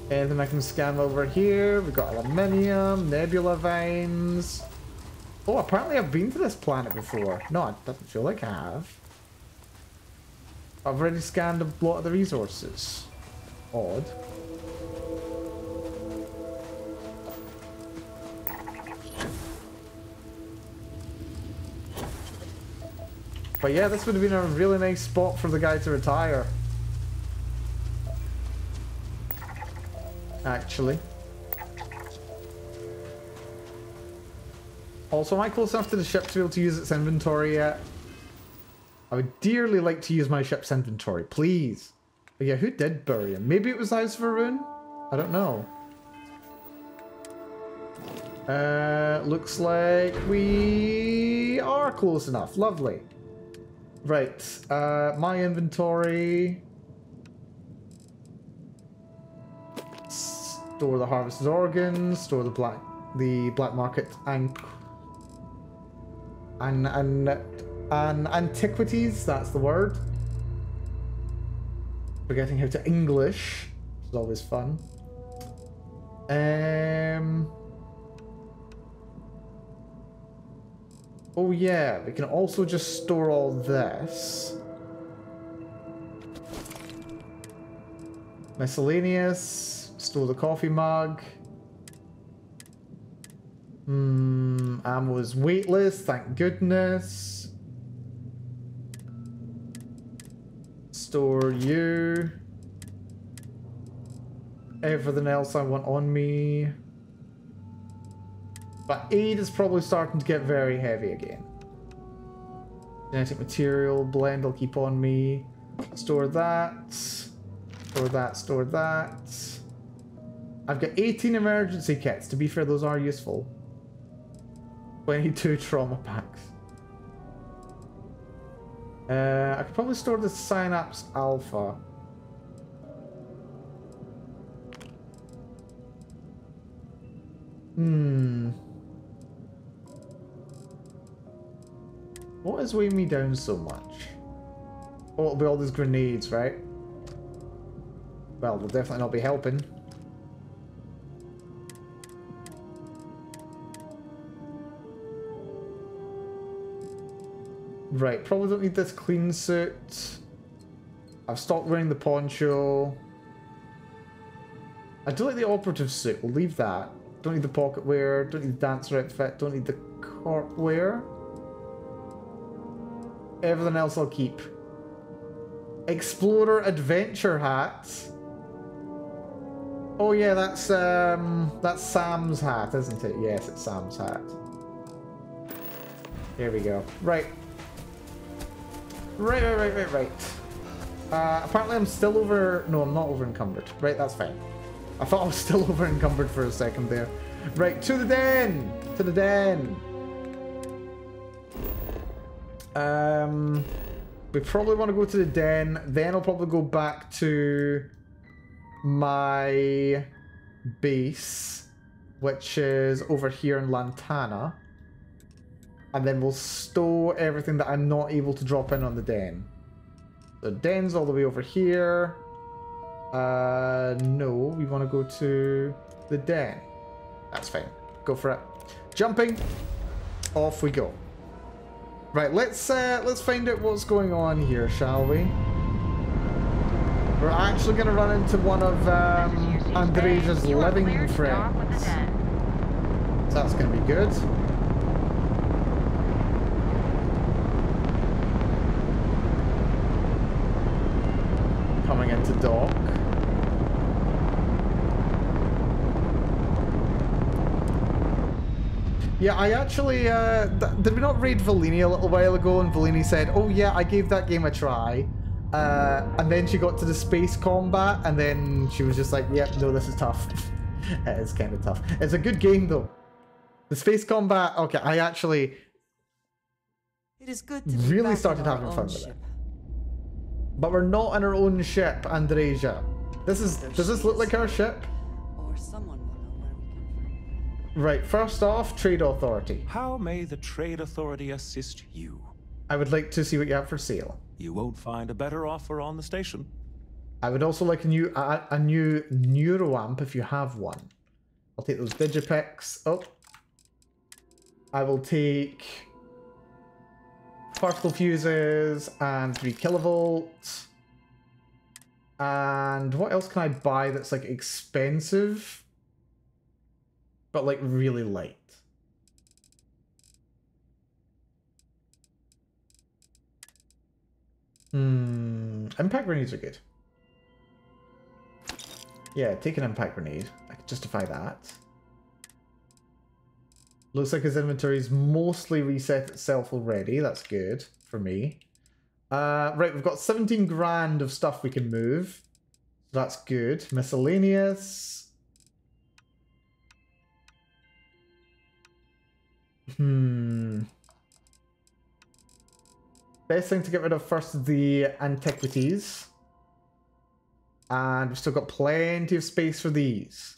Anything I can scan over here? We've got aluminium, nebula vines. Oh, apparently I've been to this planet before. No, it doesn't feel like I have. I've already scanned a lot of the resources. Odd. But yeah, this would have been a really nice spot for the guy to retire. actually. Also, am I close enough to the ship to be able to use its inventory yet? I would dearly like to use my ship's inventory, please. But yeah, who did bury him? Maybe it was House of Varun? I don't know. Looks like we are close enough. Lovely. Right, my inventory. Store the harvested organs, store the black market and antiquities, that's the word. Forgetting how to English, which is always fun. Oh yeah, we can also just store all this. Miscellaneous, store the coffee mug. Ammo is weightless, thank goodness. Store you. Everything else I want on me. But 8 is probably starting to get very heavy again. Genetic material, blend I'll keep on me. Store that. Store that, store that. I've got 18 emergency kits. To be fair, those are useful. 22 trauma packs. I could probably store the Synapse Alpha. What is weighing me down so much? Oh, it'll be all these grenades, right? Well, they'll definitely not be helping. Right, probably don't need this clean suit. I've stopped wearing the poncho. I do like the operative suit, we'll leave that. Don't need the pocket wear, don't need the dancer outfit, don't need the corp wear. Everything else I'll keep. Explorer adventure hat. Oh yeah, that's Sam's hat, isn't it? Yes, it's Sam's hat. Here we go. Right. Right. Apparently I'm still over... No, I'm not over encumbered. Right, that's fine. I thought I was still over encumbered for a second there. Right, to the den! To the den! We probably want to go to the den, then I'll probably go back to my base, which is over here in Lantana. And then we'll stow everything that I'm not able to drop in on the den. The den's all the way over here. No, we want to go to the den. That's fine. Go for it. Jumping. Off we go. Right, let's find out what's going on here, shall we? We're actually going to run into one of Andreja's living friends. So that's going to be good. Coming into dock. Yeah, I actually, did we not raid Valini a little while ago and Valini said, oh yeah, I gave that game a try. And then she got to the space combat and then she was just like, yep, no, this is tough. It is kind of tough. It's a good game though. The space combat, okay, I actually It is good to really started having fun with it. But we're not on our own ship, Andreja. Does this look like our ship? Or someone will know where we come from. Right, first off, Trade Authority. How may the Trade Authority assist you? I would like to see what you have for sale. You won't find a better offer on the station. I would also like a new neuroamp if you have one. I'll take those digipicks. Oh. I will take particle fuses and 3 kilovolts. And what else can I buy that's like expensive but like really light? Impact grenades are good. Yeah, take an impact grenade. I can justify that. Looks like his inventory's mostly reset itself already. That's good for me. Right, we've got 17 grand of stuff we can move. That's good. Miscellaneous. Best thing to get rid of first is the antiquities. And we've still got plenty of space for these.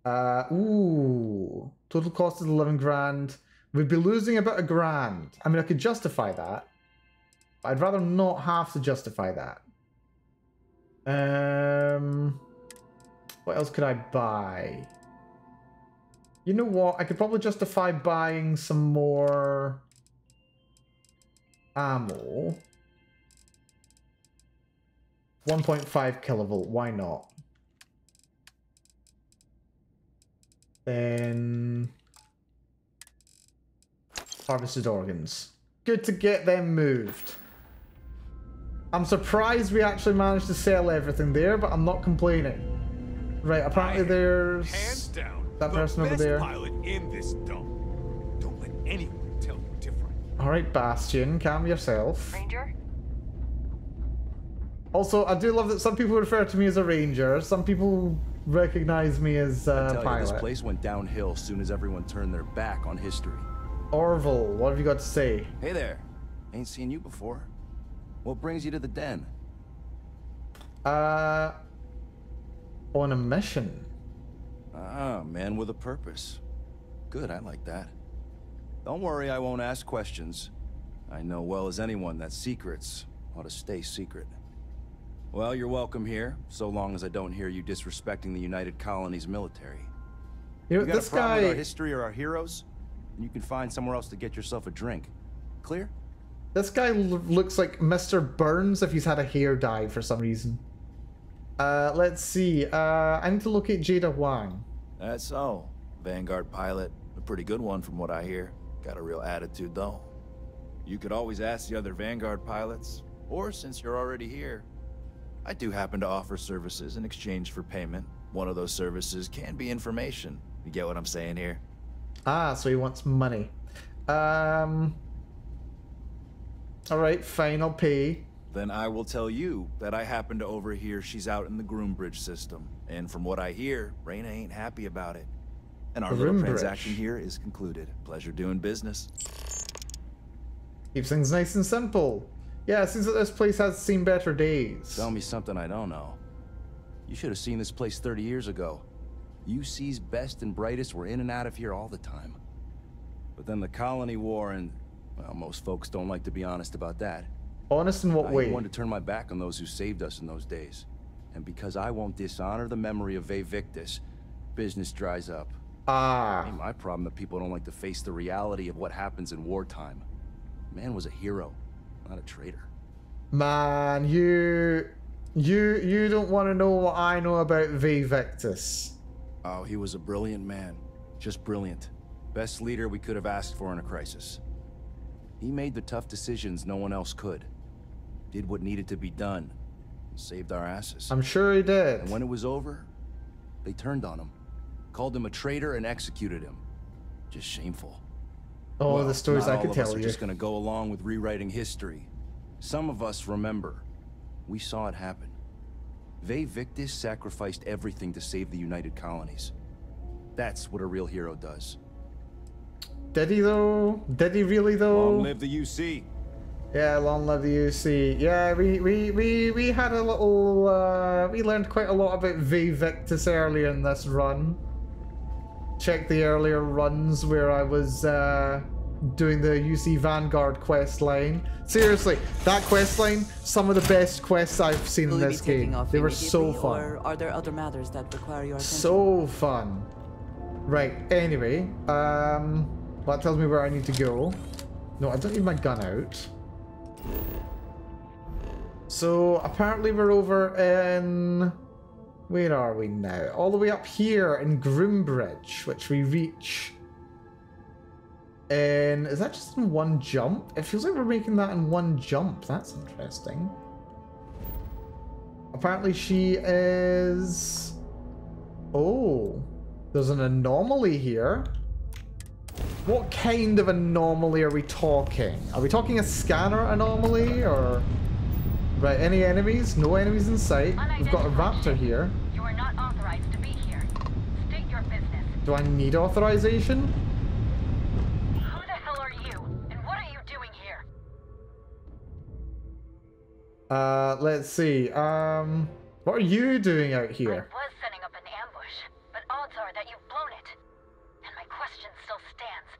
Ooh. Total cost is 11 grand. We'd be losing about $1 grand. I mean, I could justify that. But I'd rather not have to justify that. What else could I buy? You know what? I could probably justify buying some more ammo. 1.5 kilovolt. Why not? Then harvested organs. Good to get them moved. I'm surprised we actually managed to sell everything there, but I'm not complaining. Right, apparently there's hands down that person over there. Pilot in this dump. Don't let anyone tell you different. All right, Bastion, calm yourself. Ranger? Also, I do love that some people refer to me as a ranger. Some people recognize me as a pilot. This place went downhill as soon as everyone turned their back on history. Orville, what have you got to say? Hey there. Ain't seen you before. What brings you to the den? On a mission. Ah, man with a purpose. Good, I like that. Don't worry, I won't ask questions. I know well as anyone that secrets ought to stay secret. Well, you're welcome here, so long as I don't hear you disrespecting the United Colonies military. You know, got this a problem guy... with our history or our heroes? And you can find somewhere else to get yourself a drink. Clear? This guy looks like Mr. Burns if he's had a hair dye for some reason. Let's see. I need to locate Jada Wang. That's so. Vanguard pilot. A pretty good one from what I hear. Got a real attitude, though. You could always ask the other Vanguard pilots. Or, since you're already here, I do happen to offer services in exchange for payment. One of those services can be information. You get what I'm saying here? Ah, so he wants money. Alright, fine, I'll pay. Then I will tell you that I happen to overhear she's out in the Groombridge system. And from what I hear, Reyna ain't happy about it. And our little transaction here is concluded. Pleasure doing business. Keeps things nice and simple. Yeah, it seems that this place has seen better days. Tell me something I don't know. You should have seen this place 30 years ago. UC's best and brightest were in and out of here all the time. But then the Colony War and, well, most folks don't like to be honest about that. Honest in what way? I wanted to turn my back on those who saved us in those days. And because I won't dishonor the memory of Ve Victis, business dries up. Ah. Ain't my problem that people don't like to face the reality of what happens in wartime. Man was a hero, not a traitor. Man, you don't want to know what I know about Ve Victis. Oh, he was a brilliant man. Just brilliant. Best leader we could have asked for in a crisis. He made the tough decisions no one else could. Did what needed to be done. And saved our asses. I'm sure he did. And when it was over, they turned on him. Called him a traitor and executed him. Just shameful. Oh, well, the stories I could tell you. Not all of us are just gonna go along with rewriting history. Some of us remember. We saw it happen. Ve Victis sacrificed everything to save the United Colonies. That's what a real hero does. Did he though? Did he really though? Long live the UC. Yeah, long live the UC. Yeah, we had a little we learned quite a lot about Ve Victis earlier in this run. Check the earlier runs where I was doing the UC Vanguard quest line. Seriously, that quest line, some of the best quests I've seen in this game. They were so fun. Or are there other matters that require your attention? So fun. Right, anyway, that tells me where I need to go. No, I don't need my gun out. So, apparently we're over in... Where are we now? All the way up here in Groombridge, which we reach. And is that just in one jump? It feels like we're making that in one jump. That's interesting. apparently she is... Oh, there's an anomaly here. What kind of anomaly are we talking? Are we talking a scanner anomaly, or... Right, any enemies? No enemies in sight. We've got a raptor here. You are not authorized to be here. State your business. Do I need authorization? Who the hell are you? And what are you doing here? Let's see. What are you doing out here? I was setting up an ambush, but odds are that you've blown it. And my question still stands.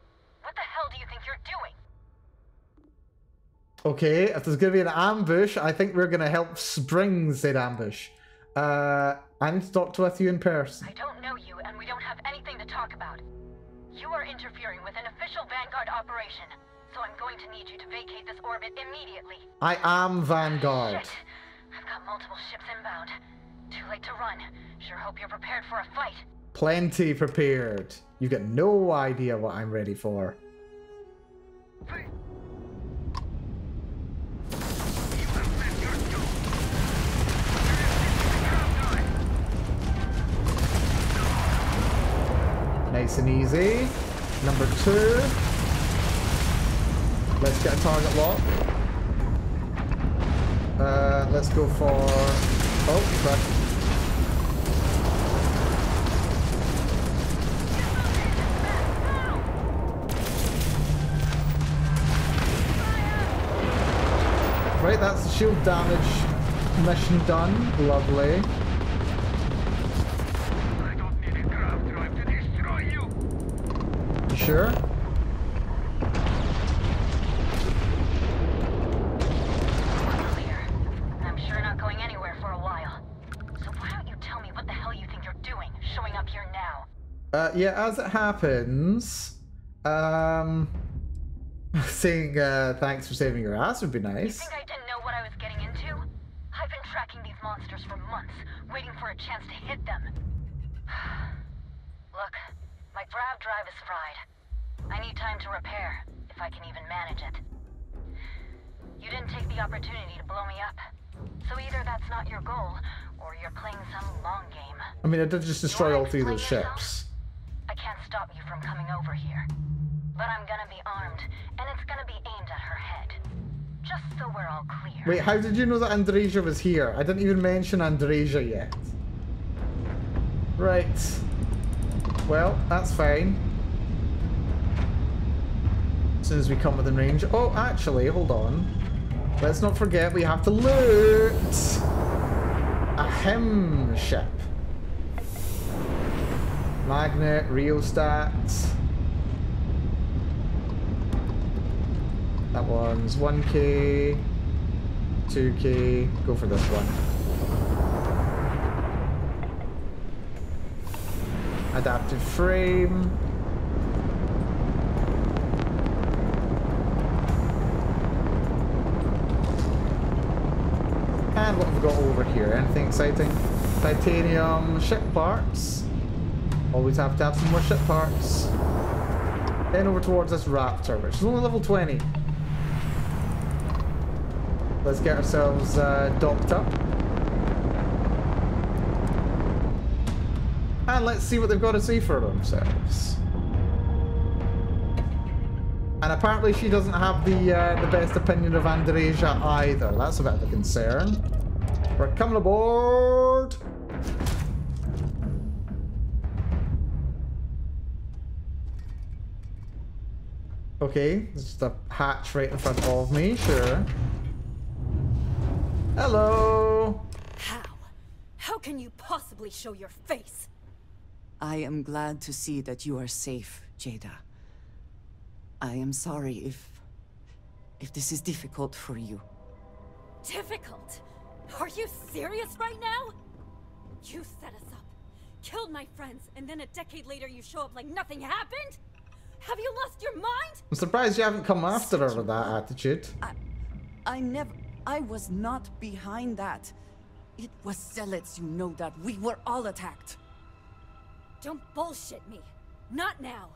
What the hell do you think you're doing? Okay, if there's gonna be an ambush, I think we're gonna help spring said ambush. I need to talk with you in person. I don't know you, and we don't have anything to talk about. You are interfering with an official Vanguard operation, so I'm going to need you to vacate this orbit immediately. I am Vanguard. Shit. I've got multiple ships inbound. Too late to run. Sure hope you're prepared for a fight. Plenty prepared. You got no idea what I'm ready for. Nice and easy. Number 2. Let's get a target lock. Let's go for... Oh, crap. Right, that's the shield damage mission done. Lovely. You sure? Clear. I'm sure not going anywhere for a while. So why don't you tell me what the hell you think you're doing, showing up here now? Yeah, as it happens, saying thanks for saving your ass would be nice. You think I didn't know what I was getting into? I've been tracking these monsters for months, waiting for a chance to hit them. Look, my grav drive is fried. I need time to repair, if I can even manage it. You didn't take the opportunity to blow me up. So either that's not your goal, or you're playing some long game. I mean, I did just destroy all 3 of those ships. I can't stop you from coming over here. But I'm gonna be armed, and it's gonna be aimed at her head. Just so we're all clear. Wait, how did you know that Andreja was here? I didn't even mention Andreja yet. Right. Well, that's fine. As soon as we come within range. Oh, actually, hold on. Let's not forget we have to loot a hem ship. Magnet, rheostat. That one's 1k, 2k. Go for this one. Adaptive frame. And what have we got over here? Anything exciting? Titanium ship parts. Always have to have some more ship parts. Then over towards this Raptor, which is only level 20. Let's get ourselves docked up. And let's see what they've got to say for themselves. And apparently she doesn't have the best opinion of Andreja either. That's a bit of a concern. We're coming aboard! Okay, there's just a hatch right in front of me, sure. Hello! How? How can you possibly show your face? I am glad to see that you are safe, Jada. I am sorry if this is difficult for you. Difficult? Are you serious right now? You set us up, killed my friends, and then a decade later you show up like nothing happened? Have you lost your mind? I'm surprised you haven't come after her with that attitude. I was not behind that. It was zealots, you know that. We were all attacked. Don't bullshit me. Not now.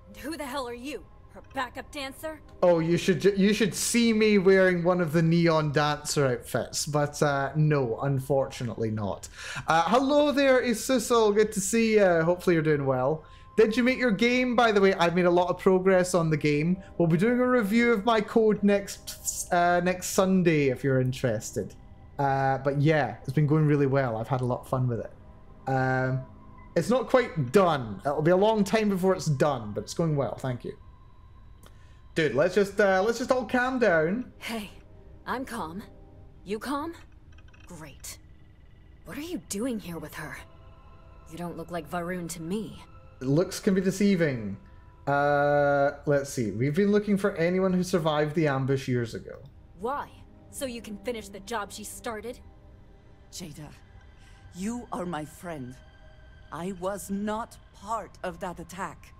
And who the hell are you? Her backup dancer? Oh, you should see me wearing one of the neon dancer outfits, but no, unfortunately not. Hello there, Isusul. Good to see you. Hopefully you're doing well. Did you make your game? By the way, I've made a lot of progress on the game. We'll be doing a review of my code next Sunday if you're interested. But yeah, it's been going really well. I've had a lot of fun with it. It's not quite done. It'll be a long time before it's done, but it's going well. Thank you. Dude, let's just all calm down. Hey, I'm calm. You calm? Great. What are you doing here with her? You don't look like Varun to me. Looks can be deceiving. Let's see. We've been looking for anyone who survived the ambush years ago. Why? So you can finish the job she started? Jada, you are my friend. I was not part of that attack.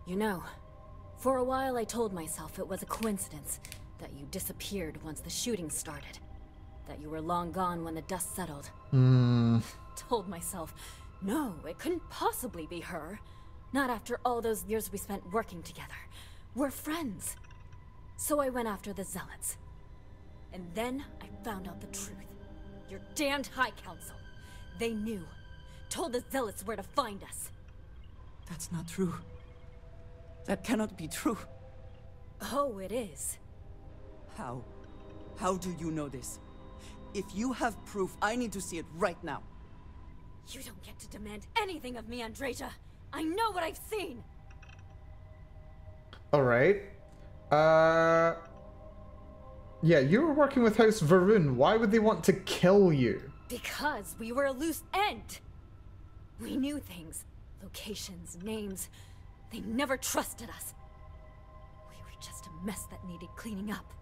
You know, for a while I told myself it was a coincidence that you disappeared once the shooting started. That you were long gone when the dust settled. Told myself, no, it couldn't possibly be her. Not after all those years we spent working together. We're friends. So I went after the Zealots. And then I found out the truth. Your damned High Council. They knew. Told the Zealots where to find us. That's not true. That cannot be true. Oh, it is. How? How do you know this? If you have proof, I need to see it right now. You don't get to demand anything of me, Andreja. I know what I've seen. All right. Yeah, you were working with House Varun. Why would they want to kill you? Because we were a loose end. We knew things. Locations, names. They never trusted us. We were just a mess that needed cleaning up.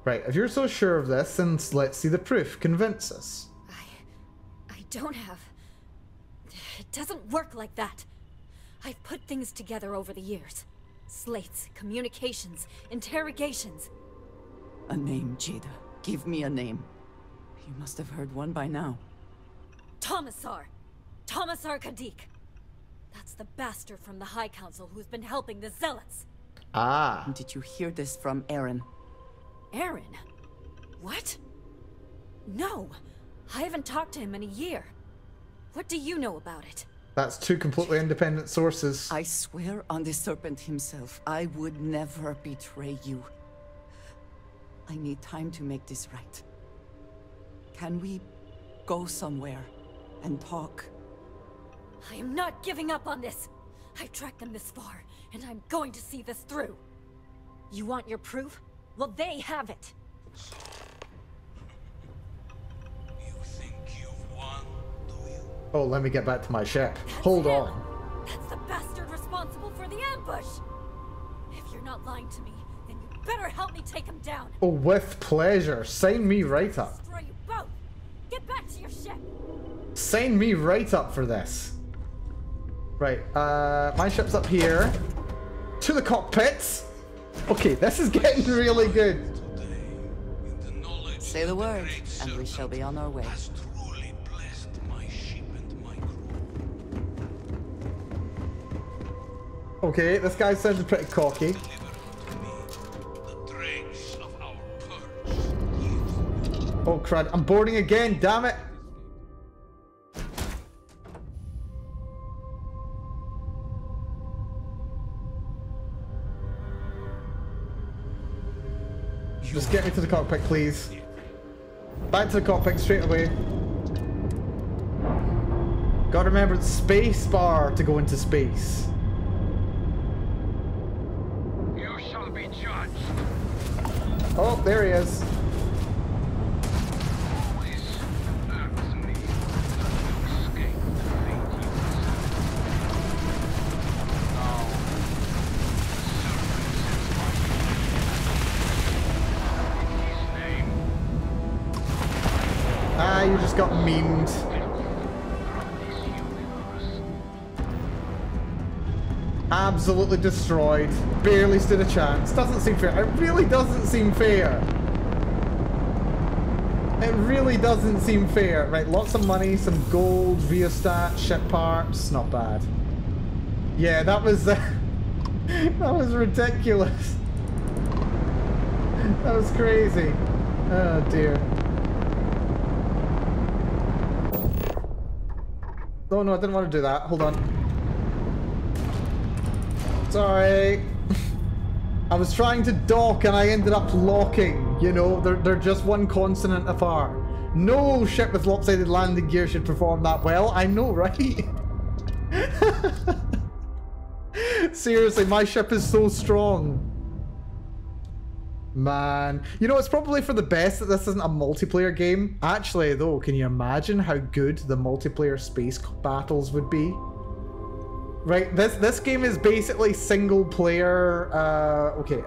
Right, if you're so sure of this, then let's see the proof. Convince us. I don't have... It doesn't work like that. I've put things together over the years. Slates, communications, interrogations. A name, Jada. Give me a name. You must have heard one by now. Tomasar. Tomasar Kadik. That's the bastard from the High Council who's been helping the Zealots. Ah. Did you hear this from Aaron? Aaron? What? No. I haven't talked to him in a year. What do you know about it? That's two completely independent sources. I swear on the Serpent himself, I would never betray you. I need time to make this right. Can we go somewhere and talk? I am not giving up on this. I've tracked them this far, and I'm going to see this through. You want your proof? Well, they have it. You think you've won, do you? Oh, let me get back to my ship. Hold on. That's the bastard responsible for the ambush. If you're not lying to me, then you better help me take him down. Oh, with pleasure. Sign me right up. Destroy you both. Get back to your ship. Sign me right up for this. Right, my ship's up here. To the cockpits. Okay, this is getting really good. Say the word, and we shall be on our way. Okay, this guy sounded pretty cocky. Oh crud, I'm boarding again, damn it! Just get me to the cockpit, please. Back to the cockpit straight away. Gotta remember it's space bar to go into space. You shall be judged. Oh, there he is. Ah, you just got memed. Absolutely destroyed. Barely stood a chance. Doesn't seem fair. It really doesn't seem fair. It really doesn't seem fair. Right, lots of money, some gold, rheostat, ship parts. Not bad. Yeah, that was... That was ridiculous. That was crazy. Oh dear. Oh no, I didn't want to do that. Hold on. Sorry. I was trying to dock and I ended up locking. You know, they're just one consonant apart. No ship with lopsided landing gear should perform that well. I know, right? Seriously, my ship is so strong. Man. You know, it's probably for the best that this isn't a multiplayer game. Actually, though, can you imagine how good the multiplayer space battles would be? Right, this game is basically single player. Okay,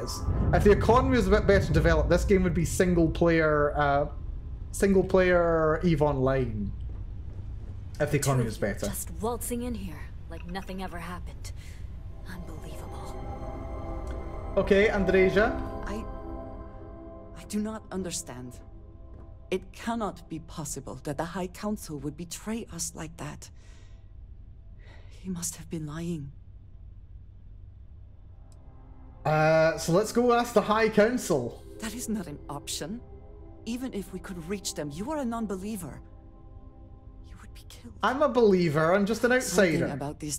if the economy was a bit better developed, this game would be single player EVE Online. If the economy was better. Just waltzing in here like nothing ever happened. Unbelievable. Okay, Andreja. I do not understand. It cannot be possible that the High Council would betray us like that. He must have been lying. So let's go ask the High Council. That is not an option. Even if we could reach them, you are a non-believer. You would be killed. I'm a believer, I'm just an outsider. Something about this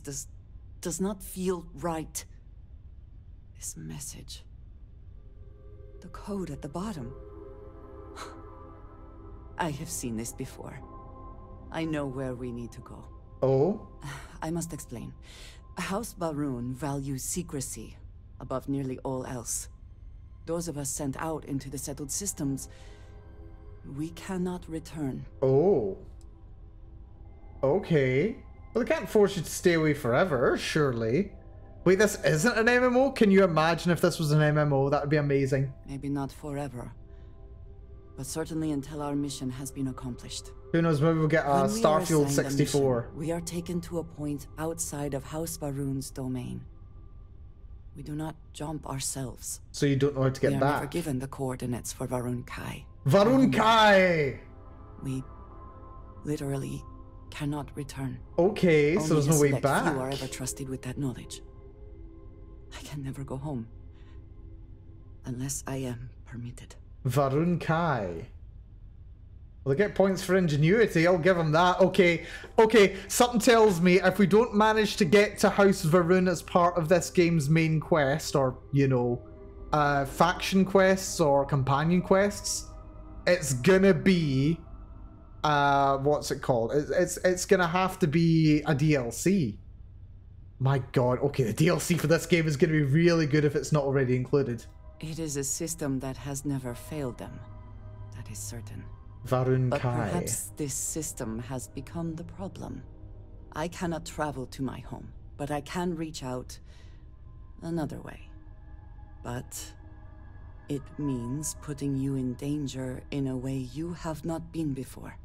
does not feel right. This message. The code at the bottom. I have seen this before. I know where we need to go. Oh? I must explain. House Baroon values secrecy above nearly all else. Those of us sent out into the settled systems, we cannot return. Oh. Okay. Well, they can't force you to stay away forever, surely. Wait, this isn't an MMO? Can you imagine if this was an MMO? That would be amazing. Maybe not forever. But certainly until our mission has been accomplished. Who knows, maybe we'll get a Starfield 64. Mission, we are taken to a point outside of House Baroon's domain. We do not jump ourselves. So you don't know how to get back? We are never given the coordinates for Varun Kai. Varun Kai! We literally cannot return. Okay, so there's no way back. Few are ever trusted with that knowledge. I can never go home. Unless I am permitted. Varun Kai. Well, they get points for ingenuity, I'll give them that. Okay, something tells me if we don't manage to get to House Varun as part of this game's main quest, or, you know, faction quests or companion quests, it's gonna be, what's it called? It's gonna have to be a DLC. My god, okay, the DLC for this game is gonna be really good if it's not already included. It is a system that has never failed them. That is certain. Varun But Kai. perhaps this system has become the problem. I cannot travel to my home, but I can reach out another way. But it means putting you in danger in a way you have not been before.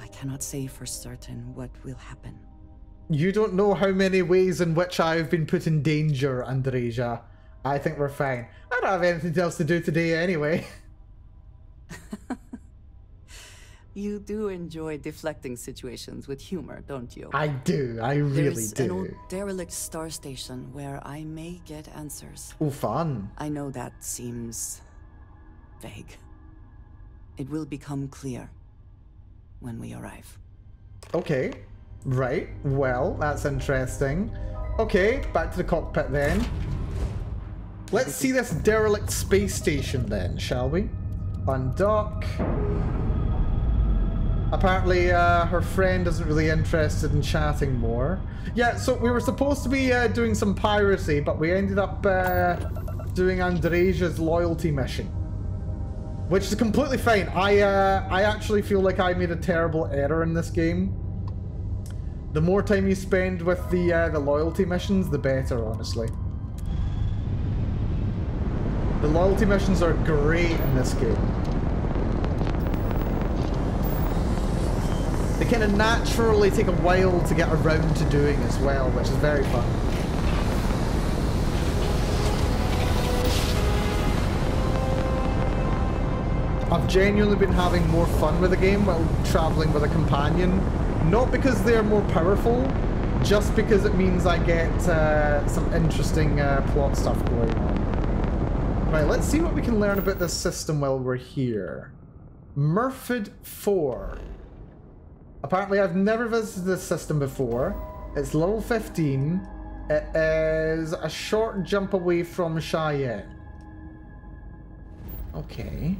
I cannot say for certain what will happen. You don't know how many ways in which I've been put in danger, Andreja. I think we're fine. I don't have anything else to do today anyway. You do enjoy deflecting situations with humor, don't you? I do. I really do. There's an old derelict star station where I may get answers. Oh, fun. I know that seems vague. It will become clear when we arrive. Okay. Right. Well, that's interesting. Okay, back to the cockpit then. Let's see this derelict space station then, shall we? Undock. Apparently, her friend isn't really interested in chatting more. Yeah, so we were supposed to be doing some piracy, but we ended up doing Andreja's loyalty mission. Which is completely fine. I actually feel like I made a terrible error in this game. The more time you spend with the loyalty missions, the better, honestly. The loyalty missions are great in this game. They kind of naturally take a while to get around to doing as well, which is very fun. I've genuinely been having more fun with the game while traveling with a companion. Not because they're more powerful, just because it means I get some interesting plot stuff going on. Right, let's see what we can learn about this system while we're here. Murford 4. Apparently I've never visited this system before. It's level 15. It is a short jump away from Cheyenne. Okay.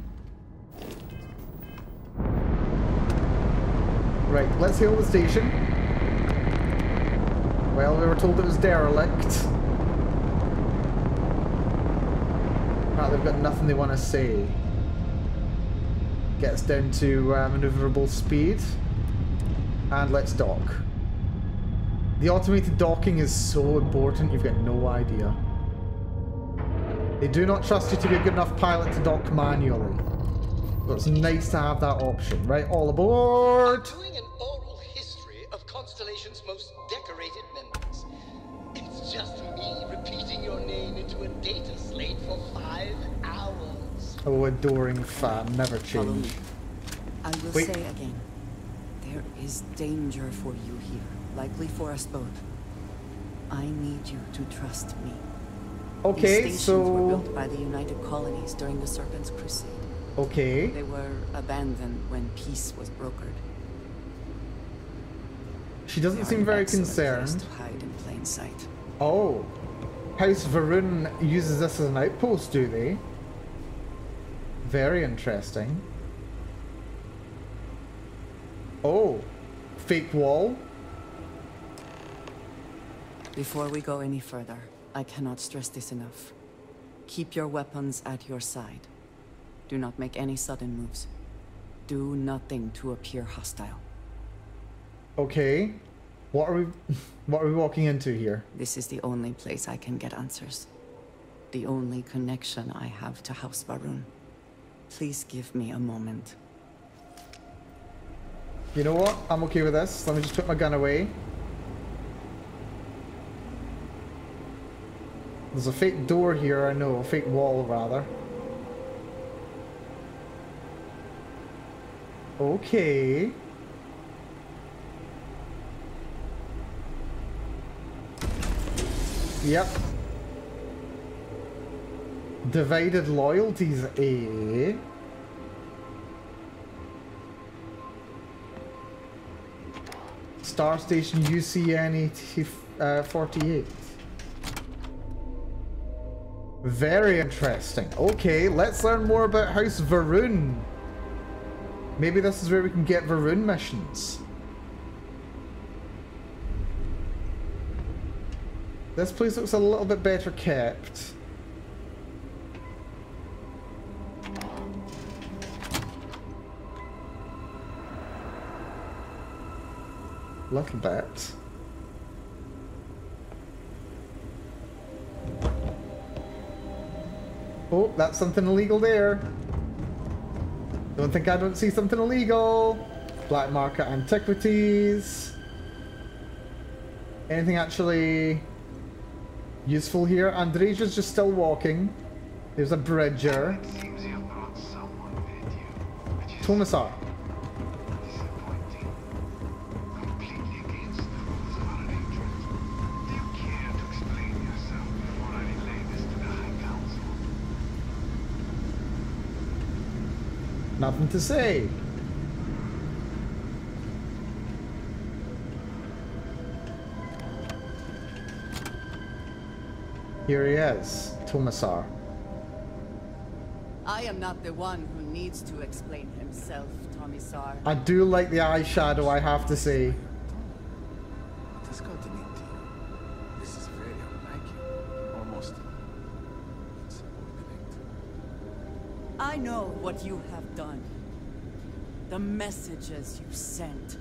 Right, let's hail the station. Well, we were told it was derelict. Ah, they've got nothing they want to say. Gets down to maneuverable speed. And let's dock. The automated docking is so important, you've got no idea. They do not trust you to be a good enough pilot to dock manually. So it's nice to have that option. Right, all aboard! I'm doing an oral history of Constellation's most decorated members. It's just me repeating your name into a data slate for 5 hours. Oh, adoring fan, never change. I will say again, there is danger for you here, likely for us both. I need you to trust me. Okay, These stations were built by the United Colonies during the Serpent's Crusade. Okay. They were abandoned when peace was brokered. She doesn't seem very concerned. To hide in plain sight. Oh. House Varun uses this as an outpost, do they? Very interesting. Oh. Fake wall? Before we go any further, I cannot stress this enough. Keep your weapons at your side. Do not make any sudden moves. Do nothing to appear hostile. Okay. What are we walking into here? This is the only place I can get answers. The only connection I have to House Varun. Please give me a moment. You know what? I'm okay with this. Let me just put my gun away. There's a fake door here, I know. A fake wall, rather. Okay. Yep. Divided loyalties, eh? Star Station UCN 48. Very interesting. Okay, let's learn more about House Varun. Maybe this is where we can get Varun missions. This place looks a little bit better kept. Little bit. Oh, that's something illegal there. Don't think I don't see something illegal. Black market antiquities. Anything actually useful here? Andreja's just still walking. There's a bridger. Tomasar. Nothing to say. Here he is, Tomasar. I am not the one who needs to explain himself, Tomisar. I do like the eyeshadow, I have to say. This is very unlike you. Almost insubordinate. I know what you have done. The messages you sent.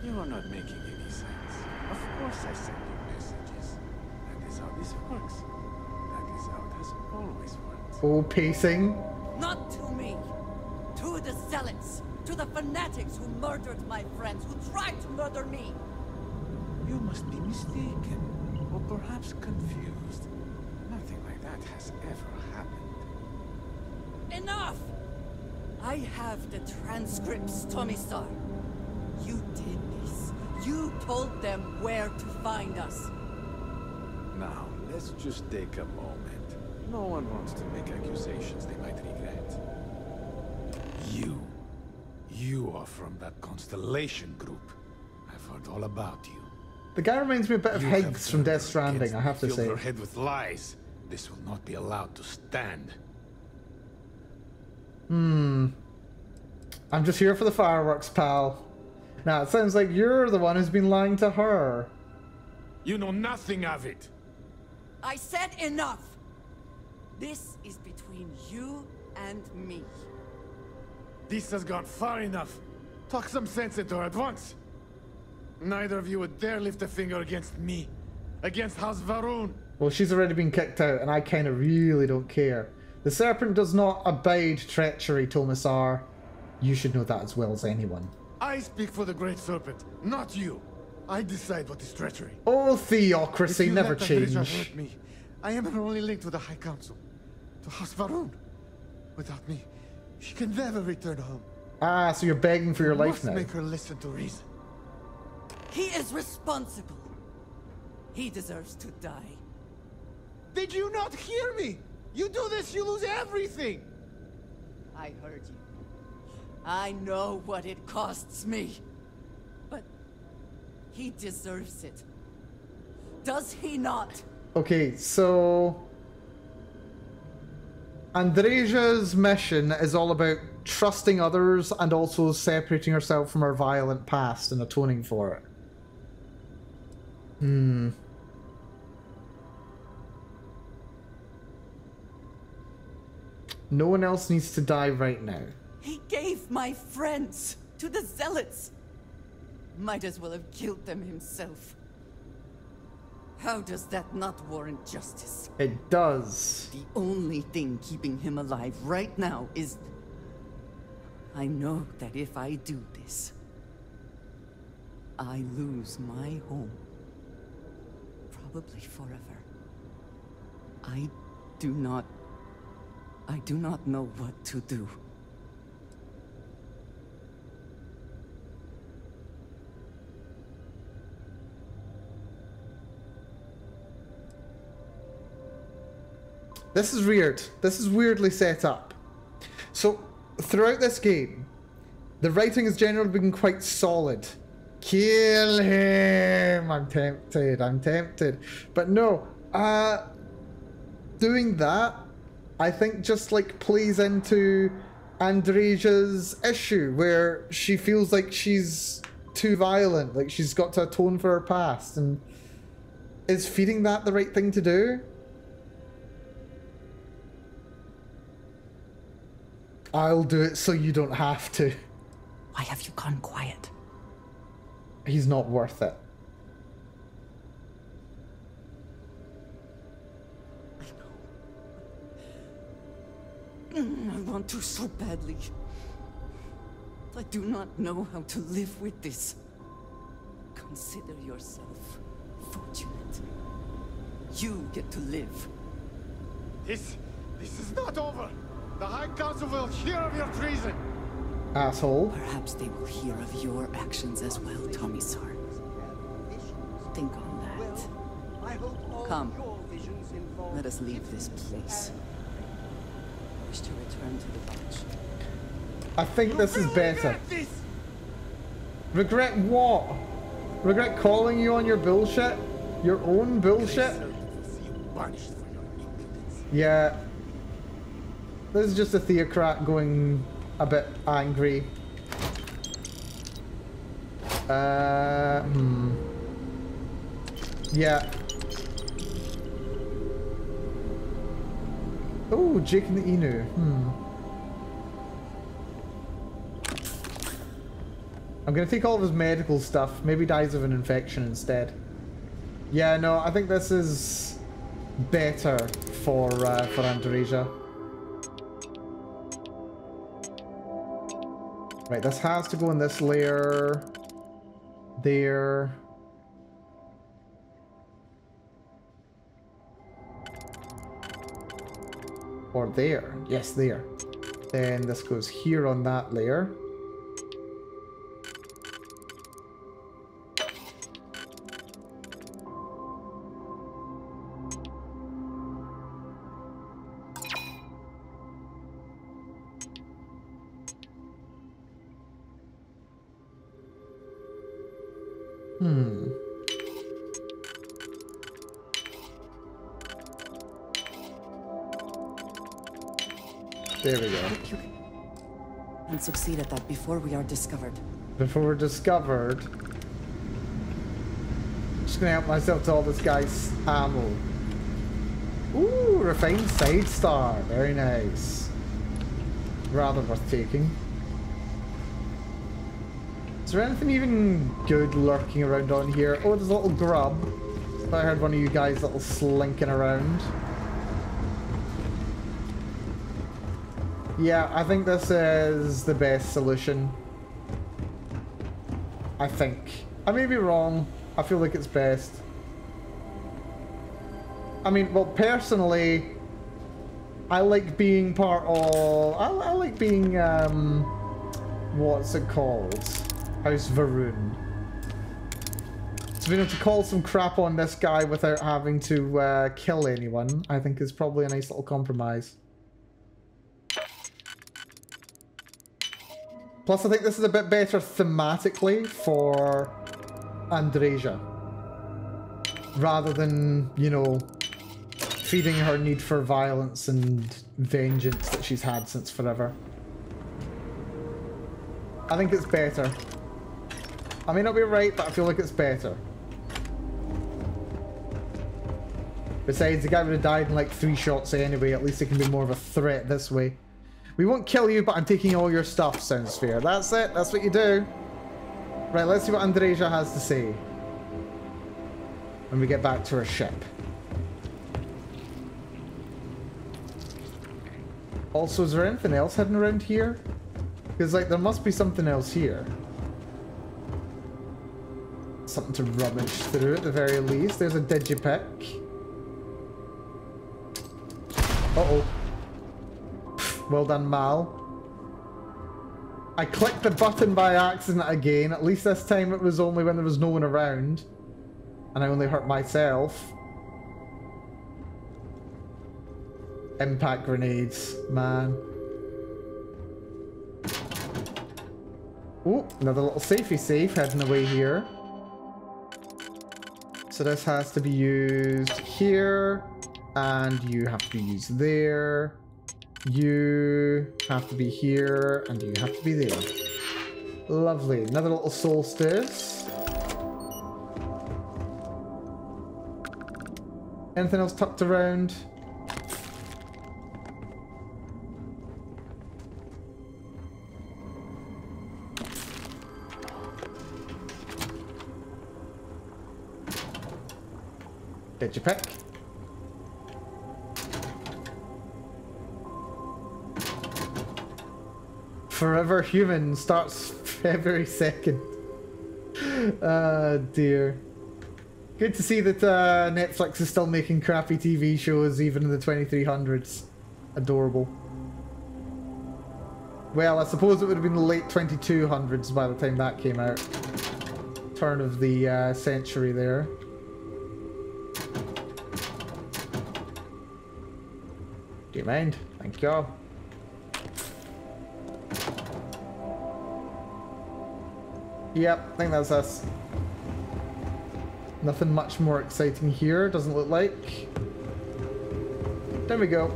You are not making any sense. Of course I send you messages. That is how this works. That is how it has always worked. Oh, pacing. Not to me. To the zealots. To the fanatics who murdered my friends, who tried to murder me. You must be mistaken. Or perhaps confused. Nothing like that has ever happened. Enough! I have the transcripts, Tomisar. You did this. You told them where to find us. Now, let's just take a moment. No one wants to make accusations they might regret. You are from that Constellation group. I've heard all about you. The guy reminds me a bit of You Higgs have from Death turned Stranding, against I have to me, say. filled your head with lies. This will not be allowed to stand. I'm just here for the fireworks, pal. Now, it sounds like you're the one who's been lying to her. You know nothing of it. I said enough! This is between you and me. This has gone far enough. Talk some sense into her at once. Neither of you would dare lift a finger against me. Against House Varun. Well, she's already been kicked out, and I kind of really don't care. The Serpent does not abide treachery, Tomasar. You should know that as well as anyone. I speak for the Great Serpent, not you. I decide what is treachery. Oh, theocracy, never change. Hurt me, I am her only link to the High Council. To House Varun. Without me, she can never return home. Ah, so you're begging for your life now. Make her listen to reason. He is responsible. He deserves to die. Did you not hear me? You do this, you lose everything. I heard you. I know what it costs me. But he deserves it. Does he not? Okay, so Andreja's mission is all about trusting others and also separating herself from her violent past and atoning for it. No one else needs to die right now. He gave my friends to the Zealots. Might as well have killed them himself. How does that not warrant justice? It does. The only thing keeping him alive right now is... I know that if I do this, I lose my home. Probably forever. I do not know what to do. This is weird. This is weirdly set up. So, throughout this game, the writing has generally been quite solid. Kill him! I'm tempted. But no, doing that, I think just like plays into Andreja's issue, where she feels like she's too violent, like she's got to atone for her past, and is feeding that the right thing to do? I'll do it so you don't have to. Why have you gone quiet? He's not worth it. I want to so badly. I do not know how to live with this. Consider yourself fortunate. You get to live. This is not over. The High Council will hear of your treason. Asshole. Perhaps they will hear of your actions as well, Tomisar. Think on that. Come. Let us leave this place. I wish to return to the village. I think this is better. Regret what? Regret calling you on your bullshit? Your own bullshit? Yeah. This is just a theocrat going a bit angry. Yeah. Oh, Jake and the Inu. I'm gonna take all of his medical stuff. Maybe dies of an infection instead. Yeah, no, I think this is better for Andreja. Right, this has to go in this layer. There. Or there. Yes, there. Then this goes here on that layer. There we go. And succeed at that before we are discovered. Before we're discovered. Just gonna help myself to all this guy's ammo. Ooh, refined side star. Very nice. Rather worth taking. Is there anything even good lurking around on here? Oh, there's a little grub. I heard one of you guys little slinking around. Yeah, I think this is the best solution. I think. I may be wrong. I feel like it's best. I mean, well, personally, I like being part of... I like being, what's it called? House Varun. So being able to call some crap on this guy without having to kill anyone, I think is probably a nice little compromise. Plus, I think this is a bit better thematically for Andreja. Rather than, you know, feeding her need for violence and vengeance that she's had since forever. I think it's better. I may not be right, but I feel like it's better. Besides, the guy would have died in like 3 shots anyway. At least it can be more of a threat this way. We won't kill you, but I'm taking all your stuff, sounds fair. That's it. That's what you do. Right, let's see what Andreja has to say when we get back to her ship. Also, is there anything else hidden around here? Because, like, there must be something else here. Something to rummage through at the very least. There's a digipick. Uh-oh. Well done, Mal. I clicked the button by accident again. At least this time it was only when there was no one around. And I only hurt myself. Impact grenades, man. Ooh, another little safety safe heading away here. So this has to be used here. And you have to be used there. You have to be here, and you have to be there. Lovely. Another little solstice. Anything else tucked around? Digipick. Forever Human starts February 2nd. Dear. Good to see that Netflix is still making crappy TV shows even in the 2300s. Adorable. Well, I suppose it would have been the late 2200s by the time that came out. Turn of the century there. Do you mind? Thank you. Yep, I think that's us. Nothing much more exciting here, doesn't look like. There we go.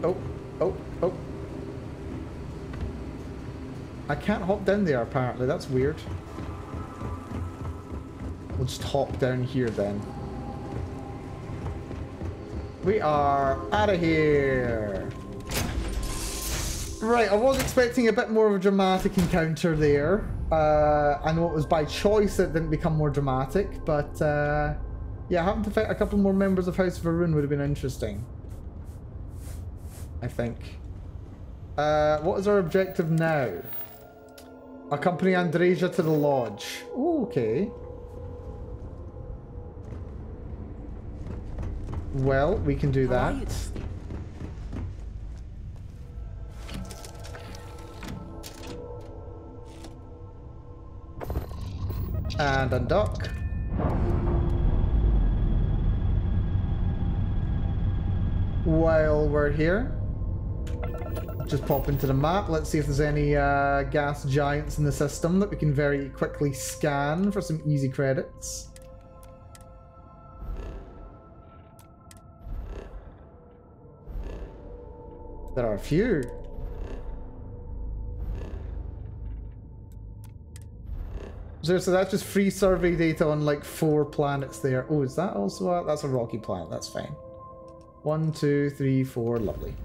Oh, oh, oh. I can't hop down there apparently, that's weird. We'll just hop down here then. We are out of here. Right, I was expecting a bit more of a dramatic encounter there. I know it was by choice that it didn't become more dramatic, but yeah, having to fight a couple more members of House Varun would have been interesting. I think. What is our objective now? Accompany Andreja to the lodge. Ooh, okay. Well, we can do that. And undock. While we're here, Just pop into the map. Let's see if there's any gas giants in the system that we can very quickly scan for some easy credits. There are a few. So that's just free survey data on like 4 planets there. Oh, is that also that's a rocky planet. That's fine. 1, 2, 3, 4. Lovely.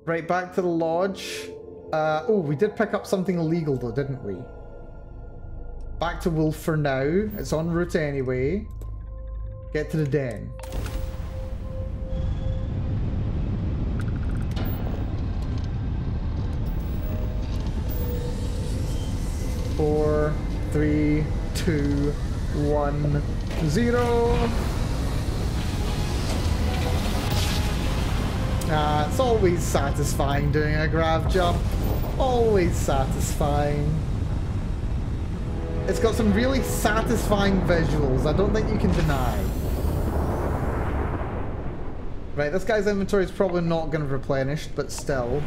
Right, back to the lodge. Oh, we did pick up something illegal though, didn't we? Back to Wolf for now. It's en route anyway. Get to the den. Four, 3, 2, 1, 0. It's always satisfying doing a grav jump. Always satisfying. It's got some really satisfying visuals, I don't think you can deny. Right, this guy's inventory is probably not going to replenish, but still.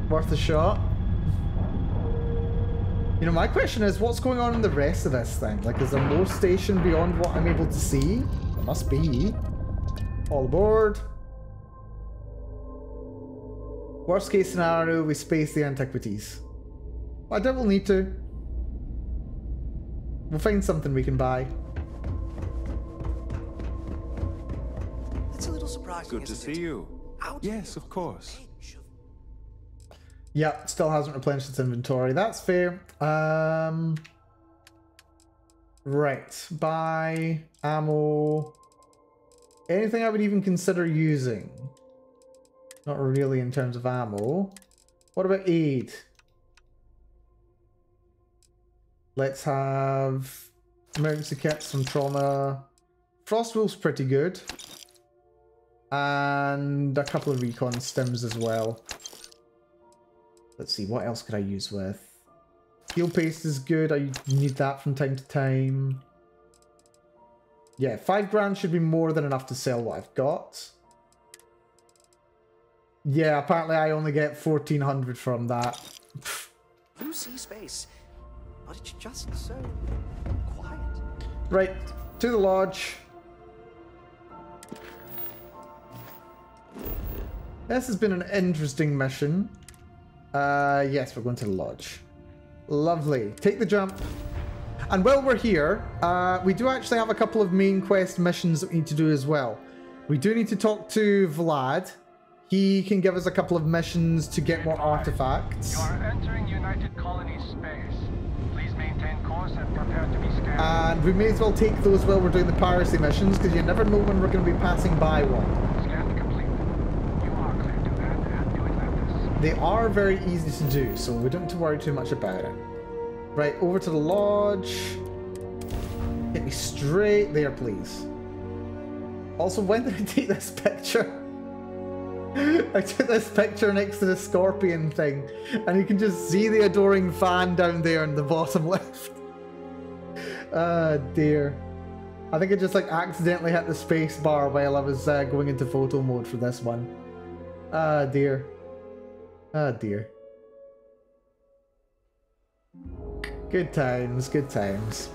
Worth a shot. You know, my question is, what's going on in the rest of this thing? Like, is there more station beyond what I'm able to see? There must be. All aboard. Worst case scenario, we space the antiquities. I doubt we'll need to. We'll find something we can buy. It's a little surprising. Good to see you. Yes, of course. Yeah, still hasn't replenished its inventory. That's fair. Right. Buy ammo. Anything I would even consider using? Not really in terms of ammo. What about aid? Let's have emergency kits, some trauma. Frostwolf's pretty good. And a couple of recon stims as well. Let's see, what else could I use with? Heal paste is good. I need that from time to time. Yeah, 5 grand should be more than enough to sell what I've got. Yeah, apparently I only get 1,400 from that. You see space, but it's just so quiet. Right, to the lodge. This has been an interesting mission. Yes, we're going to the lodge. Lovely. Take the jump. And while we're here, we do actually have a couple of main quest missions that we need to do as well. We do need to talk to Vlad. He can give us a couple of missions to get more artifacts. You are entering United Colonies space. Please maintain course and prepare to be scanned. And we may as well take those while we're doing the piracy missions, because you never know when we're going to be passing by one. Scan complete. You are clear to land and do Atlantis. They are very easy to do, so we don't have to worry too much about it. Right, over to the lodge. Hit me straight there, please. Also, when did I take this picture? I took this picture next to the scorpion thing, and you can just see the adoring fan down there in the bottom left. Oh dear. I think I just like accidentally hit the space bar while I was going into photo mode for this one. Ah dear. Ah dear. Good times, good times.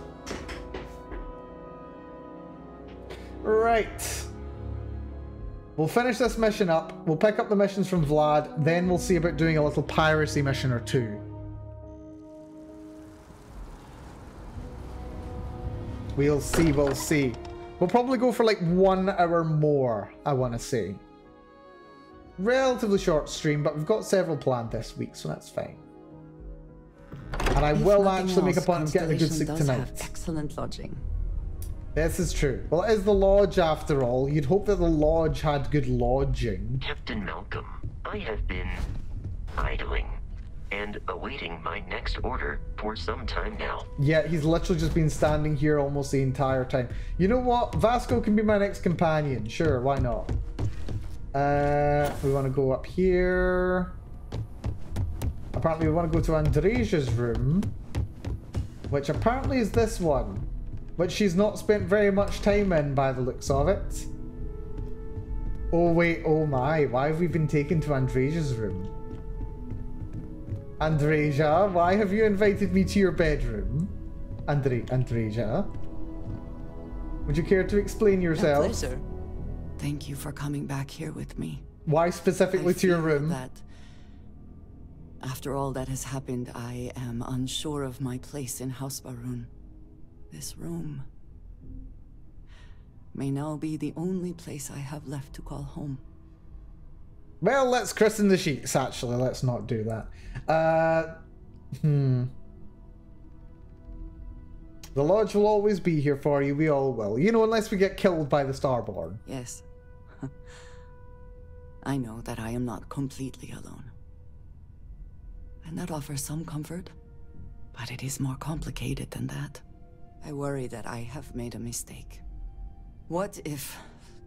Right. We'll finish this mission up. We'll pick up the missions from Vlad. Then we'll see about doing a little piracy mission or two. We'll see, we'll see. We'll probably go for like 1 hour more, I want to say. Relatively short stream, but we've got several planned this week, so that's fine. And I will actually make a point of getting a good sleep tonight. Have excellent lodging. This is true. Well, it is the lodge after all. You'd hope that the lodge had good lodging. Captain Malcolm, I have been idling and awaiting my next order for some time now. Yeah, he's literally just been standing here almost the entire time. You know what? Vasco can be my next companion. Sure, why not? We want to go up here. Apparently we want to go to Andreja's room, which apparently is this one, which she's not spent very much time in by the looks of it. Oh wait, oh my, why have we been taken to Andreja's room? Andreja, why have you invited me to your bedroom? Andreja? Would you care to explain yourself? A pleasure. Thank you for coming back here with me. Why specifically to your room? That after all that has happened, I am unsure of my place in House Barun. This room may now be the only place I have left to call home. Well, let's christen the sheets, actually. Let's not do that. The Lodge will always be here for you. We all will. You know, unless we get killed by the Starborn. Yes. I know that I am not completely alone. And that offers some comfort. But it is more complicated than that. I worry that I have made a mistake. What if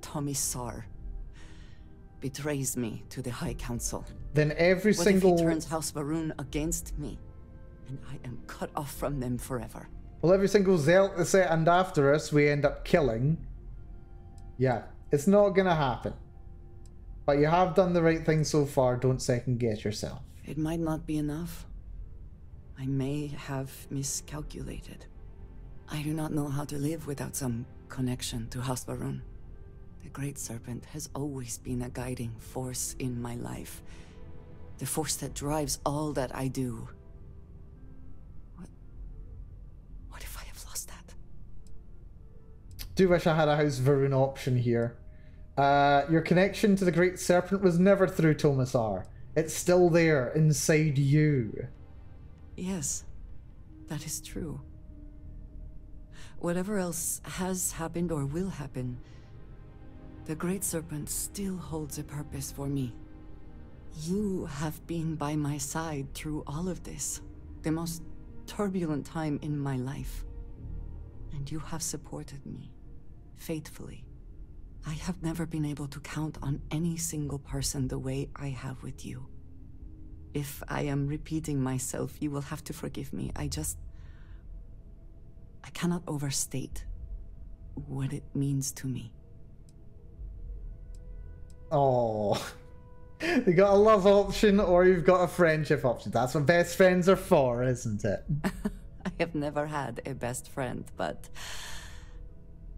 Tomisar betrays me to the High Council? Then every what single... if he turns House Barun against me, and I am cut off from them forever? Well, every single Zealot that's set and after us, we end up killing. Yeah, it's not gonna happen. But you have done the right thing so far, don't second guess yourself. It might not be enough. I may have miscalculated. I do not know how to live without some connection to House Barun. The Great Serpent has always been a guiding force in my life. The force that drives all that I do. What if I have lost that? Do wish I had a House Varun option here. Your connection to the Great Serpent was never through Tomisar. It's still there, inside you. Yes, that is true. Whatever else has happened or will happen, the Great Serpent still holds a purpose for me. You have been by my side through all of this, the most turbulent time in my life. And you have supported me, faithfully. I have never been able to count on any single person the way I have with you. If I am repeating myself, you will have to forgive me. I cannot overstate what it means to me. Oh, you got a love option or you've got a friendship option. That's what best friends are for, isn't it? I have never had a best friend, but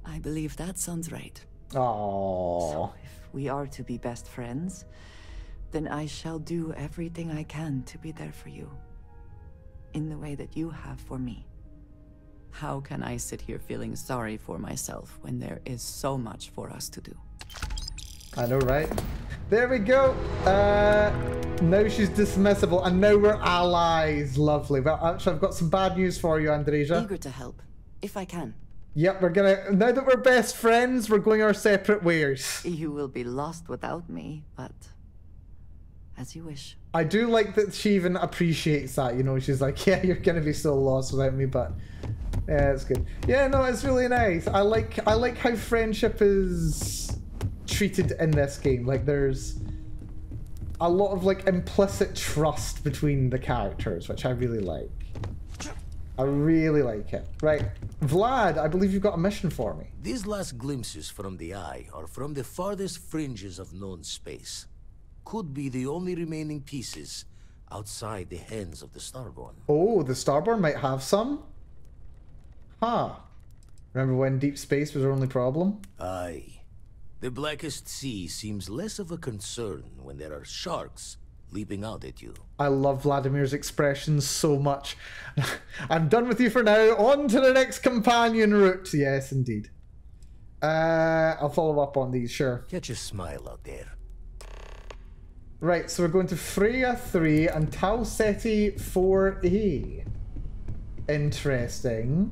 I believe that sounds right. Oh. So if we are to be best friends, then I shall do everything I can to be there for you, in the way that you have for me. How can I sit here feeling sorry for myself when there is so much for us to do? I know, right? There we go. Now she's dismissible, and now we're allies. Lovely. Well, actually, I've got some bad news for you, Andreja. Eager to help, if I can. Yep, we're gonna... Now that we're best friends, we're going our separate ways. You will be lost without me, but... as you wish. I do like that she even appreciates that, you know, she's like, yeah, you're gonna be so lost without me, but yeah, it's good. Yeah, no, it's really nice. I like how friendship is treated in this game. Like, there's a lot of like implicit trust between the characters, which I really like. I really like it. Right, Vlad, I believe you've got a mission for me. These last glimpses from the eye are from the farthest fringes of known space. Could be the only remaining pieces outside the hands of the Starborn. Oh, the Starborn might have some? Huh. Remember when deep space was our only problem? Aye. The Blackest Sea seems less of a concern when there are sharks leaping out at you. I love Vladimir's expressions so much. I'm done with you for now. On to the next companion route. Yes, indeed. I'll follow up on these, sure. Catch a smile out there. Right, so we're going to Freya 3 and Tal Ceti 4A. Interesting.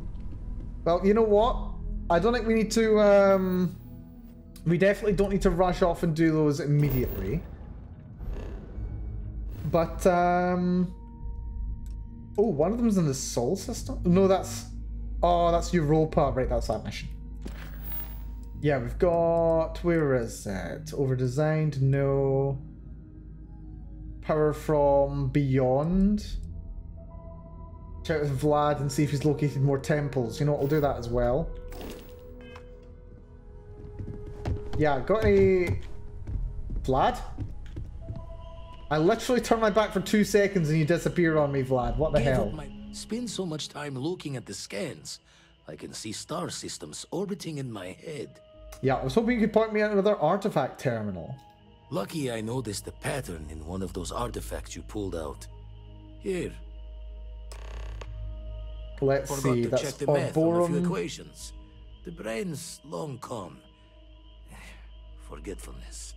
Well, you know what? I don't think we need to, we definitely don't need to rush off and do those immediately. But, oh, one of them's in the Sol system? No, that's... Oh, that's Europa. Right, that's that mission. Yeah, we've got... Where is it? Overdesigned? No. Power from Beyond. Check with Vlad and see if he's located more temples. You know what, I'll do that as well. Yeah, got any Vlad? I literally turned my back for 2 seconds and you disappeared on me, Vlad. What the hell? Spend so much time looking at the scans. I can see star systems orbiting in my head. Yeah, I was hoping you could point me at another artifact terminal. Lucky I noticed a pattern in one of those artifacts you pulled out. Here. Let's Forgot see, to that's check the math on a few Arborum. equations. The brain's long gone. Forgetfulness.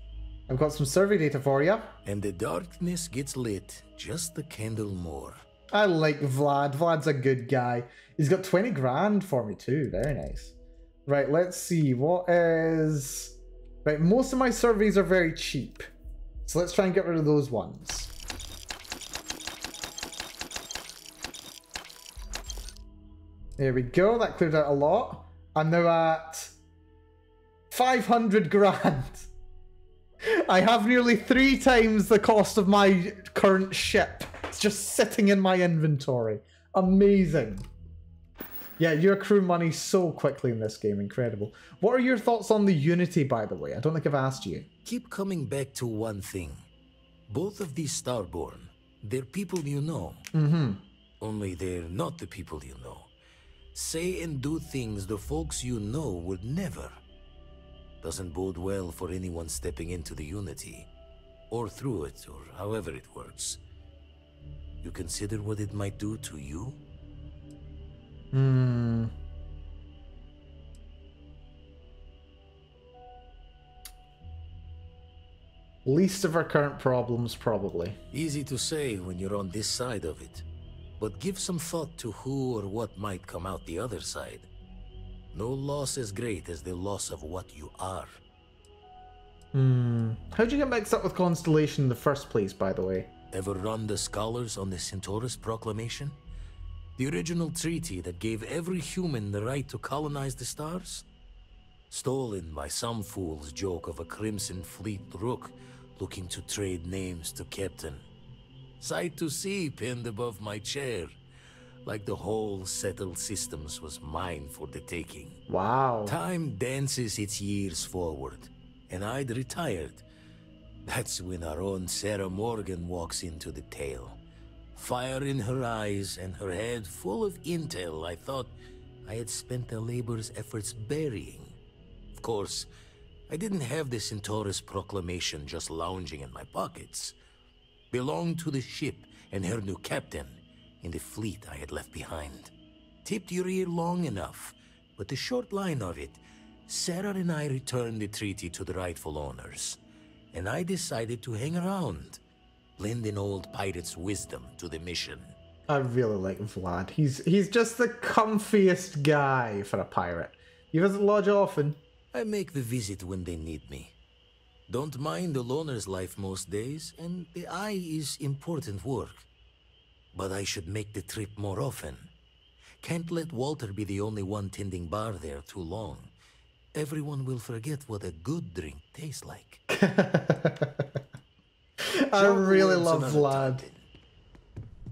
I've got some survey data for you. And the darkness gets lit just a candle more. I like Vlad. Vlad's a good guy. He's got 20 grand for me too. Very nice. Right, let's see. What is... Right, most of my surveys are very cheap. So let's try and get rid of those ones. There we go. That cleared out a lot. I'm now at 500 grand. I have nearly 3 times the cost of my current ship. It's just sitting in my inventory. Amazing. Yeah, you accrue money so quickly in this game. Incredible. What are your thoughts on the Unity, by the way? I don't think I've asked you. Keep coming back to one thing. Both of these Starborn, they're people you know. Mm-hmm. Only they're not the people you know. Say and do things the folks you know would never. Doesn't bode well for anyone stepping into the Unity. Or through it, or however it works. You consider what it might do to you? Least of our current problems, probably. Easy to say when you're on this side of it. But give some thought to who or what might come out the other side. No loss as great as the loss of what you are. How'd you get mixed up with Constellation in the first place, by the way? Ever run the scholars on the Centaurus Proclamation? The original treaty that gave every human the right to colonize the stars? Stolen by some fool's joke of a Crimson Fleet rook looking to trade names to Captain. Sight to see pinned above my chair. Like the whole settled systems was mine for the taking. Wow. Time dances its years forward, and I'd retired. That's when our own Sarah Morgan walks into the tale. Fire in her eyes and her head full of intel I thought I had spent the labor's efforts burying. Of course, I didn't have the Centaurus Proclamation just lounging in my pockets. Belonged to the ship and her new captain in the fleet I had left behind. Tipped your ear long enough, but the short line of it, Sarah and I returned the treaty to the rightful owners. And I decided to hang around, lend an old pirate's wisdom to the mission. I really like Vlad. He's just the comfiest guy for a pirate. He doesn't lodge often. I make the visit when they need me. Don't mind the loner's life most days, and the eye is important work. But I should make the trip more often. Can't let Walter be the only one tending bar there too long. Everyone will forget what a good drink tastes like. I really love Vlad.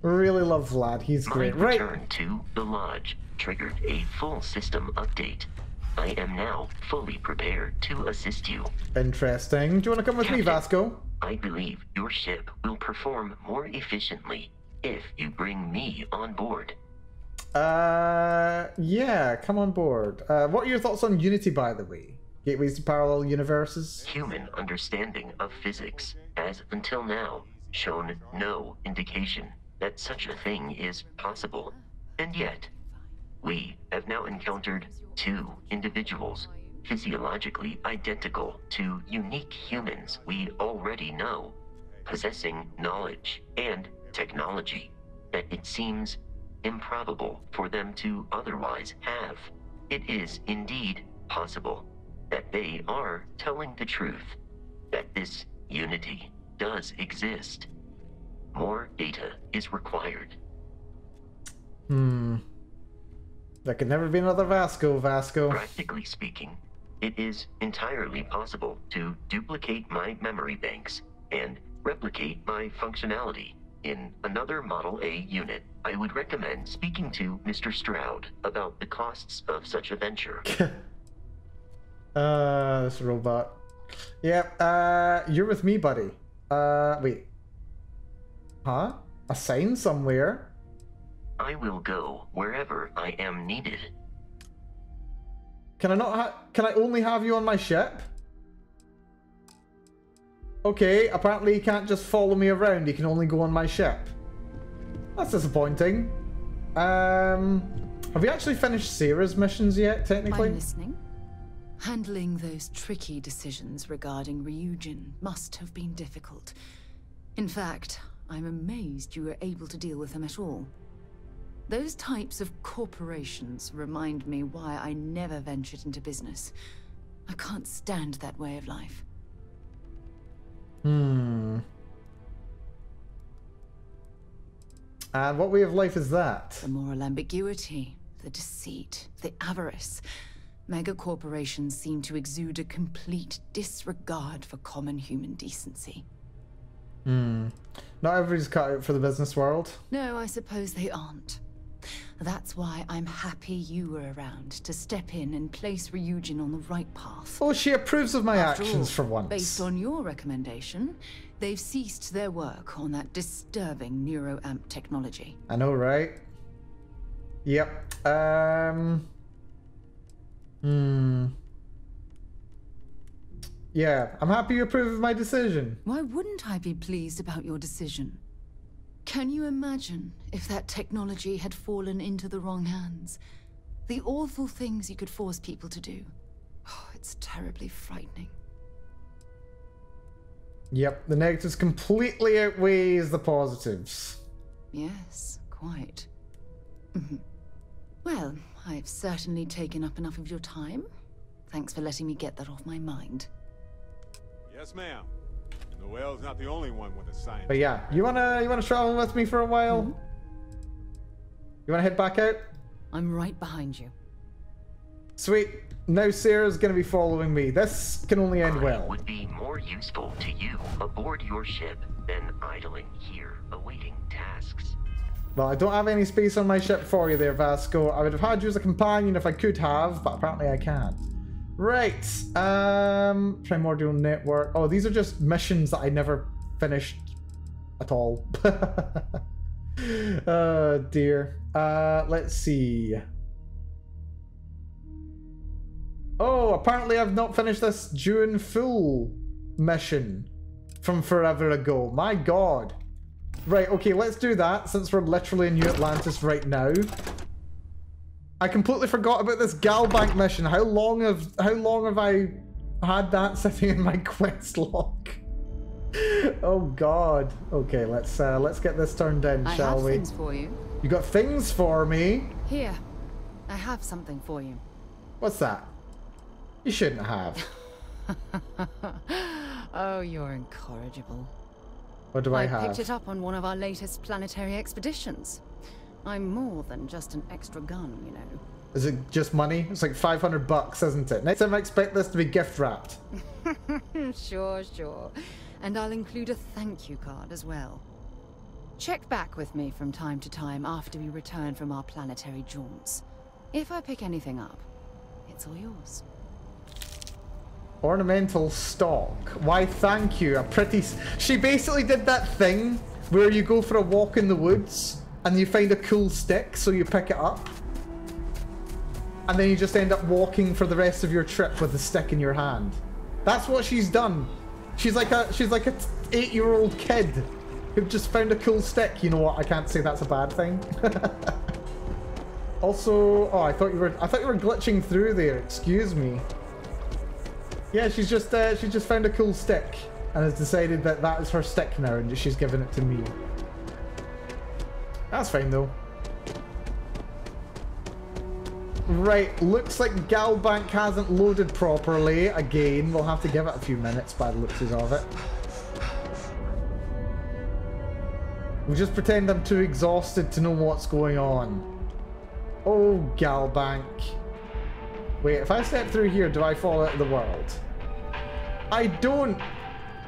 Really love Vlad. He's great. My return to the lodge triggered a full system update. I am now fully prepared to assist you. Interesting. Do you want to come with me, Vasco? I believe your ship will perform more efficiently if you bring me on board. Yeah, come on board. What are your thoughts on Unity, by the way? Gateways to parallel universes? Human understanding of physics has, until now, shown no indication that such a thing is possible. And yet, we have now encountered 2 individuals physiologically identical to unique humans we already know, possessing knowledge and technology that it seems improbable for them to otherwise have. It is indeed possible that they are telling the truth, that this unity does exist. More data is required. There could never be another Vasco. Practically speaking, it is entirely possible to duplicate my memory banks and replicate my functionality in another Model A unit. I would recommend speaking to Mr. Stroud about the costs of such a venture. This robot. Yep, you're with me, buddy. Wait. Huh? A sign somewhere? I will go wherever I am needed. Can I not can I only have you on my ship? Okay, apparently you can't just follow me around, you can only go on my ship. That's disappointing. Have we actually finished Sarah's missions yet, technically? I'm listening. Handling those tricky decisions regarding Ryujin must have been difficult. In fact, I'm amazed you were able to deal with them at all. Those types of corporations remind me why I never ventured into business. I can't stand that way of life. And what way of life is that? The moral ambiguity, the deceit, the avarice. Mega corporations seem to exude a complete disregard for common human decency. Not everybody's cut out for the business world. No, I suppose they aren't. That's why I'm happy you were around to step in and place Ryujin on the right path. Oh, she approves of my After actions all, for once. Based on your recommendation, they've ceased their work on that disturbing neuroamp technology. I know, right? Yep. Yeah, I'm happy you approve of my decision. Why wouldn't I be pleased about your decision? Can you imagine if that technology had fallen into the wrong hands? The awful things you could force people to do. Oh, it's terribly frightening. Yep, the negatives completely outweighs the positives. Yes, quite. Well, I've certainly taken up enough of your time. Thanks for letting me get that off my mind. Yes, ma'am. Noelle's not the only one with a science. But yeah, you wanna travel with me for a while? You wanna head back out? I'm right behind you. Sweet. Now Sarah's gonna be following me. This can only end well. Would be more useful to you aboard your ship than idling here, awaiting tasks. Well, I don't have any space on my ship for you there, Vasco. I would have had you as a companion if I could have, but apparently I can't. Right. Primordial Network. Oh, these are just missions that I never finished at all. Oh, dear. Let's see. Oh, apparently I've not finished this June full mission from forever ago. My god. Right, okay, let's do that since we're literally in New Atlantis right now. I completely forgot about this Galbank mission. How long have I had that sitting in my quest log? Oh god. Okay, let's get this turned in, shall we? I have things for you. You got things for me? Here, I have something for you. What's that? You shouldn't have. Oh, you're incorrigible. What do I have? I picked it up on one of our latest planetary expeditions. I'm more than just an extra gun, you know. Is it just money? It's like 500 bucks, isn't it? Next time I expect this to be gift wrapped. Sure. And I'll include a thank you card as well. Check back with me from time to time after we return from our planetary jaunts. If I pick anything up, it's all yours. Ornamental stock. Why, thank you. She basically did that thing where you go for a walk in the woods and you find a cool stick, so you pick it up. And then you just end up walking for the rest of your trip with the stick in your hand. That's what she's done. She's like a 8-year-old kid who just found a cool stick. You know what? I can't say that's a bad thing. Also, oh, I thought you were glitching through there. Excuse me. Yeah, she just found a cool stick and has decided that that is her stick now, and she's given it to me. That's fine though. Right, looks like Galbank hasn't loaded properly. Again, we'll have to give it a few minutes by the looks of it. We'll just pretend I'm too exhausted to know what's going on. Oh, Galbank. Wait, if I step through here, do I fall out of the world? I don't.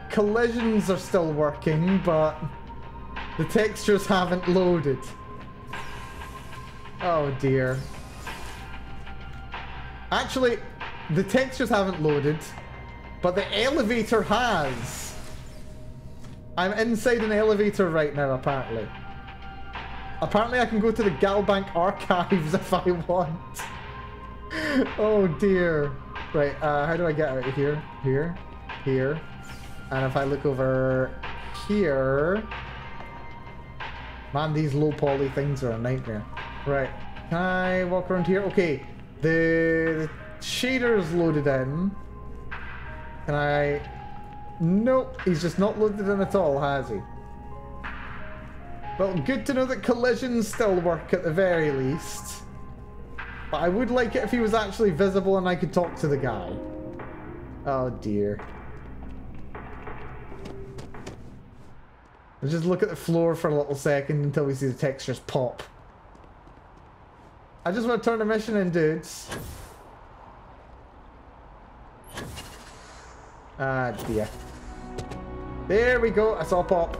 Collisions are still working, but the textures haven't loaded. Oh dear. Actually, the textures haven't loaded, But the elevator has. I'm inside an elevator right now, apparently. Apparently I can go to the Galbank archives if I want. Oh dear. Right, how do I get out of here? Here. Here. And if I look over here... Man, these low poly things are a nightmare. Right. Can I walk around here? Okay. The shader's loaded in. Can I... Nope. He's just not loaded in at all, has he? Well, good to know that collisions still work at the very least. But I would like it if he was actually visible and I could talk to the guy. Oh dear. Let's just look at the floor for a little second until we see the textures pop. I just want to turn the mission in, dudes. Ah, dear. There we go. I saw pop.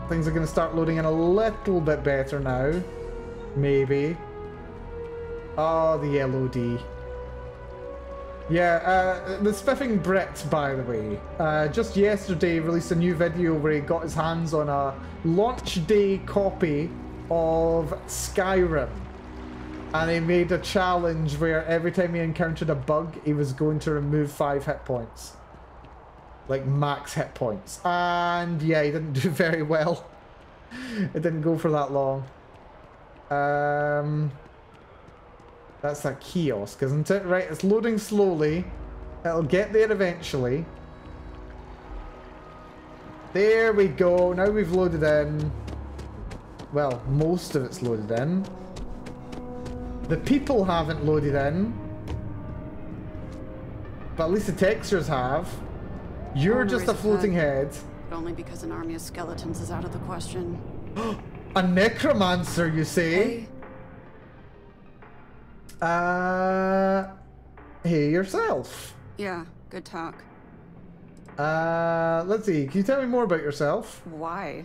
Things are going to start loading in a little bit better now. Maybe. Oh, the LOD. Yeah, the Spiffing Brit, by the way, just yesterday released a new video where he got his hands on a launch day copy of Skyrim. And he made a challenge where every time he encountered a bug, he was going to remove 5 hit points. Like max hit points. And yeah, he didn't do very well. It didn't go for that long. That's a kiosk, isn't it? Right, it's loading slowly. It'll get there eventually. There we go. Now we've loaded in. Well, most of it's loaded in. The people haven't loaded in. But at least the textures have. You're just a floating head. But only because an army of skeletons is out of the question. A necromancer, you say? Hey yourself. Yeah, good talk. Let's see. Can you tell me more about yourself? Why?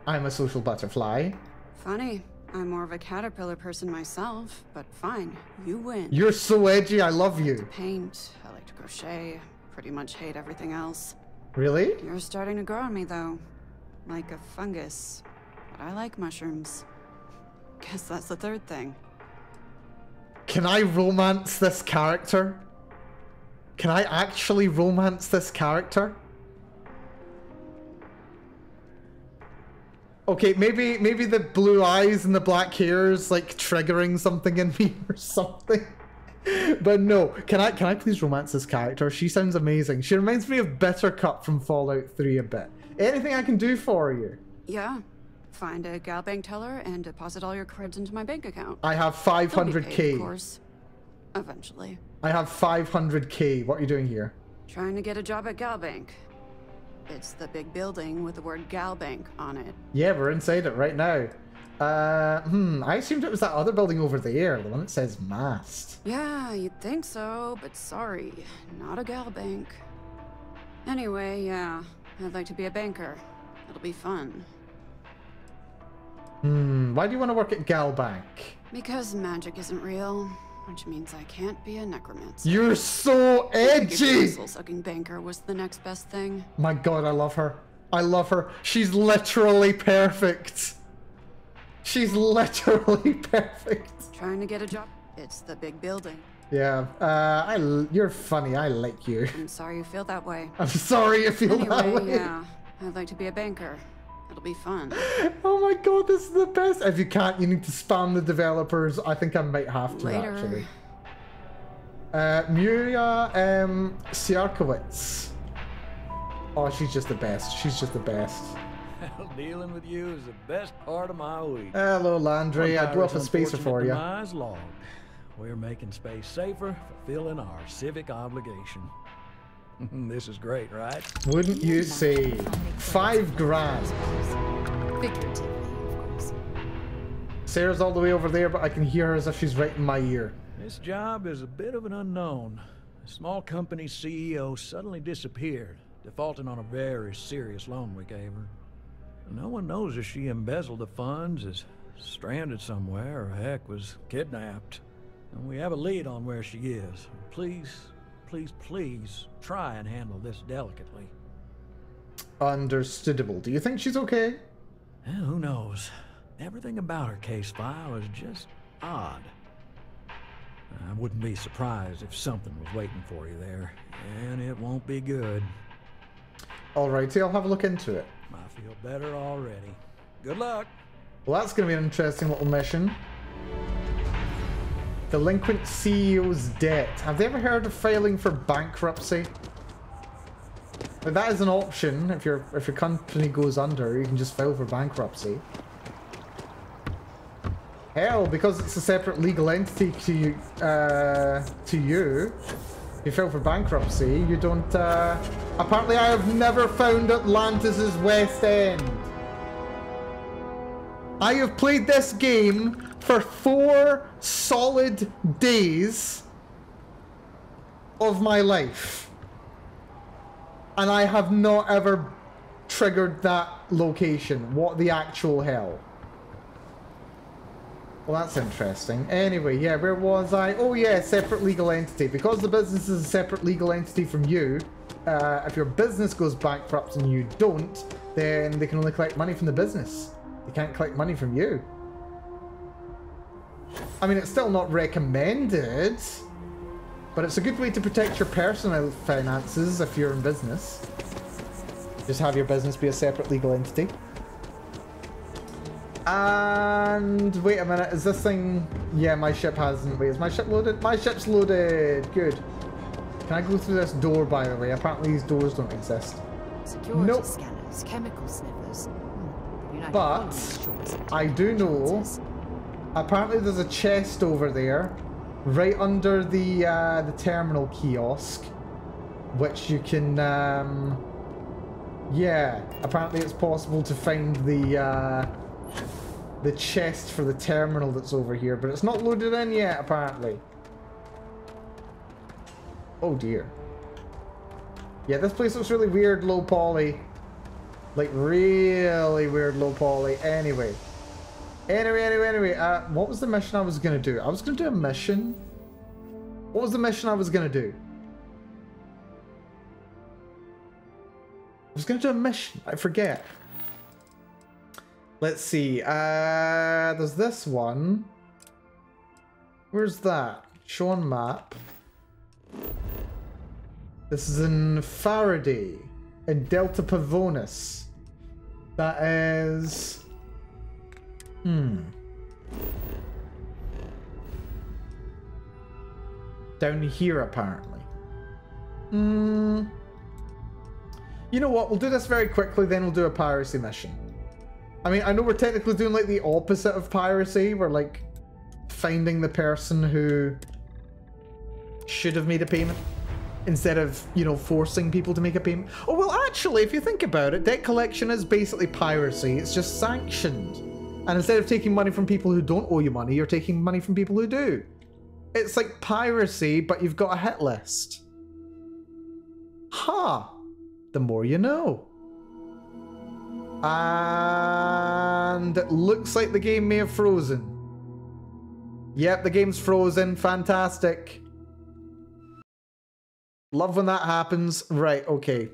I'm a social butterfly. Funny. I'm more of a caterpillar person myself, but fine. You win. You're so edgy. I love you. Paint. I like to crochet. Pretty much hate everything else. Really? You're starting to grow on me, though. Like a fungus. But I like mushrooms. Guess that's the third thing. Can I romance this character? Can I actually romance this character? Okay, maybe the blue eyes and the black hair is like triggering something in me or something. But no, can I please romance this character? She sounds amazing. She reminds me of Bittercup from Fallout 3 a bit. Anything I can do for you? Yeah. Find a gal bank teller and deposit all your creds into my bank account. I have 500k. Of course. Eventually. I have 500k. What are you doing here? Trying to get a job at Gal Bank. It's the big building with the word Gal Bank on it. Yeah, we're inside it right now. I assumed it was that other building over there, the one that says mast. Yeah, you'd think so, but sorry, not a Gal Bank. Anyway, yeah, I'd like to be a banker. It'll be fun. Why do you want to work at Gal Bank? Because magic isn't real, which means I can't be a necromancer. You're so edgy! Soul-sucking banker was the next best thing. My god, I love her. I love her. She's literally perfect. She's literally perfect. Trying to get a job. It's the big building. Yeah, you're funny. I like you. I'm sorry you feel that way. I'm sorry you feel that way. Yeah, I'd like to be a banker. It'll be fun. Oh my god, this is the best. If you can't, you need to spam the developers. I think I might have to, actually. Muria Siarkowitz. Oh, she's just the best. She's just the best. Dealing with you is the best part of my week. Hello, Landry. I blew up a spacer for you. Log. We're making space safer, fulfilling our civic obligation. This is great, right? Wouldn't you say? $5,000. Figuratively, of course. Sarah's all the way over there, but I can hear her as if she's right in my ear. This job is a bit of an unknown. A small company's CEO suddenly disappeared, defaulting on a very serious loan we gave her. No one knows if she embezzled the funds, is stranded somewhere, or heck, was kidnapped. And we have a lead on where she is. Please please, please try and handle this delicately. Understandable. Do you think she's okay? Who knows? Everything about her case file is just odd. I wouldn't be surprised if something was waiting for you there, and it won't be good. Alrighty, I'll have a look into it. I feel better already. Good luck. Well, that's going to be an interesting little mission. Delinquent CEO's debt. Have they ever heard of filing for bankruptcy? But that is an option. If your company goes under, you can just file for bankruptcy. Hell, because it's a separate legal entity to you, if you file for bankruptcy, you don't. Apparently, I have never found Atlantis' West End. I have played this game for 4 solid days of my life, and I have not ever triggered that location. What the actual hell? Well, that's interesting. Anyway, yeah, where was I? Oh yeah, separate legal entity. Because the business is a separate legal entity from you, if your business goes bankrupt and you don't, then they can only collect money from the business. They can't collect money from you. I mean, it's still not recommended, but it's a good way to protect your personal finances if you're in business. Just have your business be a separate legal entity. And wait a minute, is this thing... Yeah, my ship hasn't... Wait, is my ship loaded? My ship's loaded! Good. Can I go through this door, by the way? Apparently these doors don't exist. Security Nope. scanners, chemical sniffers. But I do know, apparently there's a chest over there, right under the terminal kiosk, which you can, yeah, apparently it's possible to find the chest for the terminal that's over here, but it's not loaded in yet, apparently. Oh dear. Yeah, this place looks really weird, low poly. Like, really weird low poly. Anyway. Anyway. What was the mission I was going to do? I was going to do a mission. What was the mission I was going to do? I was going to do a mission. I forget. Let's see. There's this one. Where's that? Show on map. This is in Faraday. In Delta Pavonis. That is... Down here, apparently. You know what? We'll do this very quickly, then we'll do a piracy mission. I mean, I know we're technically doing, like, the opposite of piracy. We're, like, finding the person who should have made a payment, instead of, you know, forcing people to make a payment. Oh, well, actually, if you think about it, debt collection is basically piracy. It's just sanctioned. And instead of taking money from people who don't owe you money, you're taking money from people who do. It's like piracy, but you've got a hit list. Huh. The more you know. And it looks like the game may have frozen. Yep, the game's frozen. Fantastic. Love when that happens. Right, okay.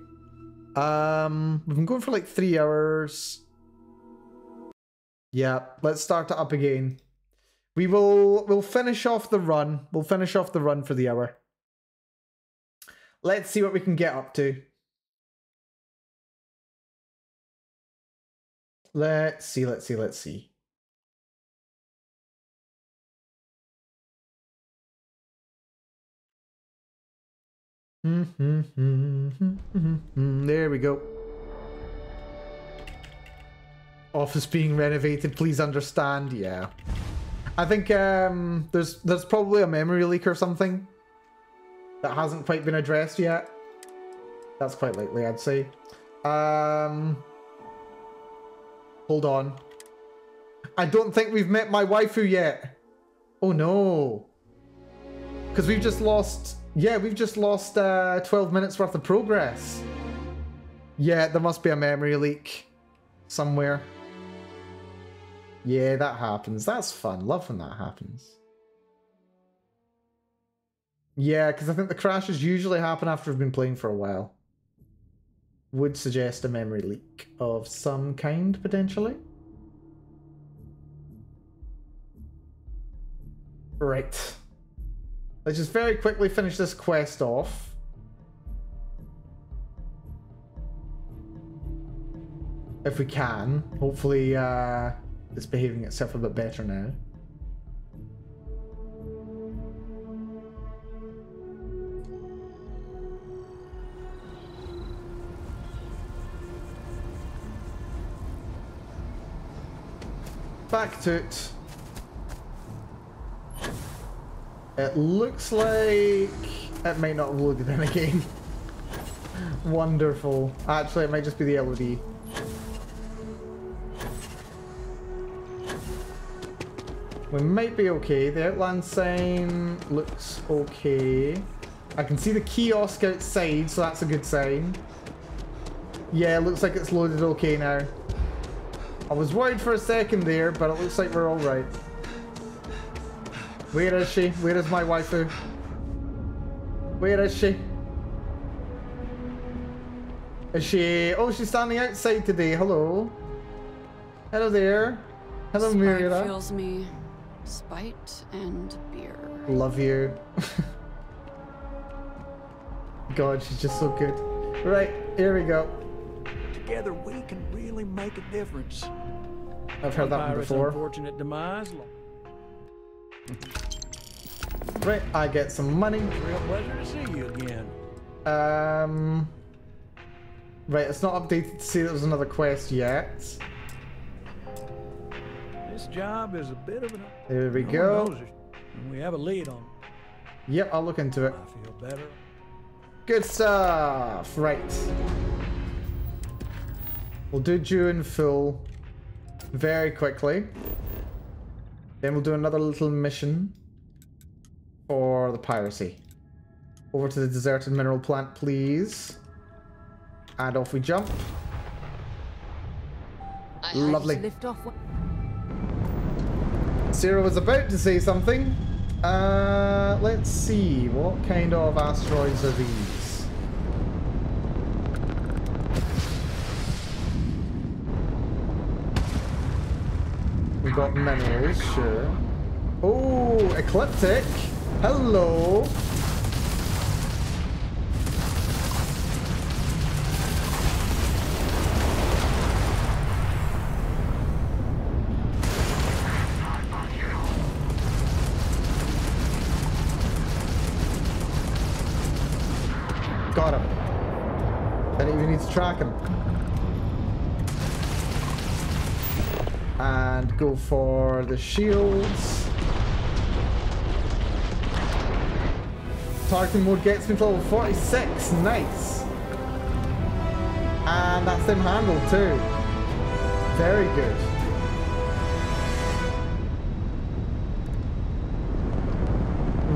We've been going for like 3 hours. Yeah, let's start it up again. We'll finish off the run. We'll finish off the run for the hour. Let's see what we can get up to. Let's see. There we go. Office being renovated, please understand. Yeah. I think there's probably a memory leak or something that hasn't quite been addressed yet. That's quite likely, I'd say. Hold on. I don't think we've met my waifu yet. Oh no. Because we've just lost... Yeah, we've just lost 12 minutes worth of progress. Yeah, there must be a memory leak somewhere. Yeah, that happens. That's fun. Love when that happens. Yeah, because I think the crashes usually happen after we've been playing for a while. Would suggest a memory leak of some kind, potentially. Right. Let's just very quickly finish this quest off. If we can. Hopefully, it's behaving itself a bit better now. Back to it. It looks like it might not have loaded in again. Wonderful. Actually, it might just be the LED. We might be okay. The outland sign looks okay. I can see the kiosk outside, so that's a good sign. Yeah, it looks like it's loaded okay now. I was worried for a second there, but it looks like we're all right. Where is she? Where is my waifu? Where is she? Is she... Oh, she's standing outside today. Hello. Hello there. Hello, Muriel. Spite fills me. Spite and beer. Love you. God, she's just so good. Right, here we go. Together we can really make a difference. I've heard that one before. Unfortunate demise. Right, I get some money. Real pleasure to see you again. Right, it's not updated to say there was another quest yet. This job is a bit of an... There we go. We have a lead on it. Yep, I'll look into it. I feel better. Good stuff. Right. We'll do due in full very quickly. Then we'll do another little mission for the piracy. Over to the deserted mineral plant, please. And off we jump. Lovely. Sarah was about to say something. Let's see. What kind of asteroids are these? We got minerals, sure. Oh, ecliptic. Hello. Got him. Didn't even need to track him. And go for the shields. Targeting mode gets me to level 46. Nice. And that's them handled too. Very good.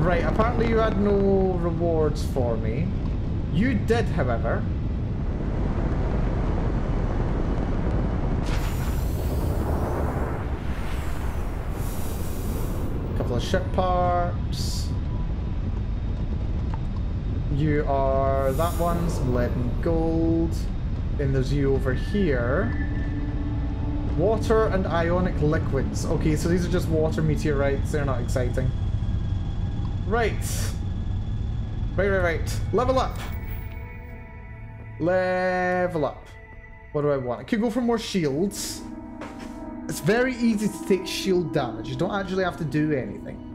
Right, apparently you had no rewards for me. You did, however. A couple of ship parts. You are that one, some lead and gold. Then there's you over here. Water and ionic liquids. Okay, so these are just water meteorites. They're not exciting. Right. Right. Level up. Level up. What do I want? I could go for more shields. It's very easy to take shield damage. You don't actually have to do anything.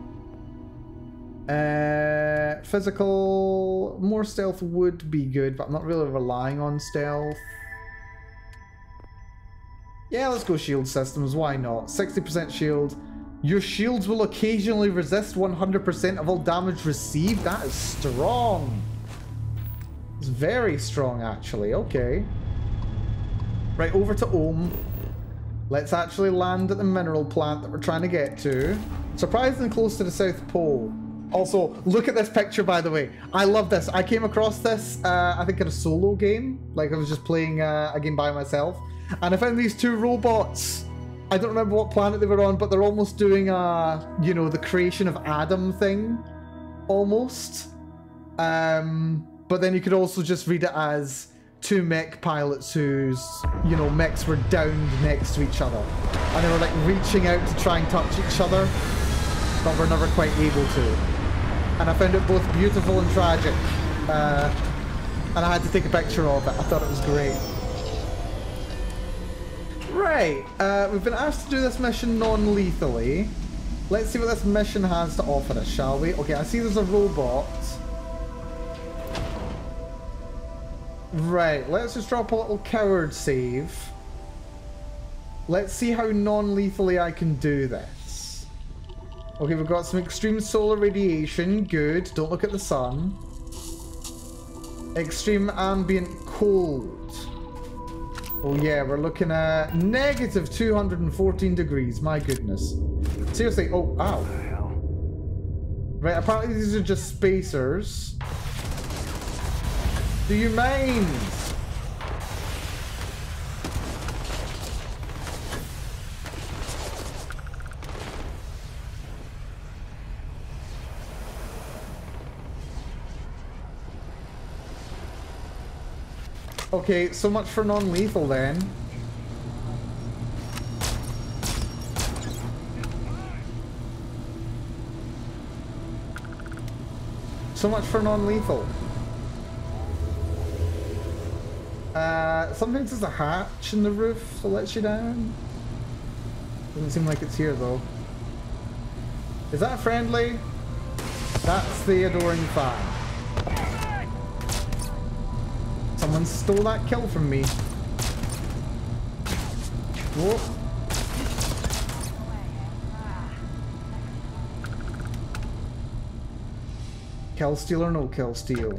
Physical. More stealth would be good, but I'm not really relying on stealth. Yeah, let's go shield systems. Why not? 60% shield. Your shields will occasionally resist 100% of all damage received. That is strong. It's very strong, actually. Okay. Right, over to Ohm. Let's actually land at the mineral plant that we're trying to get to. Surprisingly close to the South Pole. Also, look at this picture, by the way. I love this. I came across this, I think, in a solo game. Like, I was just playing a game by myself. And I found these two robots. I don't remember what planet they were on, but they're almost doing a, you know, the creation of Adam thing. Almost. But then you could also just read it as two mech pilots whose, you know, mechs were downed next to each other. And they were like reaching out to try and touch each other, but were never quite able to. And I found it both beautiful and tragic. And I had to take a picture of it. I thought it was great. Right, we've been asked to do this mission non-lethally. Let's see what this mission has to offer us, shall we? Okay, I see there's a robot. Right, let's just drop a little coward save. Let's see how non-lethally I can do this. Okay, we've got some extreme solar radiation. Good, don't look at the sun. Extreme ambient cold. Oh yeah, we're looking at negative 214 degrees. My goodness. Seriously, oh, ow. Right, apparently these are just spacers. Do you mind? Okay, so much for non-lethal then. So much for non-lethal. Sometimes there's a hatch in the roof that lets you down. Doesn't seem like it's here though. Is that friendly? That's the adoring fan. Someone stole that kill from me. Whoa. Kill steal or no kill steal?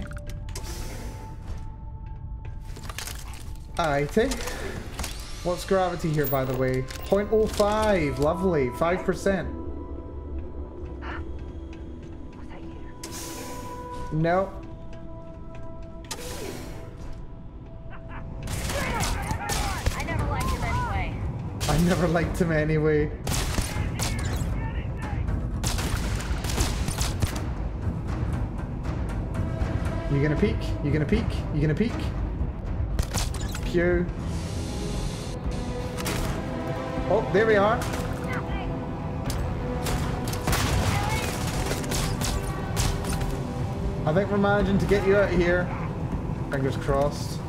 Alrighty. What's gravity here, by the way? 0.05. Lovely. 5%. No. I never liked him anyway. I never liked him anyway. You gonna peek? You gonna peek? You gonna peek? Pew. Oh, there we are. I think we're managing to get you out of here. Fingers crossed.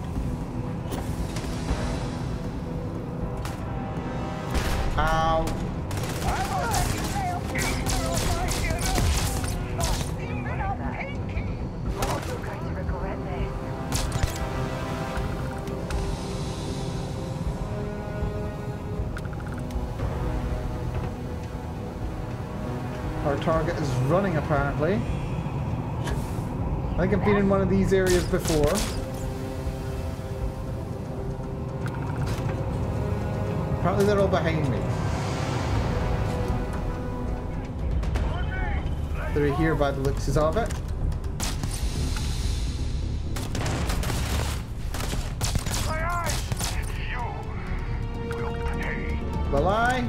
Ow. Our target is running apparently. I think I've been in one of these areas before. Apparently they're all behind me. They're here by the looks of it. Will I?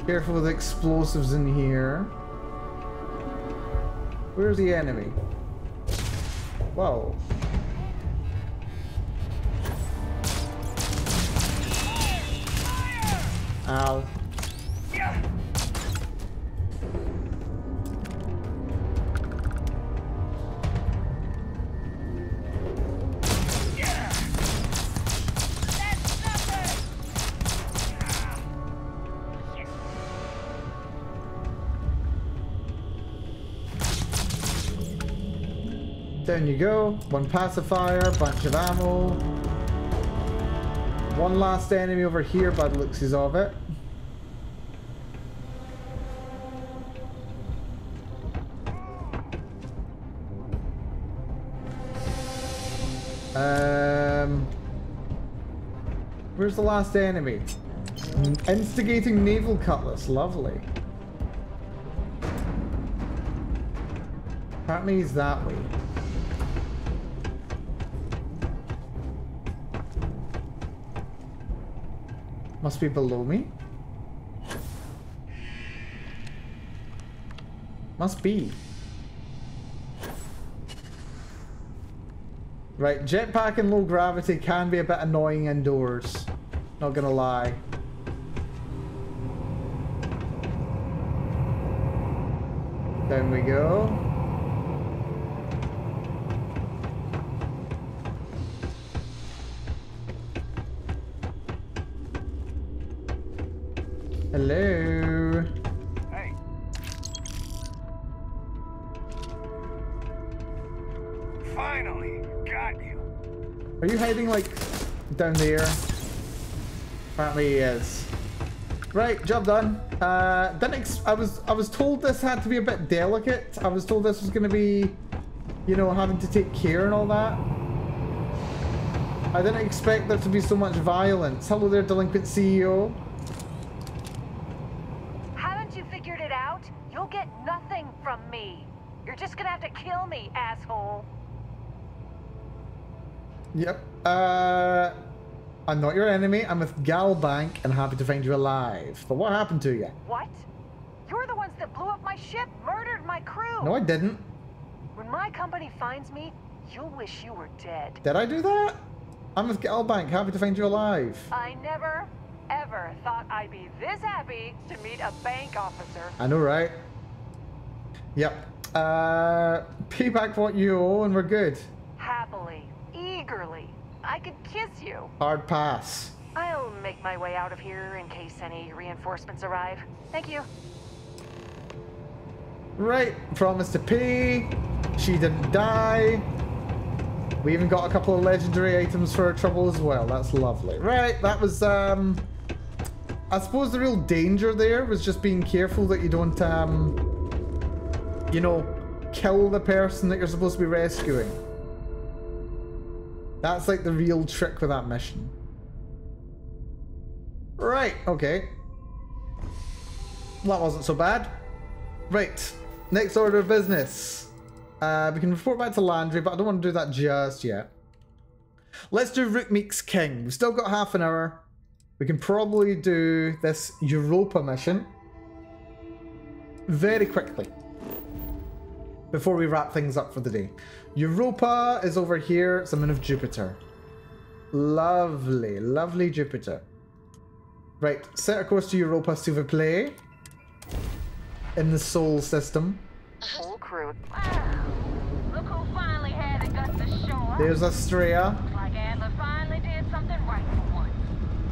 Careful with explosives in here. Where's the enemy? Whoa. Ow. Down you go. One pacifier, bunch of ammo. One last enemy over here by the looks of it. Where's the last enemy? Instigating naval cutlass. Lovely. Apparently he's that way. Must be below me. Must be. Right, jetpack and low gravity can be a bit annoying indoors. Not gonna lie. Down we go. Hello. Hey. Finally, got you. Are you hiding like down there? Apparently he is. Right, job done. I was told this had to be a bit delicate. I was told this was going to be, you know, having to take care and all that. I didn't expect there to be so much violence. Hello there, delinquent CEO. Haven't you figured it out? You'll get nothing from me. You're just gonna have to kill me, asshole. Yep. I'm not your enemy. I'm with Galbank and happy to find you alive. But what happened to you? What? You're the ones that blew up my ship, murdered my crew. No, I didn't. When my company finds me, you'll wish you were dead. Did I do that? I'm with Galbank, happy to find you alive. I never, ever thought I'd be this happy to meet a bank officer. I know, right? Yep. Pay back what you owe and we're good. Happily, eagerly, I could kiss you. Hard pass. I'll make my way out of here in case any reinforcements arrive. Thank you. Right, promise to pay. She didn't die. We even got a couple of legendary items for her trouble as well. That's lovely. Right, that was, I suppose the real danger there was just being careful that you don't, you know, kill the person that you're supposed to be rescuing. That's like the real trick with that mission. Right, okay. That wasn't so bad. Right, next order of business. We can report back to Landry, but I don't want to do that just yet. Let's do Rook Meeks King. We've still got half an hour. We can probably do this Europa mission very quickly before we wrap things up for the day. Europa is over here. It's the moon of Jupiter. Lovely, lovely Jupiter. Right, set a course to Europa, s'il vous plaît. In the Sol system. Full crew. Wow. Look who finally had the guts to show up. There's Astrea. Looks like Adler finally did something right for once.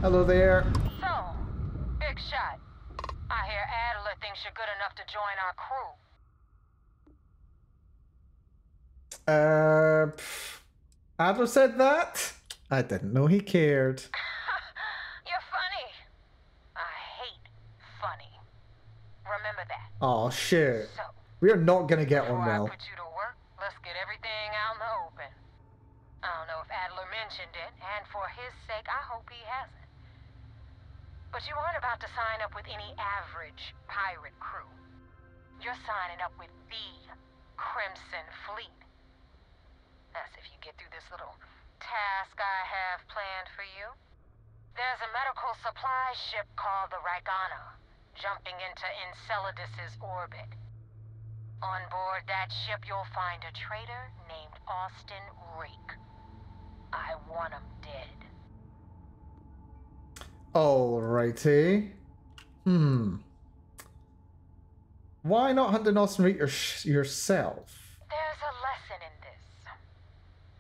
Hello there. So, big shot. I hear Adler thinks you're good enough to join our crew. Adler said that? I didn't know he cared. You're funny. I hate funny. Remember that. Oh shit. We are not gonna get on well. Put you to work. Let's get everything out in the open. I don't know if Adler mentioned it, and for his sake, I hope he hasn't. But you aren't about to sign up with any average pirate crew. You're signing up with the Crimson Fleet. That's if you get through this little task I have planned for you. There's a medical supply ship called the Ragana, jumping into Enceladus's orbit. On board that ship, you'll find a traitor named Austin Rake. I want him dead. Alrighty. Why not hunt an Austin Rake yourself? There's a lesson in this.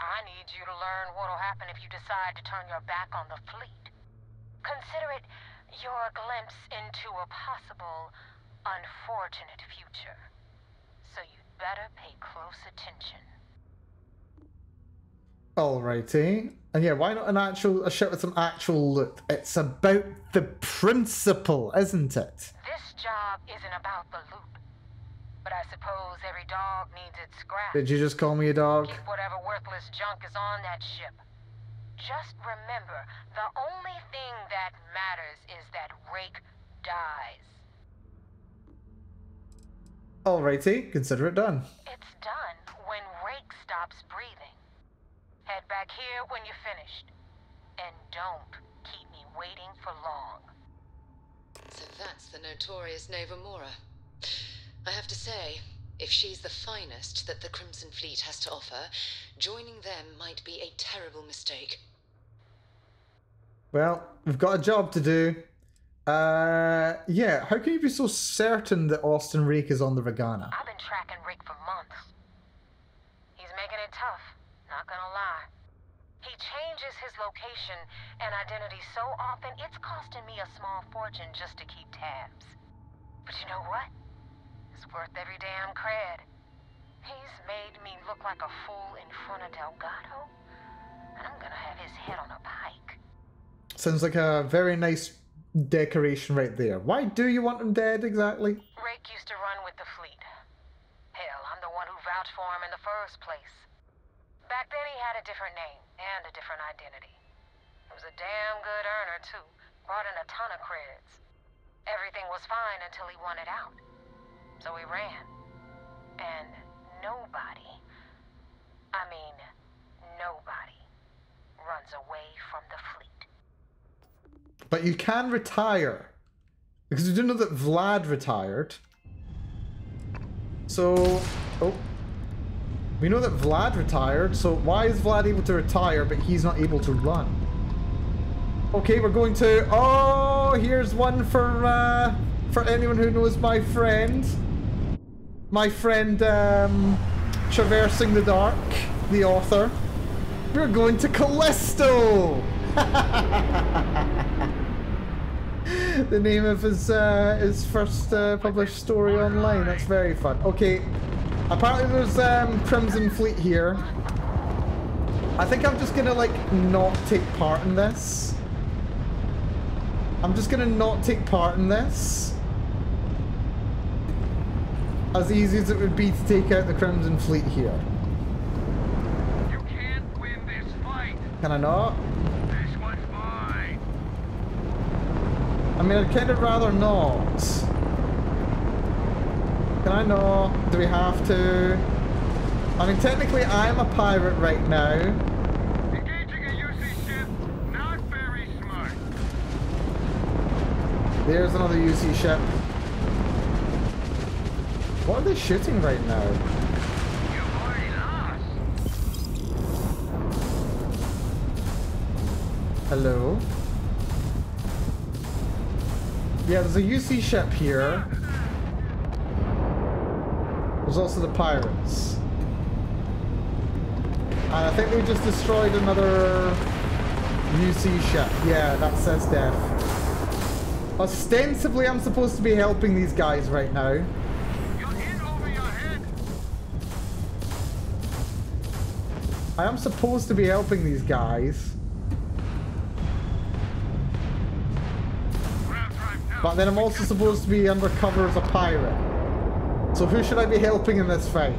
I need you to learn what'll happen if you decide to turn your back on the fleet. Consider it your glimpse into a possible, unfortunate future. So you'd better pay close attention. Alrighty. And yeah, why not a ship with some actual loot? It's about the principle, isn't it? This job isn't about the loot. But I suppose every dog needs its scraps. Did you just call me a dog? Keep whatever worthless junk is on that ship. Just remember, the only thing that matters is that Rake dies. Alrighty, consider it done. It's done when Rake stops breathing. Head back here when you're finished. And don't keep me waiting for long. So that's the notorious Nova Mora. I have to say, if she's the finest that the Crimson Fleet has to offer, joining them might be a terrible mistake. Well, we've got a job to do. Yeah, how can you be so certain that Austin Rake is on the Regana? I've been tracking Rick for months. He's making it tough, not gonna lie. He changes his location and identity so often, it's costing me a small fortune just to keep tabs. But you know what? It's worth every damn cred. He's made me look like a fool in front of Delgado, and I'm gonna have his head on a pike. Sounds like a very nice decoration right there. Why do you want him dead exactly? Rake used to run with the fleet. Hell, I'm the one who vouched for him in the first place. Back then he had a different name and a different identity. He was a damn good earner too. Brought in a ton of creds. Everything was fine until he wanted out. So he ran. And nobody, I mean nobody, runs away from the fleet. But you can retire. Because you do know that Vlad retired. So, oh. We know that Vlad retired, so why is Vlad able to retire, but he's not able to run? Okay, we're going to... Oh, here's one for anyone who knows my friend. My friend, Traversing the Dark, the author. We're going to Callisto! The name of his first published story online. That's very fun. Okay, apparently there's Crimson Fleet here. I think I'm just gonna like not take part in this. I'm just gonna not take part in this. As easy as it would be to take out the Crimson Fleet here. You can't win this fight. Can I not? This one's mine. I mean, I'd kind of rather not. Can I not? Do we have to? I mean, technically I'm a pirate right now. Engaging a UC ship, not very smart. There's another UC ship. What are they shooting right now? You've already lost. Hello? Yeah, there's a UC ship here. There's also the pirates. And I think they just destroyed another UC ship. Yeah, that says death. Ostensibly, I'm supposed to be helping these guys right now. You're in over your head. I am supposed to be helping these guys. But then I'm also supposed to be undercover as a pirate. So who should I be helping in this fight?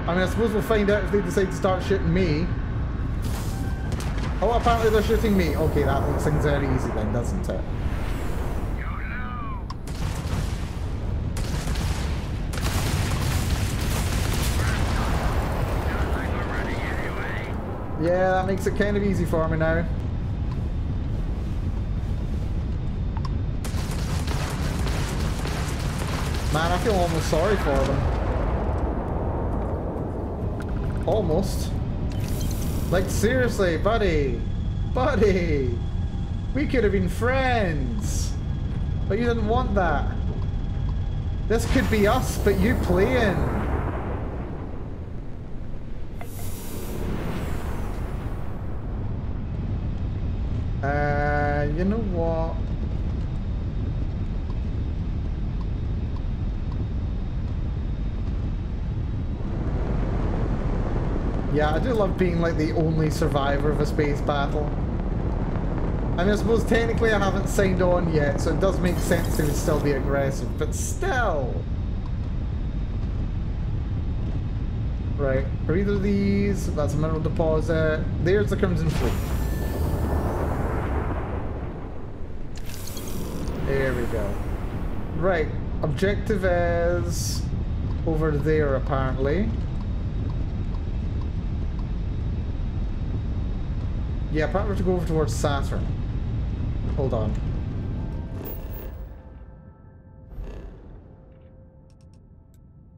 I mean, I suppose we'll find out if they decide to start shooting me. Oh, apparently they're shooting me. Okay, that makes things very easy then, doesn't it? Yeah, that makes it kind of easy for me now. Man, I feel almost sorry for them. Almost. Like, seriously, buddy. Buddy. We could have been friends. But you didn't want that. This could be us, but you playing. You know what? Yeah, I do love being like the only survivor of a space battle. I mean, I suppose technically I haven't signed on yet, so it does make sense to still be aggressive, but still. Right, are either of these? That's a mineral deposit. There's the Crimson Fleet. There we go. Right, objective is over there apparently. Yeah, apparently we have to go over towards Saturn. Hold on.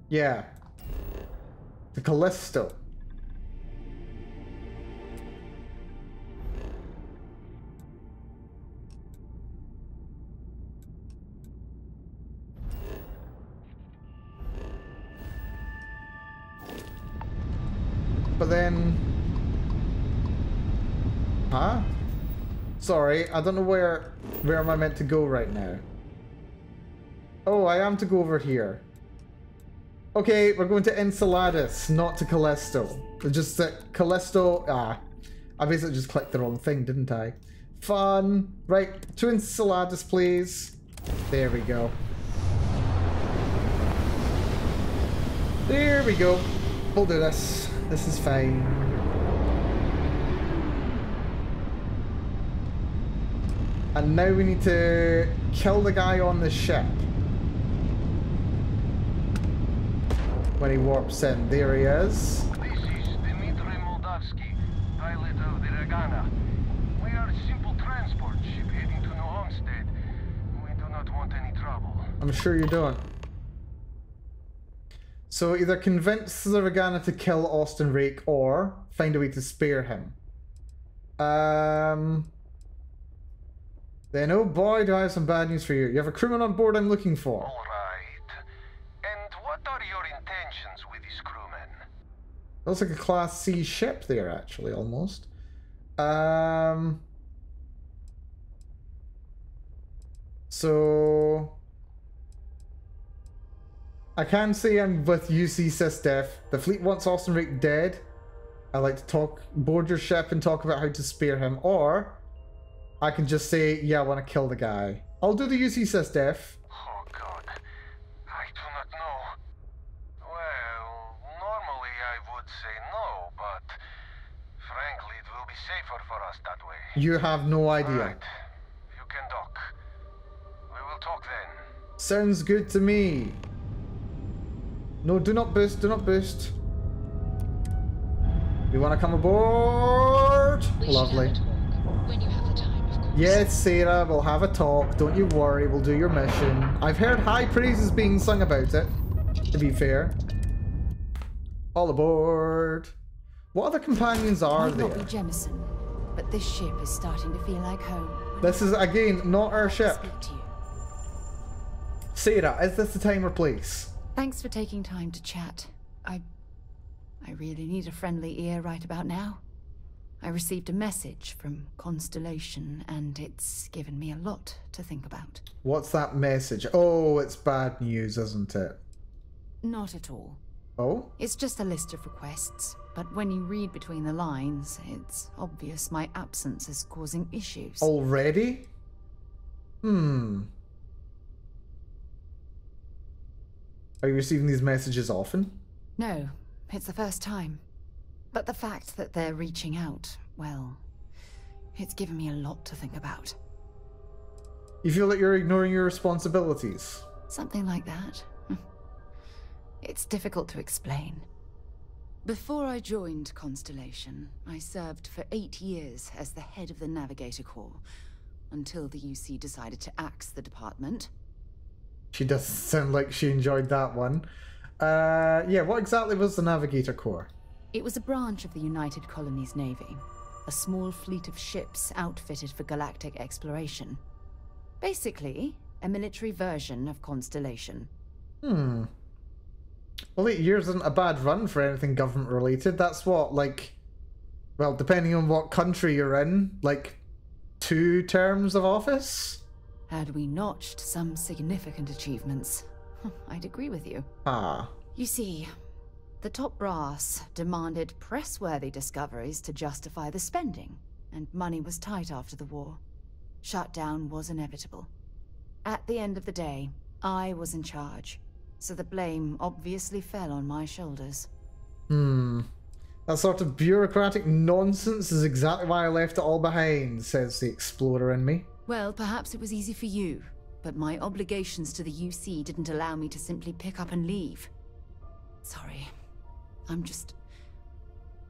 Yeah. The Callisto. But then... Huh? Sorry, I don't know where am I meant to go right now. Oh, I am to go over here. Okay, we're going to Enceladus, not to Callisto. It's just that Callisto... I basically just clicked the wrong thing, didn't I? Fun. Right, to Enceladus, please. There we go. There we go. We'll do this. This is fine. And now we need to kill the guy on the ship. When he warps in. There he is. This is Dmitry Moldavsky, pilot of the Regana. We are a simple transport ship heading to New Homestead. We do not want any trouble. I'm sure you don't. So either convince the Regana to kill Austin Rake or find a way to spare him. Then, oh boy, do I have some bad news for you. You have a crewman on board I'm looking for. Alright. And what are your intentions with this crewman? Looks like a Class C ship there, actually, almost. So... I can say I'm with UC SysDef. The fleet wants Austin Rake dead. I like to board your ship and talk about how to spare him. Or... I can just say, yeah, I want to kill the guy. I'll do the UC SysDef. Oh god, I do not know. Well, normally I would say no, but frankly it will be safer for us that way. You have no idea. Right. You can dock. We will talk then. Sounds good to me. No, do not boost, do not boost. You want to come aboard? Lovely. When you have the time. Yes, Sarah, we'll have a talk. Don't you worry, we'll do your mission. I've heard high praises being sung about it, to be fair. All aboard. What other companions are there? Might not be Jemison, but this ship is starting to feel like home. This is, again, not our ship. Sarah, is this the time or place? Thanks for taking time to chat. I really need a friendly ear right about now. I received a message from Constellation, and it's given me a lot to think about. What's that message? Oh, it's bad news, isn't it? Not at all. Oh? It's just a list of requests, but when you read between the lines, it's obvious my absence is causing issues. Already? Are you receiving these messages often? No, it's the first time. But the fact that they're reaching out, well, it's given me a lot to think about. You feel like you're ignoring your responsibilities? Something like that. It's difficult to explain. Before I joined Constellation, I served for 8 years as the head of the Navigator Corps, until the UC decided to axe the department. She does sound like she enjoyed that one. Yeah, what exactly was the Navigator Corps? It was a branch of the United Colonies Navy, a small fleet of ships outfitted for galactic exploration. Basically, a military version of Constellation. Well, 8 years isn't a bad run for anything government-related. That's what, like... Well, depending on what country you're in, like 2 terms of office? Had we notched some significant achievements, I'd agree with you. You see... The top brass demanded press-worthy discoveries to justify the spending, and money was tight after the war. Shutdown was inevitable. At the end of the day, I was in charge, so the blame obviously fell on my shoulders. That sort of bureaucratic nonsense is exactly why I left it all behind, says the explorer in me. Well, perhaps it was easy for you, but my obligations to the UC didn't allow me to simply pick up and leave. Sorry.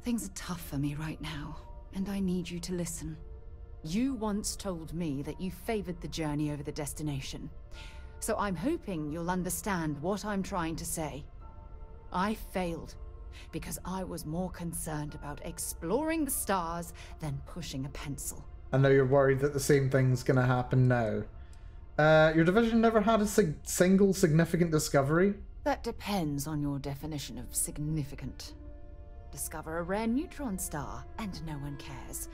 Things are tough for me right now. and I need you to listen. You once told me that you favored the journey over the destination, so I'm hoping you'll understand what I'm trying to say. I failed because I was more concerned about exploring the stars than pushing a pencil. And now you're worried that the same thing's gonna happen now. Your division never had a single significant discovery? That depends on your definition of significant. Discover a rare neutron star, and no one cares.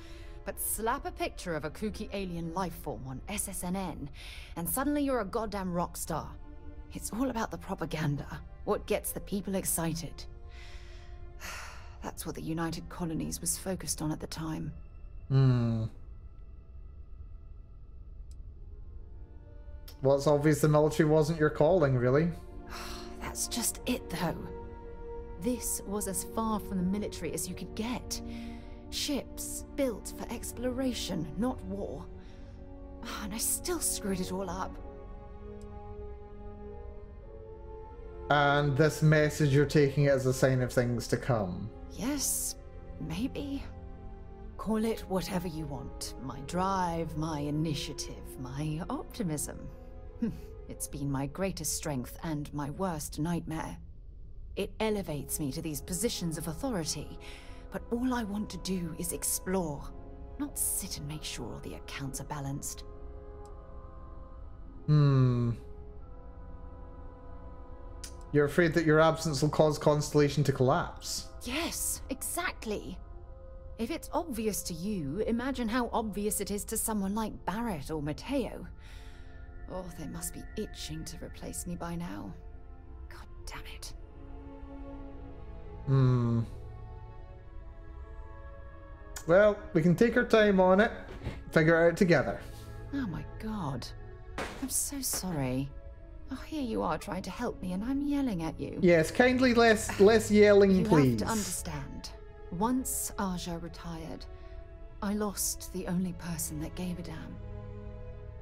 But slap a picture of a kooky alien lifeform on SSNN, and suddenly you're a goddamn rock star. It's all about the propaganda, what gets the people excited. That's what the United Colonies was focused on at the time. Well, it's obvious the military wasn't your calling, really. That's just it, though. This was as far from the military as you could get. Ships built for exploration, not war. And I still screwed it all up. And this message, you're taking it as a sign of things to come? Yes, maybe. Call it whatever you want. My drive, my initiative, my optimism. It's been my greatest strength and my worst nightmare. It elevates me to these positions of authority, but all I want to do is explore, not sit and make sure all the accounts are balanced. You're afraid that your absence will cause Constellation to collapse? Yes, exactly. If it's obvious to you, imagine how obvious it is to someone like Barrett or Mateo. Oh, they must be itching to replace me by now. God damn it. Well, we can take our time on it, figure it out together. Oh my god. I'm so sorry. Oh, here you are trying to help me and I'm yelling at you. Yes, kindly less yelling, please. You have to understand. Once Aja retired, I lost the only person that gave a damn.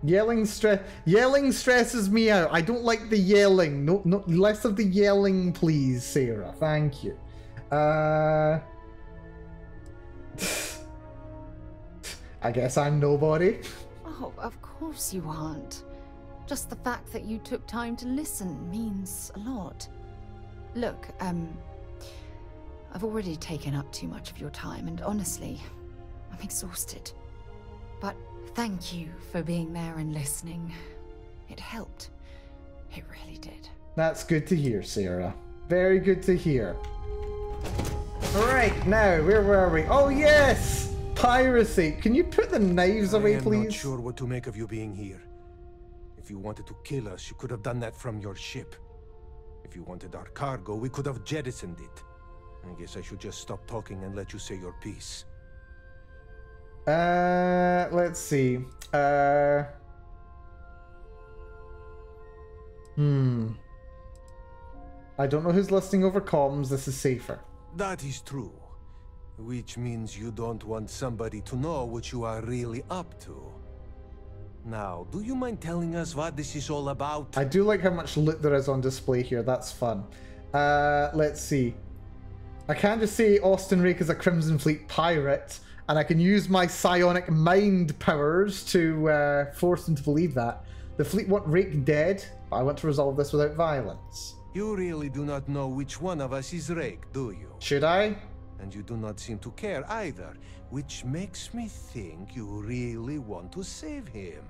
Yelling stresses me out. I don't like the yelling. No, less of the yelling, please, Sarah. Thank you. I guess I'm nobody. Oh, of course you aren't. Just the fact that you took time to listen means a lot. Look, I've already taken up too much of your time, and honestly, I'm exhausted. But thank you for being there and listening. It helped. It really did. That's good to hear, Sarah. Very good to hear. Alright, now, where were we? Oh, yes! Piracy. Can you put the knives away, please? I'm not sure what to make of you being here. If you wanted to kill us, you could have done that from your ship. If you wanted our cargo, we could have jettisoned it. I guess I should just stop talking and let you say your piece. Let's see. I don't know who's listening over comms. This is safer. That is true. Which means you don't want somebody to know what you are really up to. Now, do you mind telling us what this is all about? I do like how much loot there is on display here. That's fun. Let's see. I can just say Austin Rake is a Crimson Fleet pirate, and I can use my psionic mind powers to force them to believe that. The fleet want Rake dead, but I want to resolve this without violence. You really do not know which one of us is Rake, do you? Should I? And you do not seem to care either, which makes me think you really want to save him.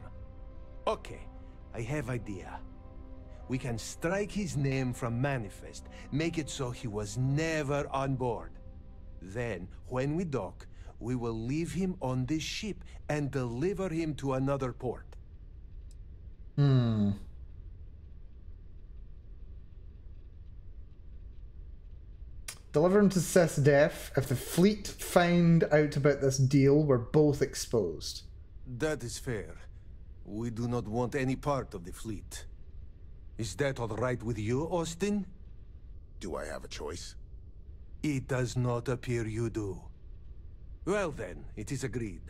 Okay, I have idea. We can strike his name from Manifest, make it so he was never on board. Then, when we dock, we will leave him on this ship and deliver him to another port. Deliver him to SysDef. If the fleet find out about this deal, we're both exposed. That is fair. We do not want any part of the fleet. Is that all right with you, Austin? Do I have a choice? It does not appear you do. Well then, it is agreed.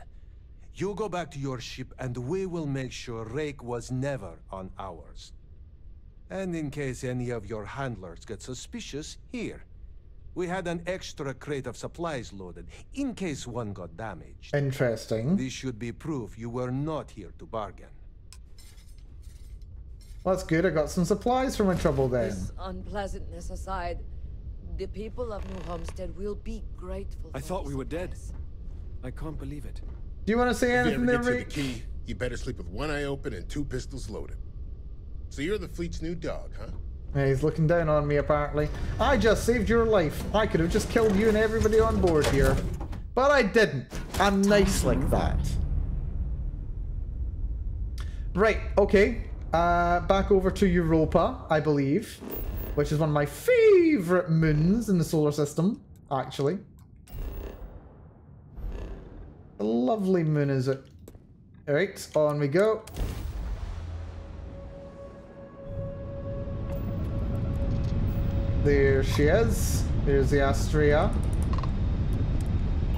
You go back to your ship and we will make sure Rake was never on ours. And in case any of your handlers get suspicious, here. We had an extra crate of supplies loaded, in case one got damaged. Interesting. This should be proof you were not here to bargain. Well, that's good. I got some supplies for my trouble then. This unpleasantness aside, the people of New Homestead will be grateful. I thought we were dead. I can't believe it. Do you want to say anything there, If you ever Rick? get to the key, you better sleep with one eye open and 2 pistols loaded. So you're the fleet's new dog, huh? Yeah, he's looking down on me, apparently. I just saved your life. I could have just killed you and everybody on board here. But I didn't. I'm nice like that. Right, okay. Back over to Europa, I believe. Which is one of my favorite moons in the solar system, actually. A lovely moon, is it? Alright, on we go. There she is. There's the Astrea.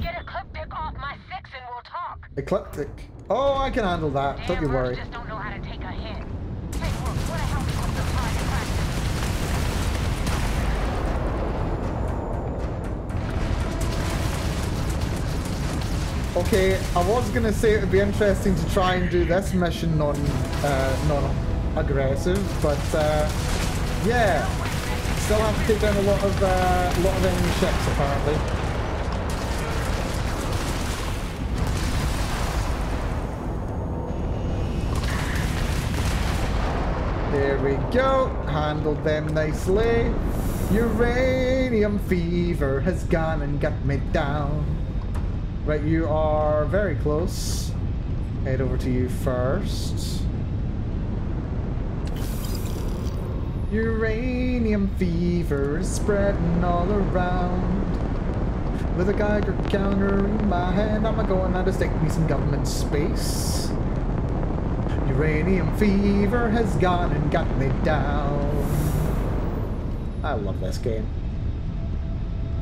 Get Ecliptic off my 6 and we'll talk. Ecliptic. Oh, I can handle that. Don't you worry. Just don't know how to take a hint. Hey, look, what the hell is the practice? Okay, I was gonna say it would be interesting to try and do this mission non-aggressive, but yeah, still have to take down a lot of enemy ships apparently. There we go, handled them nicely. Uranium fever has gone and got me down. Right, you are very close. Head over to you first. Uranium fever is spreading all around. With a Geiger counter in my hand, I'm going out to stake me some government space. Uranium fever has gone and got me down. I love this game.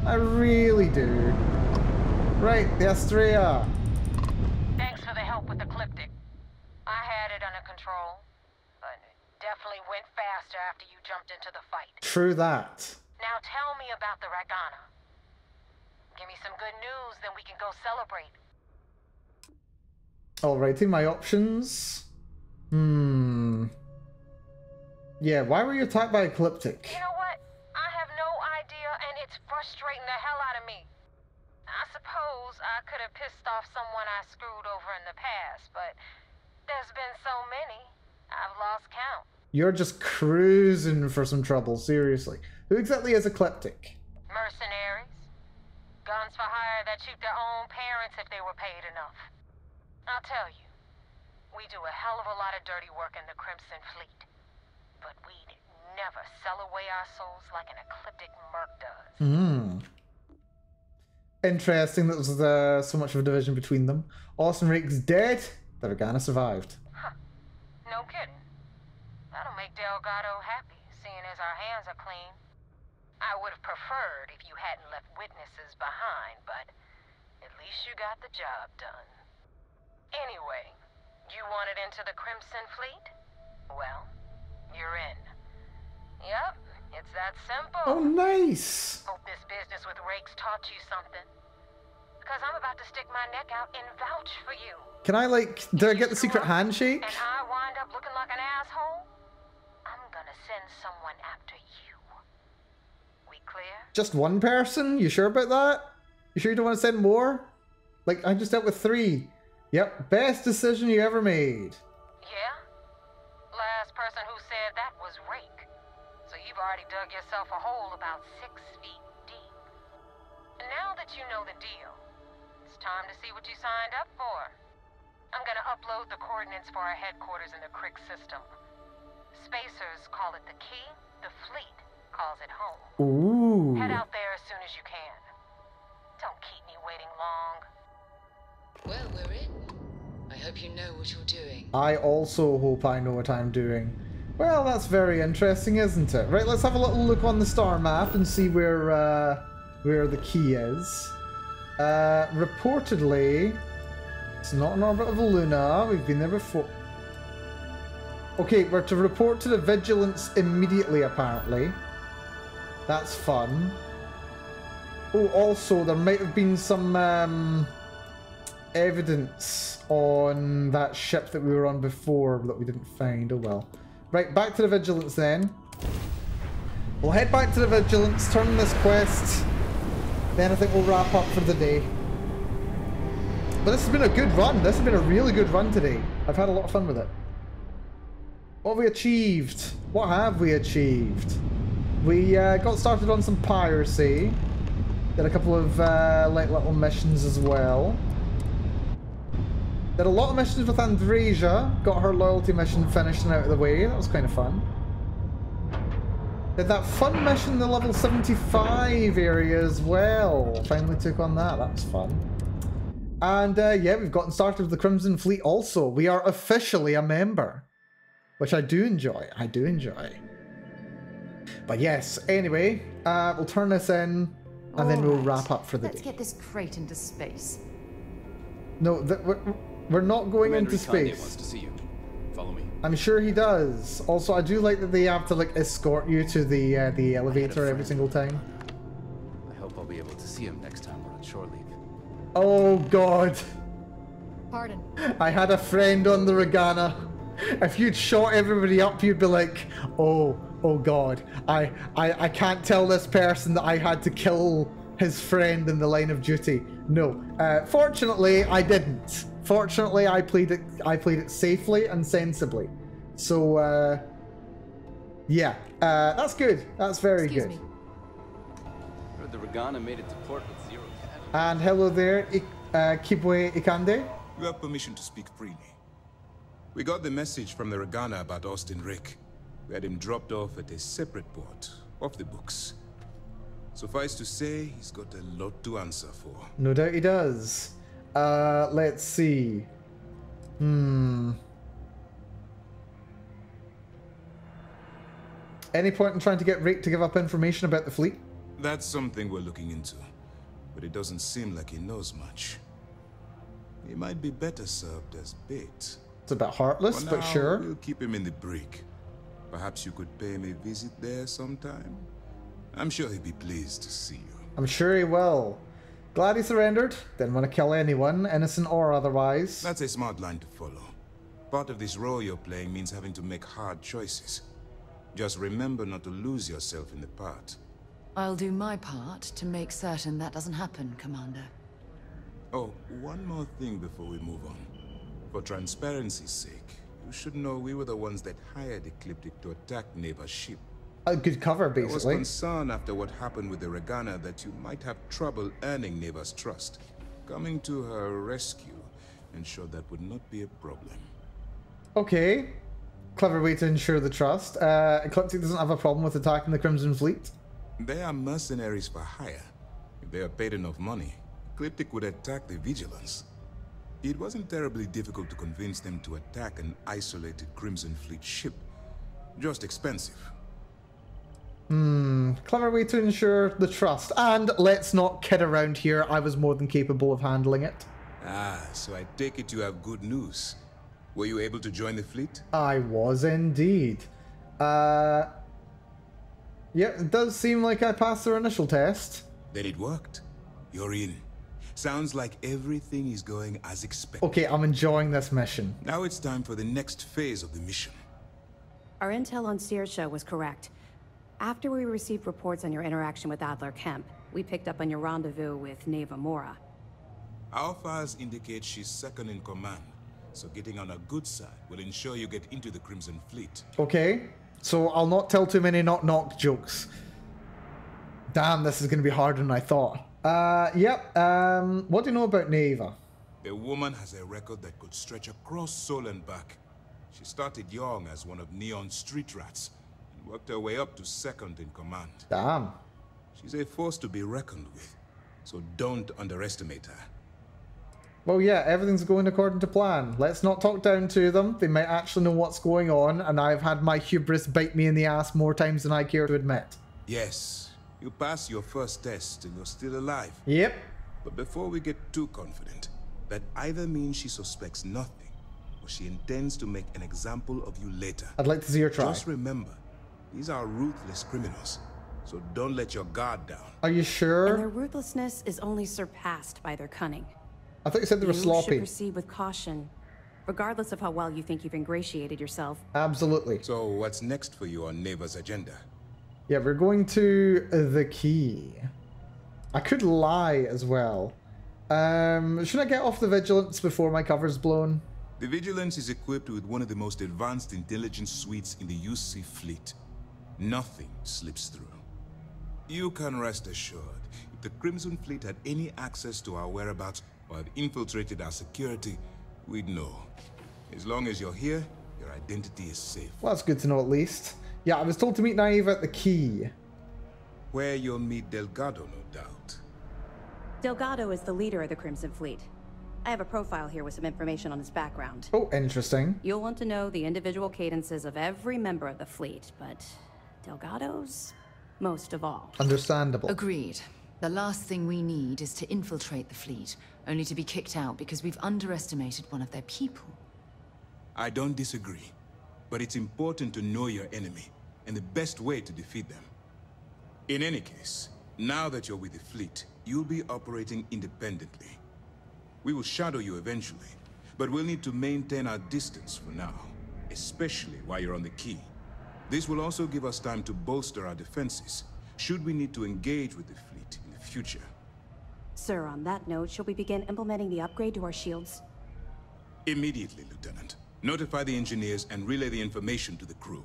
I really do. Right, the Astrea. Thanks for the help with Ecliptic. I had it under control, but it definitely went faster after you jumped into the fight. True that. Now tell me about the Ragana. Give me some good news, then we can go celebrate. Alrighty, my options. Yeah, why were you attacked by Ecliptic? You know what? I have no idea, and it's frustrating the hell out of me. I suppose I could have pissed off someone I screwed over in the past, but there's been so many, I've lost count. You're just cruising for some trouble, seriously. Who exactly is Ecliptic? Mercenaries. Guns for hire that shoot their own parents if they were paid enough. I'll tell you, we do a hell of a lot of dirty work in the Crimson Fleet, but we'd never sell away our souls like an Ecliptic merc does. Interesting that there's so much of a division between them. Austin Rake's dead. The Ragana survived. Huh. No kidding. That'll make Delgado happy, seeing as our hands are clean. I would have preferred if you hadn't left witnesses behind, but at least you got the job done. Anyway, you wanted into the Crimson Fleet? Well, you're in. Yep, it's that simple. Oh, nice. Hope this business with Rakes taught you something. Because I'm about to stick my neck out and vouch for you. Can I, like, did I get the secret handshake? And I wind up looking like an asshole? I'm gonna send someone after you. We clear? Just one person? You sure about that? You sure you don't want to send more? Like, I just dealt with 3. Yep, best decision you ever made. Yeah? Last person who said that was Rake. So you've already dug yourself a hole about 6 feet deep. And now that you know the deal, it's time to see what you signed up for. I'm gonna upload the coordinates for our headquarters in the Crick system. Spacers call it the key, the fleet calls it home. Ooh. Head out there as soon as you can. Don't keep me waiting long. Well, we're in. I hope you know what you're doing. I also hope I know what I'm doing. Well, that's very interesting, isn't it? Right, let's have a little look on the star map and see where the key is. Reportedly, it's not in orbit of Luna. We've been there before. Okay, we're to report to the Vigilance immediately, apparently. That's fun. Oh, also, there might have been some evidence on that ship that we were on before that we didn't find. Oh well. Right, back to the Vigilance then. We'll head back to the Vigilance, turn in this quest, then I think we'll wrap up for the day. But this has been a good run. This has been a really good run today. I've had a lot of fun with it. What have we achieved? What have we achieved? We got started on some piracy. Did a couple of light little missions as well. Did a lot of missions with Andreja. Got her loyalty mission finished and out of the way. That was kind of fun. Did that fun mission in the level 75 area as well. Finally took on that. That was fun. And yeah, we've gotten started with the Crimson Fleet also. We are officially a member. Which I do enjoy. I do enjoy. But yes, anyway, we'll turn this in and then we'll wrap up for the day. Let's get this crate into space. No, we're not going Commander into Ikande space. wants to see you. Follow me. I'm sure he does. Also, I do like that they have to like escort you to the elevator every single time. I hope I'll be able to see him next time we're on shore leave. Oh God. Pardon. I had a friend on the Regana. If you'd shot everybody up, you'd be like, oh God, I can't tell this person that I had to kill his friend in the line of duty. No, fortunately, I didn't. Fortunately, I played it safely and sensibly. So, yeah, that's good. That's very good. Me. Heard the Regana made it to port with 0 casualties. And hello there, Kibwe Ikande. You have permission to speak freely. We got the message from the Regana about Austin Rick. We had him dropped off at a separate port, off the books. Suffice to say, he's got a lot to answer for. No doubt he does. Let's see. Any point in trying to get Rick to give up information about the fleet? That's something we're looking into. But it doesn't seem like he knows much. He might be better served as bait. It's a bit heartless, For but now, sure. We'll keep him in the brig. Perhaps you could pay him a visit there sometime. I'm sure he'd be pleased to see you. I'm sure he will. Glad he surrendered. Didn't want to kill anyone, innocent or otherwise. That's a smart line to follow. Part of this role you're playing means having to make hard choices. Just remember not to lose yourself in the part. I'll do my part to make certain that doesn't happen, Commander. Oh, one more thing before we move on. For transparency's sake, you should know we were the ones that hired Ecliptic to attack Neva's ship. A good cover, basically. I was concerned after what happened with the Regana that you might have trouble earning Neva's trust. Coming to her rescue ensured that would not be a problem. Okay. Clever way to ensure the trust. Ecliptic doesn't have a problem with attacking the Crimson Fleet. They are mercenaries for hire. If they are paid enough money, Ecliptic would attack the Vigilance. It wasn't terribly difficult to convince them to attack an isolated Crimson Fleet ship. Just expensive. Clever way to ensure the trust. And let's not kid around here. I was more than capable of handling it. Ah, so I take it you have good news. Were you able to join the fleet? I was indeed. Yeah, it does seem like I passed their initial test. Then it worked. You're in. Sounds like everything is going as expected. Okay, I'm enjoying this mission. Now it's time for the next phase of the mission. Our intel on Saoirse was correct. After we received reports on your interaction with Adler Kemp, we picked up on your rendezvous with Neva Mora. Our files indicate she's second in command, so getting on a good side will ensure you get into the Crimson Fleet. Okay, so I'll not tell too many knock-knock jokes. Damn, this is going to be harder than I thought. Yep, what do you know about Neva? The woman has a record that could stretch across Sol and back. She started young as one of Neon's street rats, and worked her way up to second in command. Damn. She's a force to be reckoned with, so don't underestimate her. Well, yeah, everything's going according to plan. Let's not talk down to them. They might actually know what's going on, and I've had my hubris bite me in the ass more times than I care to admit. Yes, you passed your first test and you're still alive. Yep. But before we get too confident, that either means she suspects nothing, or she intends to make an example of you later. I'd like to see her try. Just remember, these are ruthless criminals. so don't let your guard down. Are you sure? And their ruthlessness is only surpassed by their cunning. I thought you said they were sloppy. You should proceed with caution, regardless of how well you think you've ingratiated yourself. Absolutely. So what's next for you on Neva's agenda? Yeah, we're going to the key. I could lie as well. Should I get off the Vigilance before my cover's blown? The Vigilance is equipped with one of the most advanced intelligence suites in the UC fleet. Nothing slips through. You can rest assured, if the Crimson Fleet had any access to our whereabouts or had infiltrated our security, we'd know. As long as you're here, your identity is safe. Well, that's good to know at least. Yeah, I was told to meet Naive at the key. Where you'll meet Delgado, no doubt. Delgado is the leader of the Crimson Fleet. I have a profile here with some information on his background. Oh, interesting. You'll want to know the individual cadences of every member of the fleet, but Delgado's most of all. Understandable. Agreed. The last thing we need is to infiltrate the fleet, only to be kicked out because we've underestimated one of their people. I don't disagree, but it's important to know your enemy and the best way to defeat them. In any case, now that you're with the fleet, you'll be operating independently. We will shadow you eventually, but we'll need to maintain our distance for now, especially while you're on the key. This will also give us time to bolster our defenses, should we need to engage with the fleet in the future. Sir, on that note, shall we begin implementing the upgrade to our shields? Immediately, Lieutenant. Notify the engineers and relay the information to the crew.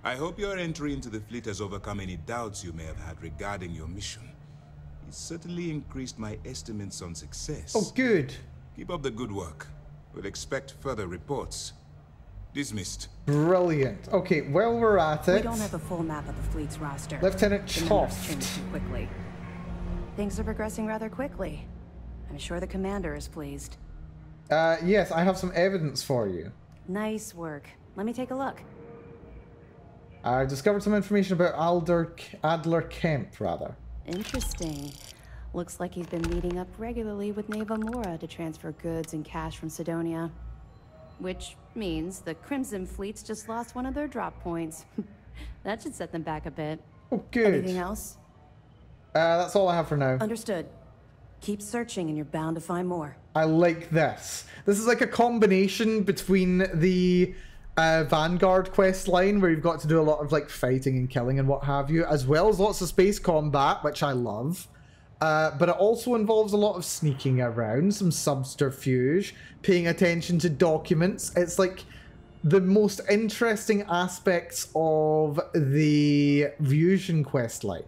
I hope your entry into the fleet has overcome any doubts you may have had regarding your mission. It certainly increased my estimates on success. Oh, good. Keep up the good work. We'll expect further reports. Dismissed. Brilliant. Okay, while we're at it... We don't have a full map of the fleet's roster. Lieutenant Choft. Too quickly. Things are progressing rather quickly. I'm sure the commander is pleased. Yes, I have some evidence for you. Nice work. Let me take a look. I discovered some information about Adler Kemp, rather. Interesting. Looks like he's been meeting up regularly with Nevamoura to transfer goods and cash from Sidonia. Which means the Crimson Fleet's just lost one of their drop points. That should set them back a bit. Oh, good. Anything else? That's all I have for now. Understood. Keep searching and you're bound to find more. I like this. This is like a combination between the Vanguard quest line, where you've got to do a lot of like fighting and killing and what have you, as well as lots of space combat, which I love. But it also involves a lot of sneaking around, some subterfuge, paying attention to documents. It's like the most interesting aspects of the Fusion quest line.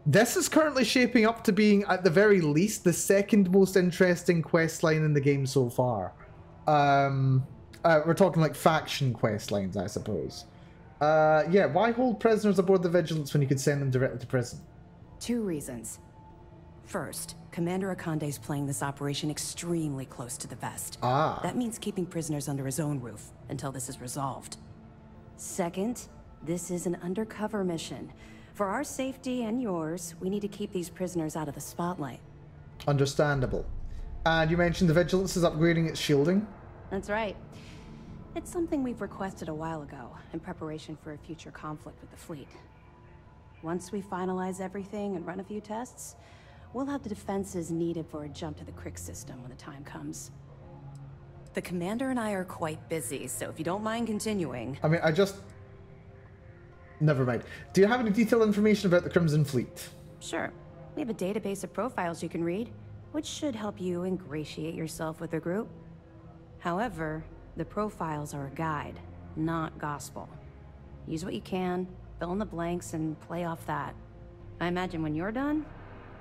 This is currently shaping up to being, at the very least, the second most interesting quest line in the game so far. We're talking like faction quest lines, I suppose. Yeah, why hold prisoners aboard the Vigilance when you could send them directly to prison? 2 reasons. First, Commander Akande's playing this operation extremely close to the vest. Ah. That means keeping prisoners under his own roof until this is resolved. Second, this is an undercover mission. For our safety and yours, we need to keep these prisoners out of the spotlight. Understandable. And you mentioned the Vigilance is upgrading its shielding? That's right. It's something we've requested a while ago, in preparation for a future conflict with the fleet. Once we finalize everything and run a few tests, we'll have the defenses needed for a jump to the Crick system when the time comes. The commander and I are quite busy, so if you don't mind continuing... I mean, Never mind. Do you have any detailed information about the Crimson Fleet? Sure. We have a database of profiles you can read, which should help you ingratiate yourself with the group. However, the profiles are a guide, not gospel. Use what you can, fill in the blanks, and play off that. I imagine when you're done,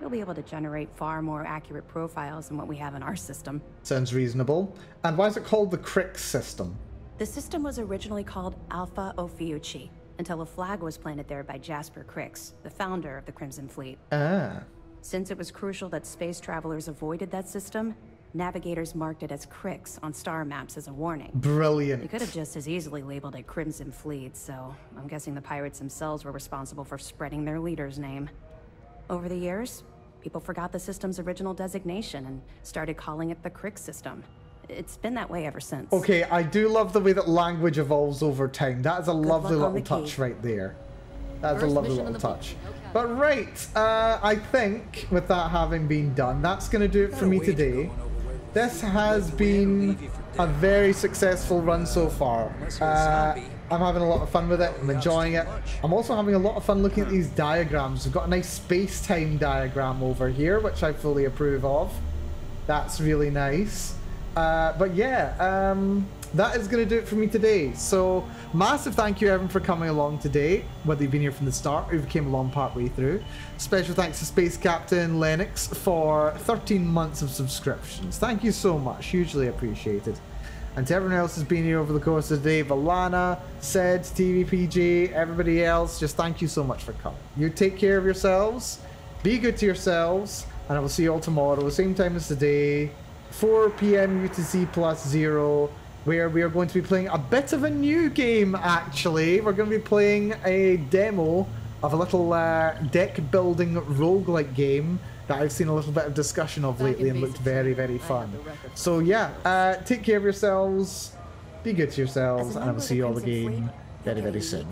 you'll be able to generate far more accurate profiles than what we have in our system. Sounds reasonable. And why is it called the Crick system? The system was originally called Alpha Ophiuchi, until a flag was planted there by Jasper Crix, the founder of the Crimson Fleet. Ah. Since it was crucial that space travelers avoided that system, navigators marked it as Crix on star maps as a warning. Brilliant. You could have just as easily labeled it Crimson Fleet, so I'm guessing the pirates themselves were responsible for spreading their leader's name. Over the years, people forgot the system's original designation and started calling it the Crix system. It's been that way ever since. Okay, I do love the way that language evolves over time. That is a lovely little touch right there. That's a lovely little touch. But right, I think with that having been done, that's going to do it for me today. This has been a very successful run so far. I'm having a lot of fun with it. I'm enjoying it. I'm also having a lot of fun looking at these diagrams. We've got a nice space-time diagram over here, which I fully approve of. That's really nice. But yeah, that is going to do it for me today. So massive thank you everyone for coming along today, whether you've been here from the start or you came along part way through. Special thanks to Space Captain Lennox for 13 months of subscriptions. Thank you so much, hugely appreciated. And to everyone else who's been here over the course of the day, Valana, Sed, TVPG, everybody else, just thank you so much for coming. You take care of yourselves, be good to yourselves, and I will see you all tomorrow, same time as today, 4 p.m. UTC plus 0, where we are going to be playing a bit of a new game, actually. We're going to be playing a demo of a little deck building roguelike game that I've seen a little bit of discussion of lately and looked very, very fun. So yeah, take care of yourselves, be good to yourselves, and I will see you all again very, very soon.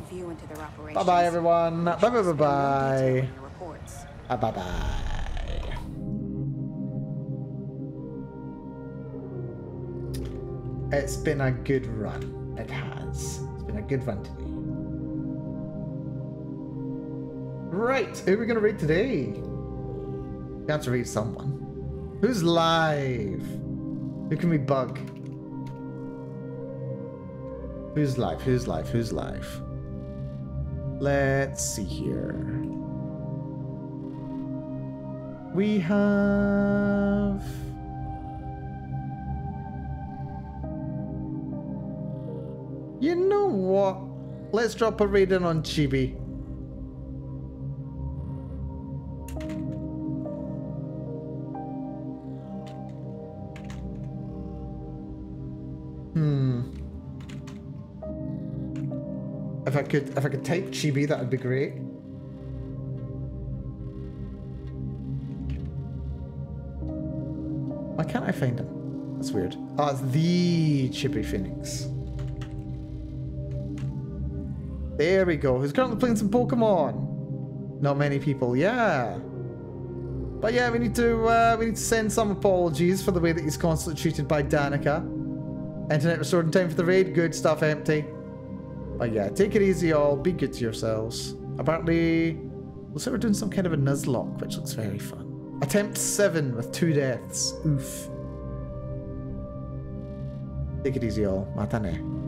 Bye-bye, everyone. Bye-bye-bye-bye. Bye-bye. It's been a good run. It has. It's been a good run today. Right, who are we going to raid today? We have to raid someone. Who's live? Who can we bug? Who's live? Who's live? Who's live? Let's see here. We have... You know what? Let's drop a raid in on Chibi. If I could type Chibi, that would be great. Why can't I find him? That's weird. Oh, it's the Chibi Phoenix. There we go. Who's currently playing some Pokemon? Not many people, yeah. But yeah, we need to send some apologies for the way that he's constantly treated by Danica. Internet restored in time for the raid. Good stuff, Empty. But yeah, take it easy, all. Be good to yourselves. Apparently, looks like we're doing some kind of a Nuzlocke, which looks very fun. Attempt 7 with 2 deaths. Oof. Take it easy, all. Matane.